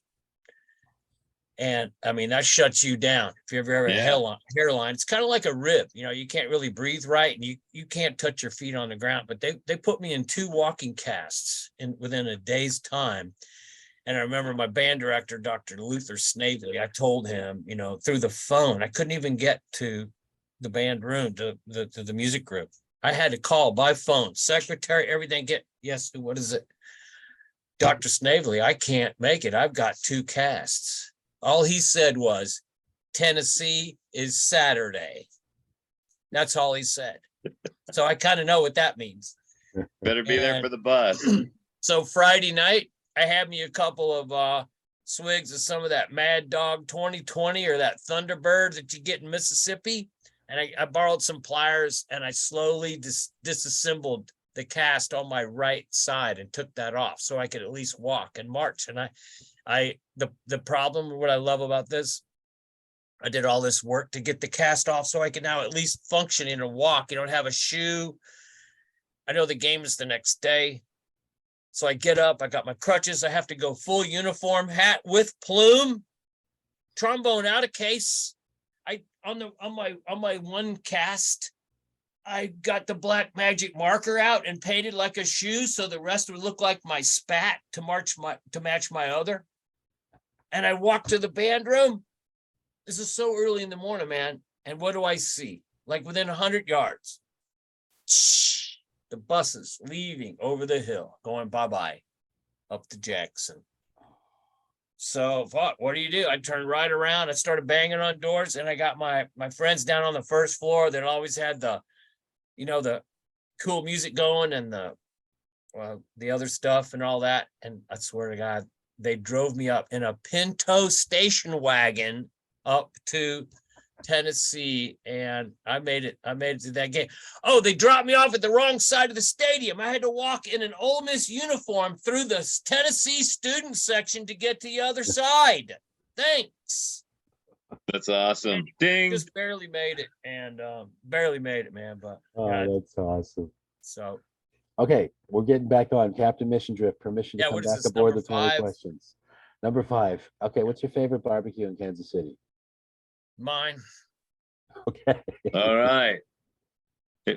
And I mean, that shuts you down. If you ever had a hairline, it's kind of like a rib. You can't really breathe right, and you can't touch your feet on the ground. But they put me in 2 walking casts within a day's time. And I remember my band director, Dr. Luther Snavely, I told him, through the phone, I couldn't even get to the band room, to the music group. I had to call by phone, secretary, everything. Yes, what is it? Dr. Snavely, I can't make it. I've got 2 casts. All he said was, Tennessee is Saturday. That's all he said. So I kind of know what that means.
Better be there for the bus.
So Friday night, I had me a couple of swigs of some of that Mad Dog 2020 or that Thunderbird that you get in Mississippi. And I borrowed some pliers and I slowly disassembled the cast on my right side and took that off so I could at least walk and march. And the problem, what I love about this, I did all this work to get the cast off so I can now at least function in a walk. You don't have a shoe. I know the game is the next day. So I get up, I got my crutches. I have to go full uniform, hat with plume, trombone out of case. On my one cast, I got the black magic marker out and painted like a shoe so the rest would look like my spat to match my other. And I walked to the band room. This is so early in the morning, man. And what do I see? Like within 100 yards, the buses leaving over the hill, going bye-bye up to Jackson. So what do you do? I turned right around. I started banging on doors, and I got my friends down on the first floor that always had the cool music going and the other stuff and all that. And I swear to God, they drove me up in a Pinto station wagon up to Tennessee, and I made it to that game. Oh, they dropped me off at the wrong side of the stadium. I had to walk in an Ole Miss uniform through the Tennessee student section to get to the other side. Thanks.
That's awesome. Ding.
Just barely made it, and barely made it, man. But
that's awesome.
So
okay, we're getting back on Captain Mission Drift. Permission to come back aboard the 20 questions. Number 5. Okay, what's your favorite barbecue in Kansas City?
Mine.
Okay.
All right.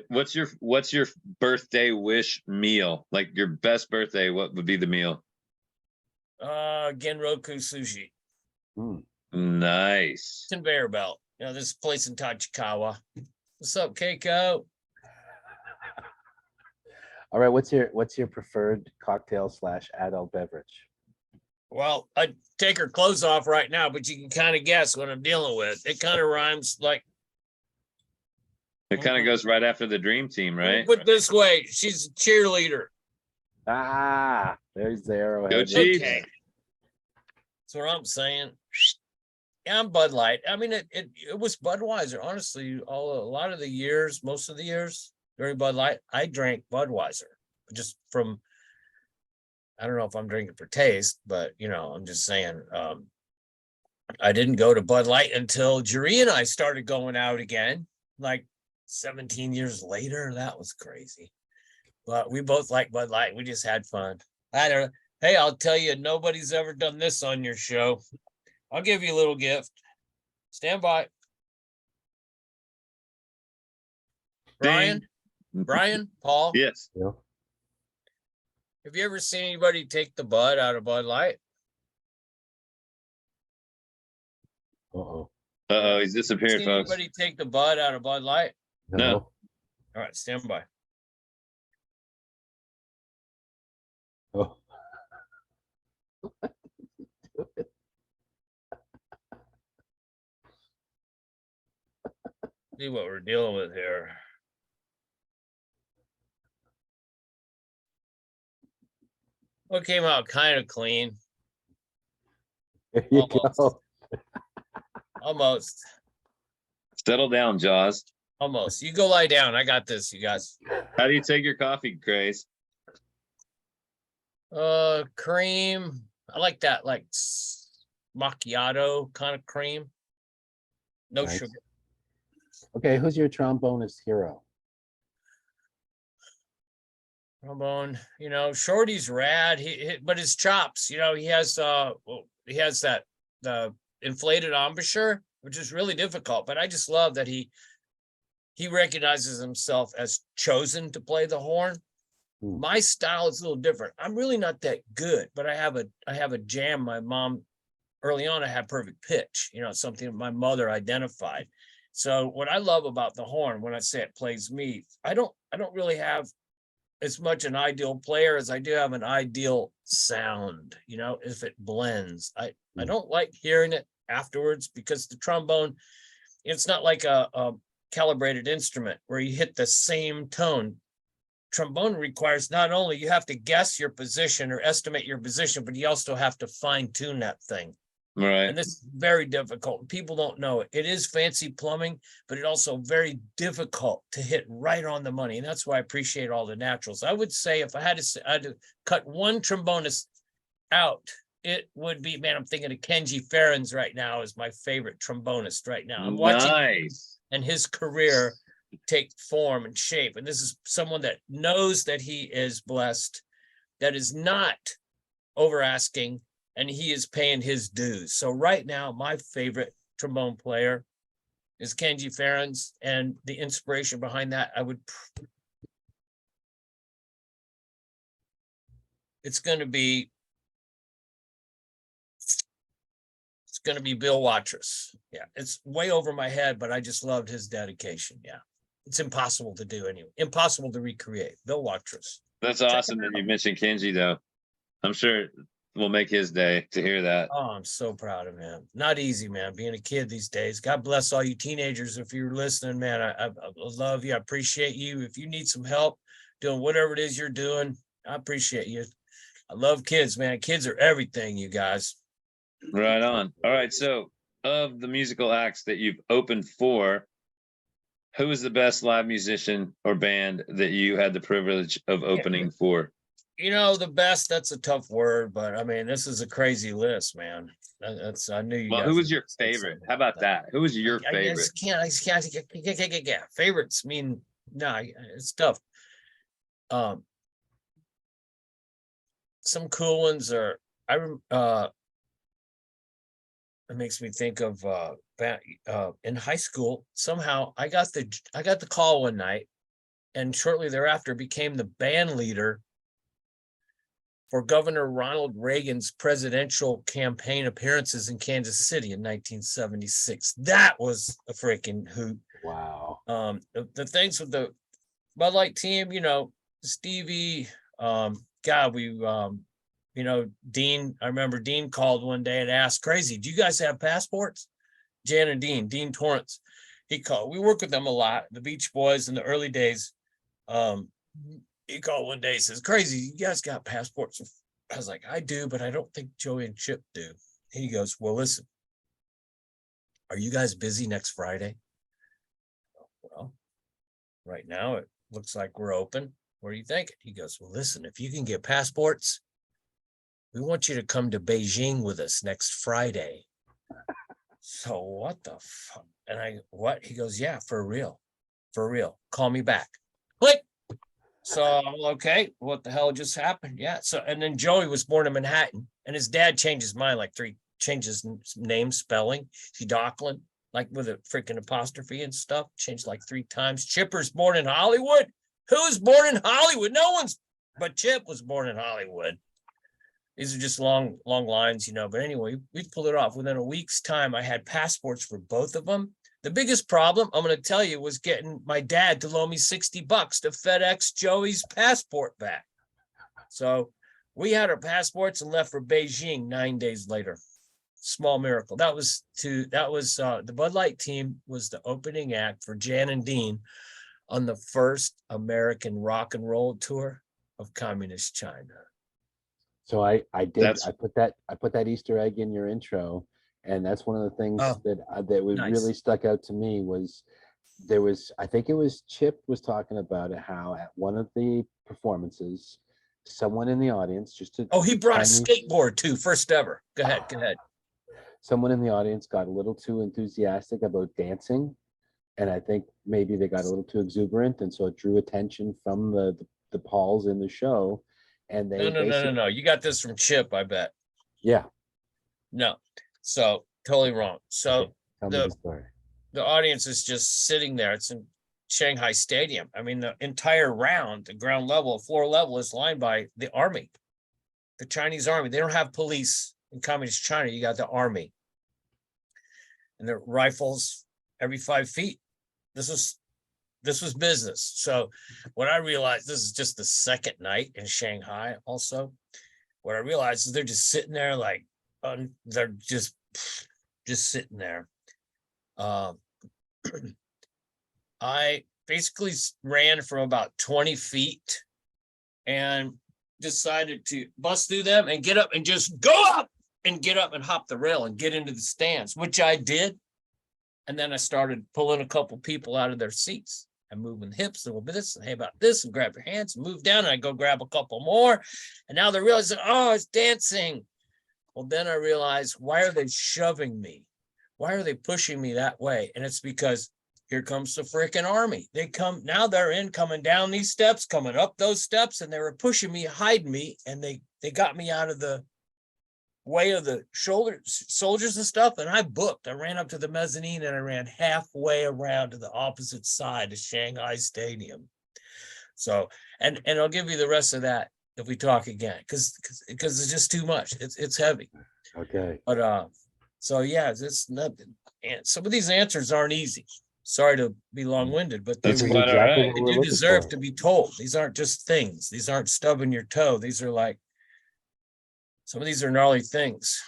What's your birthday wish meal? Like your best birthday, what would be the meal?
Genroku sushi.
Nice.
Conveyor belt. This place in Tachikawa. What's up, Keiko?
All right, what's your preferred cocktail / adult beverage?
Well, I'd take her clothes off right now, but you can kind of guess what I'm dealing with. It kind of rhymes like.
It kind of goes right after the dream team, right?
Put it this way, she's a cheerleader.
There's the arrowhead.
Go Chiefs.
Okay. That's what I'm saying. Yeah, I'm Bud Light. I mean, it was Budweiser. Honestly, a lot of the years, most of the years during Bud Light, I drank Budweiser just from. I don't know if I'm drinking for taste, but I'm just saying. I didn't go to Bud Light until Jerry and I started going out again, like 17 years later. That was crazy. But we both like Bud Light. We just had fun. I don't know. Hey, I'll tell you, nobody's ever done this on your show. I'll give you a little gift. Stand by. Brian, Paul.
Yes.
Yeah.
Have you ever seen anybody take the Bud out of Bud Light?
He's disappeared,
Seen
folks.
anybody take the Bud out of Bud Light?
No.
All right, stand by.
Oh.
See what we're dealing with here. Well, it came out kind of clean.
There you
Almost.
go.
Almost.
Settle down, Jaws.
Almost. You go lie down. I got this, you guys.
How do you take your coffee, Grace?
Cream. I like that, like macchiato kind of cream. No
Nice.
sugar.
Okay, who's your trombonist hero?
Trombone, Shorty's rad. But his chops, he has that the inflated embouchure, which is really difficult. But I just love that he recognizes himself as chosen to play the horn. My style is a little different. I'm really not that good, but I have a jam. My mom, early on, I had perfect pitch. Something that my mother identified. So what I love about the horn, when I say it plays me, I don't really have as much an ideal player as I do have an ideal sound. If it blends, I don't like hearing it afterwards because the trombone, it's not like a calibrated instrument where you hit the same tone trombone requires not only you have to guess your position or estimate your position, but you also have to fine tune that thing.
Right.
And this is very difficult. People don't know it. It is fancy plumbing, but it also very difficult to hit right on the money. And that's why I appreciate all the naturals. I would say if I had to cut one trombonist out, it would be, man, I'm thinking of Kenji Ferens right now as my favorite trombonist right now. I'm watching
Nice.
and his career take form and shape. And this is someone that knows that he is blessed, that is not over asking, and he is paying his dues. So right now, my favorite trombone player is Kenji Ferens, and the inspiration behind that, it's going to be Bill Watrous. Yeah, it's way over my head, but I just loved his dedication. Yeah, it's impossible to do anyway. Impossible to recreate. Bill Watrous.
That's awesome that you mentioned Kenji, though. I'm sure we'll make his day to hear that.
Oh, I'm so proud of him. Not easy, man, being a kid these days. God bless all you teenagers. If you're listening, man, I love you. I appreciate you. If you need some help doing whatever it is you're doing, I appreciate you. I love kids, man. Kids are everything, you guys.
Right on. All right. So, of the musical acts that you've opened for, who is the best live musician or band that you had the privilege of opening for?
You know, the best, that's a tough word, but I mean, this is a crazy list, man. I knew you
Well,
guys
who was
would
your
say
favorite?
something
How about that? Who was your
I
favorite?
just can't, favorites mean, no, it's tough. Some cool ones are, it makes me think of in high school. Somehow I got the call one night, and shortly thereafter became the band leader for Governor Ronald Reagan's presidential campaign appearances in Kansas City in 1976. That was a freaking hoot.
Wow.
The things with the Bud Light team, you know, Stevie, God, we you know, Dean, I remember Dean called one day and asked, crazy, do you guys have passports? Jan and Dean Torrance. He called. We work with them a lot, the Beach Boys in the early days. He called one day, says, crazy, you guys got passports? I was like, I do, but I don't think Joey and Chip do. He goes, well, listen, are you guys busy next Friday? Well, right now it looks like we're open. What do you think? He goes, well, listen, if you can get passports, we want you to come to Beijing with us next Friday. So what the fuck? And what? He goes, yeah, for real. Call me back. Click. So, okay, what the hell just happened? Yeah. So, and then Joey was born in Manhattan, and his dad changed his mind changes name, spelling. Docklin, like with a freaking apostrophe and stuff, changed like 3 times. Chipper's born in Hollywood. Who's born in Hollywood? No one's, but Chip was born in Hollywood. These are just long lines, you know. But anyway, we pulled it off. Within a week's time, I had passports for both of them. The biggest problem, I'm going to tell you, was getting my dad to loan me $60 to FedEx Joey's passport back. So we had our passports and left for Beijing 9 days later. Small miracle. That was the Bud Light team was the opening act for Jan and Dean on the first American rock and roll tour of communist China.
So I put that Easter egg in your intro, and that's one of the things that
nice.
really stuck out to me was I think it was Chip was talking about it, how at one of the performances, someone in the audience
he brought a skateboard too, first ever. Go ahead.
Someone in the audience got a little too enthusiastic about dancing, and I think maybe they got a little too exuberant, and so it drew attention from the Pauls in the show. And they
no. You got this from Chip, I bet.
Yeah.
No. So totally wrong. So
Tell me the story.
The audience is just sitting there. It's in Shanghai Stadium. I mean, the entire round, the ground level, floor level is lined by the army, the Chinese army. They don't have police in communist China. You got the army. And the rifles every 5 feet. This was business. So what I realized, this is just the second night in Shanghai also. What I realized is they're just sitting there like, they're just sitting there. I basically ran from about 20 feet and decided to bust through them and get up and just go up and get up and hop the rail and get into the stands, which I did. And then I started pulling a couple people out of their seats and moving the hips a little bit, this, and hey, about this, and grab your hands and move down. And I go grab a couple more. And now they're realizing, oh, it's dancing. Well, then I realized, why are they shoving me? Why are they pushing me that way? And it's because here comes the freaking army. They come, now they're coming down these steps, coming up those steps, and they were pushing me, hiding me, and they got me out of the way of the soldiers and stuff. And I booked. I ran up to the mezzanine and I ran halfway around to the opposite side of Shanghai Stadium. So, and I'll give you the rest of that if we talk again, because it's just too much. It's heavy.
Okay.
But so yeah, it's nothing. And some of these answers aren't easy. Sorry to be long-winded, but
That's
they
quite all right.
what we're
do
looking
deserve
for.
to be told. These aren't just things. These aren't stubbing your toe. These are like, some of these are gnarly things.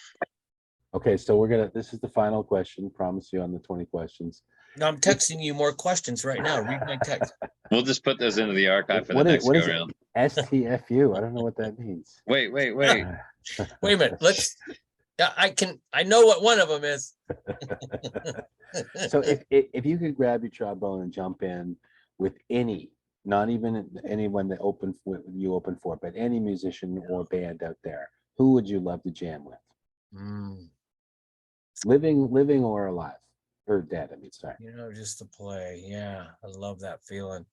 Okay, so this is the final question. Promise you on the 20 questions.
Now I'm texting you more questions right now. Read my text.
We'll just put those into the archive for the
What
next
is
go
it?
around.
STFU. I don't know what that means.
Wait.
Wait a minute. I know what one of them is.
So if you could grab your trombone and jump in with not even anyone that you open for, but any musician or band out there, who would you love to jam with? Living or alive, or dead? I mean, sorry.
Just to play. Yeah, I love that feeling.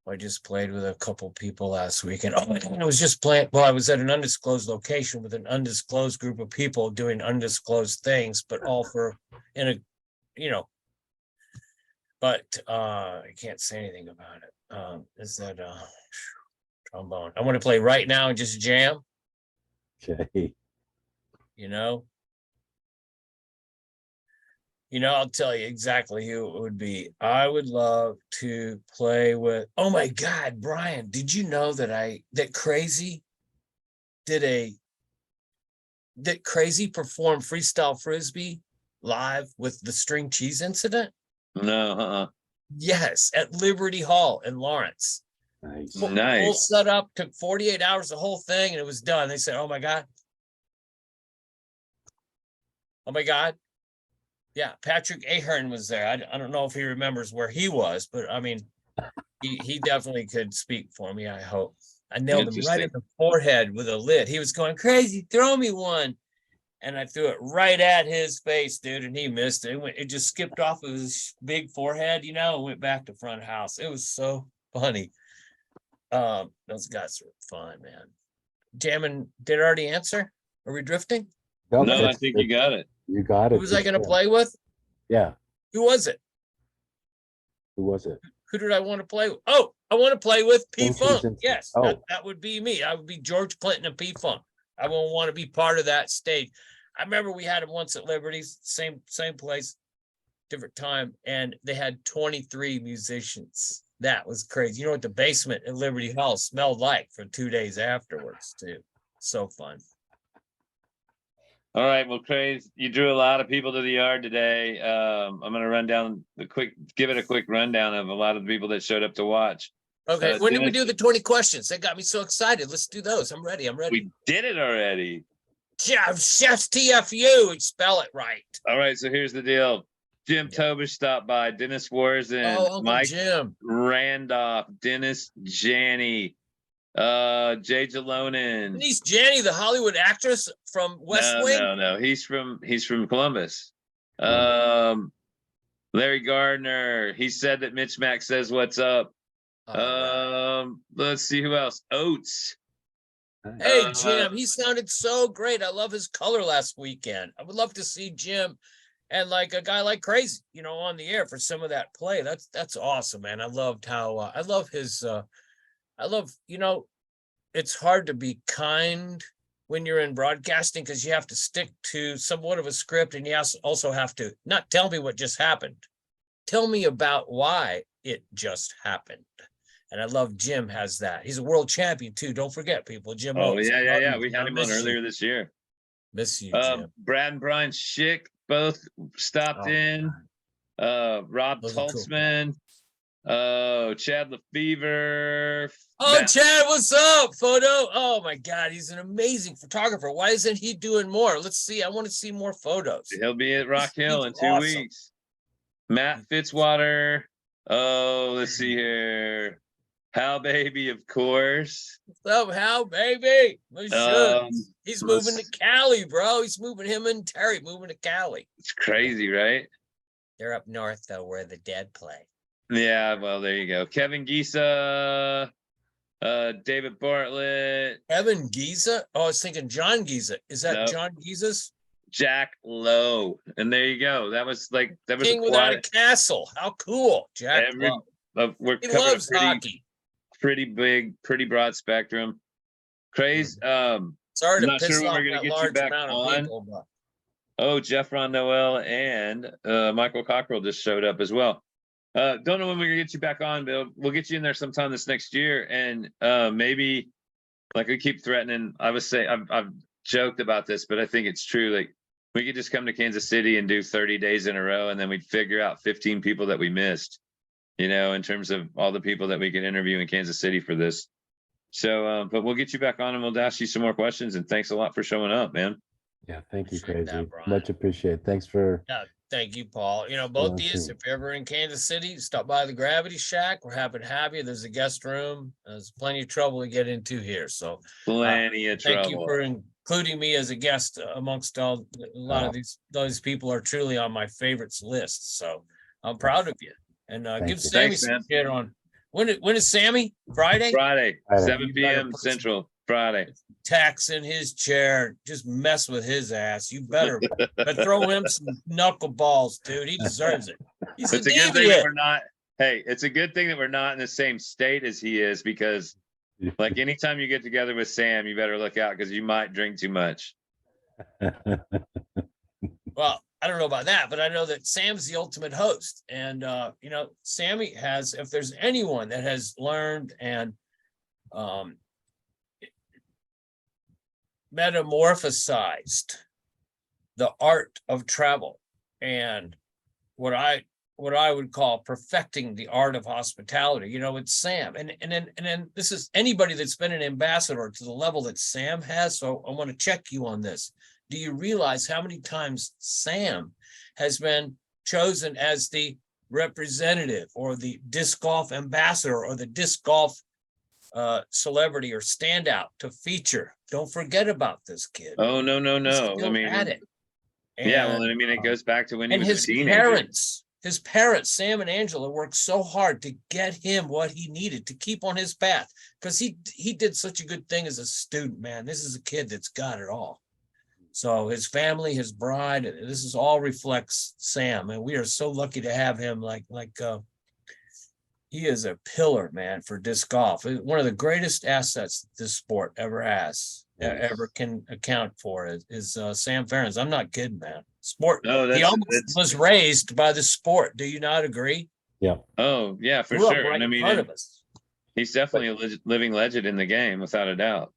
I just played with a couple people last week, and I was just playing. Well, I was at an undisclosed location with an undisclosed group of people doing undisclosed things, but all but I can't say anything about it. Is that trombone? I want to play right now and just jam.
Okay.
I'll tell you exactly who it would be. I would love to play with, oh my God, Brian, did you know that Crazy performed freestyle Frisbee live with the string cheese incident?
No,
Yes, at Liberty Hall in Lawrence.
Nice.
Nice.
Whole setup took 48 hours, the whole thing, and it was done. They said, oh my God. Oh my God. Yeah, Patrick Ahern was there. I don't know if he remembers where he was, but I mean, he definitely could speak for me, I hope. I nailed him right in the forehead with a lid. He was going, Crazy, throw me one. And I threw it right at his face, dude, and he missed it. It just skipped off of his big forehead, and went back to front house. It was so funny. Those guys were fun, man. Jamming, did I already answer? Are we drifting?
No, I think you got it.
You got it.
Who was I going to play with?
Yeah.
Who was it?
Who was it?
Who did I want to play with? Oh, I want to play with P-Funk. Yes,
Oh.
that would be me. I would be George Clinton and P-Funk. I won't want to be part of that stage. I remember we had him once at Liberty's, same place, different time, and they had 23 musicians. That was crazy. You know what the basement at Liberty Hall smelled like for 2 days afterwards, too. So fun.
All right, well, Craze, you drew a lot of people to the yard today. I'm going to give it a quick rundown of a lot of the people that showed up to watch.
Okay, when did we do the 20 questions? That got me so excited. Let's do those. I'm ready.
We did it already.
Chef's TFU, spell it right.
All right, so here's the deal. Jim Tobish stopped by, Dennis Warzen, Mike
Jim
Randolph, Dennis Janney, Jay Jalonen.
Denise Janney, the Hollywood actress from West Wing?
No. He's from Columbus. Larry Gardner. He said that Mitch Mack says what's up. Let's see who else. Oates.
Hey, Jim, he sounded so great. I love his color last weekend. I would love to see Jim and like a guy like Crazy, on the air for some of that play. That's awesome, man. I loved how I love his it's hard to be kind when you're in broadcasting because you have to stick to somewhat of a script, and you also have to not tell me what just happened. Tell me about why it just happened. And I love Jim has that. He's a world champion too. Don't forget, people. Jim.
Oh, yeah. We had him on earlier this year.
Miss you, Jim.
Brad and Brian Schick both stopped in. Rob
Those are
Tultzman. Oh, Chad Lefevre.
Oh, Chad, what's up? Photo. Oh my God, he's an amazing photographer. Why isn't he doing more? Let's see. I want to see more photos.
He'll be at Rock Hill in 2
awesome.
weeks. Matt Fitzwater. Oh, let's see here. Hal Baby, of course.
What's up, Hal, baby? He's moving to Cali, bro. He's moving, him and Terry moving to Cali.
It's crazy, right?
They're up north, though, where the Dead play.
Yeah, well, there you go. Kevin Gisa, David Bartlett.
Kevin Giza? Oh, I was thinking John Giza. Is that
Nope.
John Giza's?
Jack Lowe. And there you go. That was
King without a castle. How cool. Jack Lowe.
We're
He
covering
loves hockey.
pretty big, pretty broad spectrum. Craze.
Sorry to
not
piss
sure when
off
we're gonna
that
get you
large
back
amount of
on.
people, but
Oh, Jeff Ron Noel and Michael Cockrell just showed up as well. Don't know when we're gonna get you back on, Bill. We'll get you in there sometime this next year, and maybe, like, we keep threatening. I would say I've joked about this, but I think it's true. Like, we could just come to Kansas City and do 30 days in a row, and then we'd figure out 15 people that we missed, you know, in terms of all the people that we could interview in Kansas City for this. So, but we'll get you back on and we'll ask you some more questions. And thanks a lot for showing up, man.
Yeah, thank you,
Appreciate
Crazy.
that, Brian.
Much appreciated. Thanks for.
yeah, thank you, Paul. You know, both
Well,
these,
too.
if you're ever in Kansas City, stop by the Gravity Shack. We're happy to have you. There's a guest room. There's plenty of trouble to get into here. So
Plenty of trouble.
thank you for including me as a guest amongst a lot of those people are truly on my favorites list. So I'm proud of you. And give
you.
Sammy
Thanks,
some
man.
shit on when is Sammy? Friday?
Friday,
Friday.
7
You better
p.m.
put some-
Central. Friday.
Tax in his chair, just mess with his ass. You better but throw him some knuckleballs, dude. He deserves it. He's
It's
a
a good thing that
deviant.
we're not. Hey, it's a good thing that we're not in the same state as he is, because, like, anytime you get together with Sam, you better look out because you might drink too much.
Well, I don't know about that, but I know that Sam's the ultimate host. And you know, Sammy has, if there's anyone that has learned and metamorphosized the art of travel and what I would call perfecting the art of hospitality, you know, it's Sam. And then this is anybody that's been an ambassador to the level that Sam has. So I want to check you on this. Do you realize how many times Sam has been chosen as the representative or the disc golf ambassador or the disc golf celebrity or standout to feature? Don't forget about this kid.
Oh, no.
He's
I
still
mean,
at it.
yeah, well,
And,
I mean, it goes back to when he
and
was a
his
teenager.
parents, Sam and Angela, worked so hard to get him what he needed to keep on his path, because he did such a good thing as a student, man. This is a kid that's got it all. So his family, his bride, this is all reflects Sam, and we are so lucky to have him. He is a pillar, man, for disc golf. One of the greatest assets this sport ever has, ever can account for is Sam Ferens. I'm not kidding, man. Sport.
No,
He almost was raised by the sport. Do you not agree?
Yeah.
Oh, yeah, for
Grew up
sure.
right
And I
in
mean,
front of us.
he's definitely a living legend in the game, without a doubt.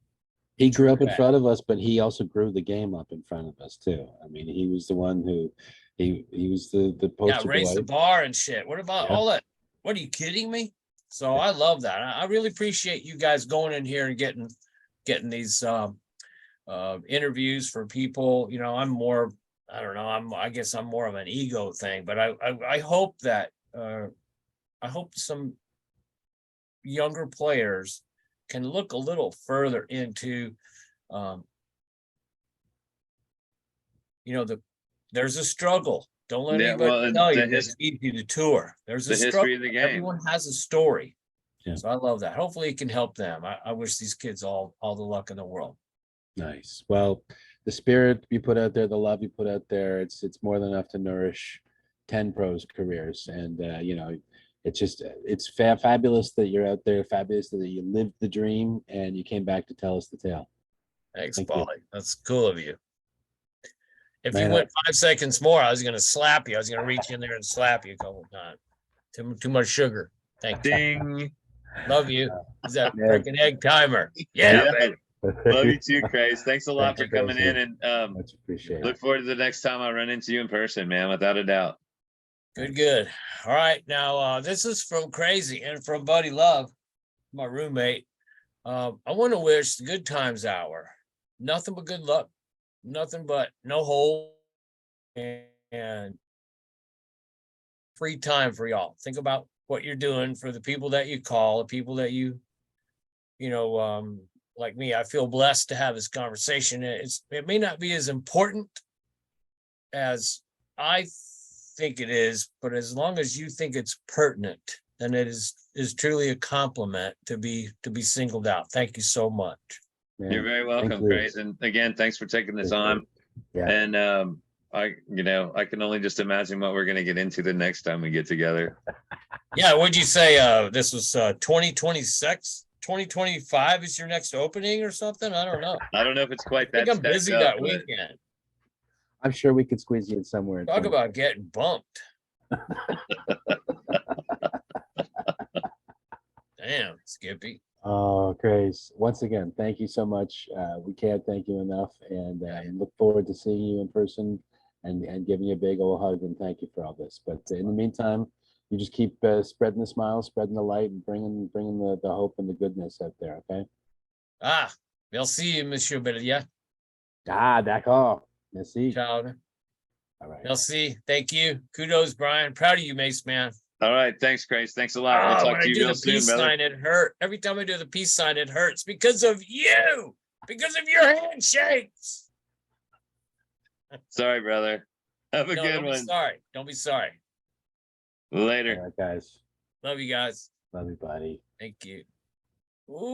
He grew up in
Correct.
front of us, but he also grew the game up in front of us too. I mean, he was the one who he was the poster
Raised the
boy.
bar and shit. What about
Yeah.
all that? What are you kidding me? So I love that. I really appreciate you guys going in here and getting these interviews for people. You know, I'm more, I don't know, I guess I'm more of an ego thing, but I hope that I hope some younger players can look a little further into you know, there's a struggle. Don't let
Yeah,
anybody
well,
tell
the
you that it's easy to tour. There's
The
a struggle.
history of the game.
Everyone has a story.
Yeah.
So I love that. Hopefully it can help them. I wish these kids all the luck in the world.
Nice. Well, the spirit you put out there, the love you put out there, it's more than enough to nourish 10 pros careers. And you know, it's fabulous that you're out there, fabulous that you lived the dream and you came back to tell us the tale.
Thanks,
Thank you.
Paulie. That's cool of you. If
Man,
you went 5 seconds more, I was going to slap you. I was going to reach in there and slap you a couple of times. Too much sugar. Thank you.
Ding.
Love you. Is that
Yeah.
freaking egg timer? Yeah,
Yeah.
baby.
Love you too, Craze. Thanks a lot
Thank
for
you,
coming
Crazy.
in, and
Much appreciated.
look forward to the next time I run into you in person, man, without a doubt.
Good, good. All right. Now, this is from Crazy and from Buddy Love, my roommate. I want to wish the Good Times Hour nothing but good luck, nothing but no hole and free time for y'all. Think about what you're doing for the people that you call, the people that you like me. I feel blessed to have this conversation. It may not be as important as I think it is, but as long as you think it's pertinent, then it is truly a compliment to be singled out. Thank you so much.
Man,
You're very welcome,
you.
Grace. And again, thanks for taking the time.
Yeah.
And I can only just imagine what we're gonna get into the next time we get together.
Yeah, would you say this was 2026? 2025 is your next opening or something? I don't know.
I don't know if it's quite
I think
that
I'm busy
stacked up,
that
but
weekend.
I'm sure we could squeeze you in somewhere.
Talk about getting bumped. Damn, Skippy.
Oh, Grace, once again, thank you so much. We can't thank you enough, and look forward to seeing you in person and giving you a big old hug and thank you for all this. But in the meantime, you just keep spreading the smile, spreading the light, and bringing the hope and the goodness out there. Okay.
Ah, merci, Monsieur Belia.
Ah, d'accord. Merci.
Ciao.
All right.
Merci. Thank you. Kudos, Brian. Proud of you, Mace, man.
all right. Thanks, Grace. Thanks a lot. We'll
Oh,
talk
when
to
I
you
do
real
the
soon,
peace
brother.
sign, it hurt. Every time I do the peace sign, it hurts because of you, because of your handshakes.
Sorry, brother. Have a
No,
good
don't be
one.
sorry. Don't be sorry.
Later.
All right, guys.
Love you guys.
Love you, buddy.
Thank you. Ooh.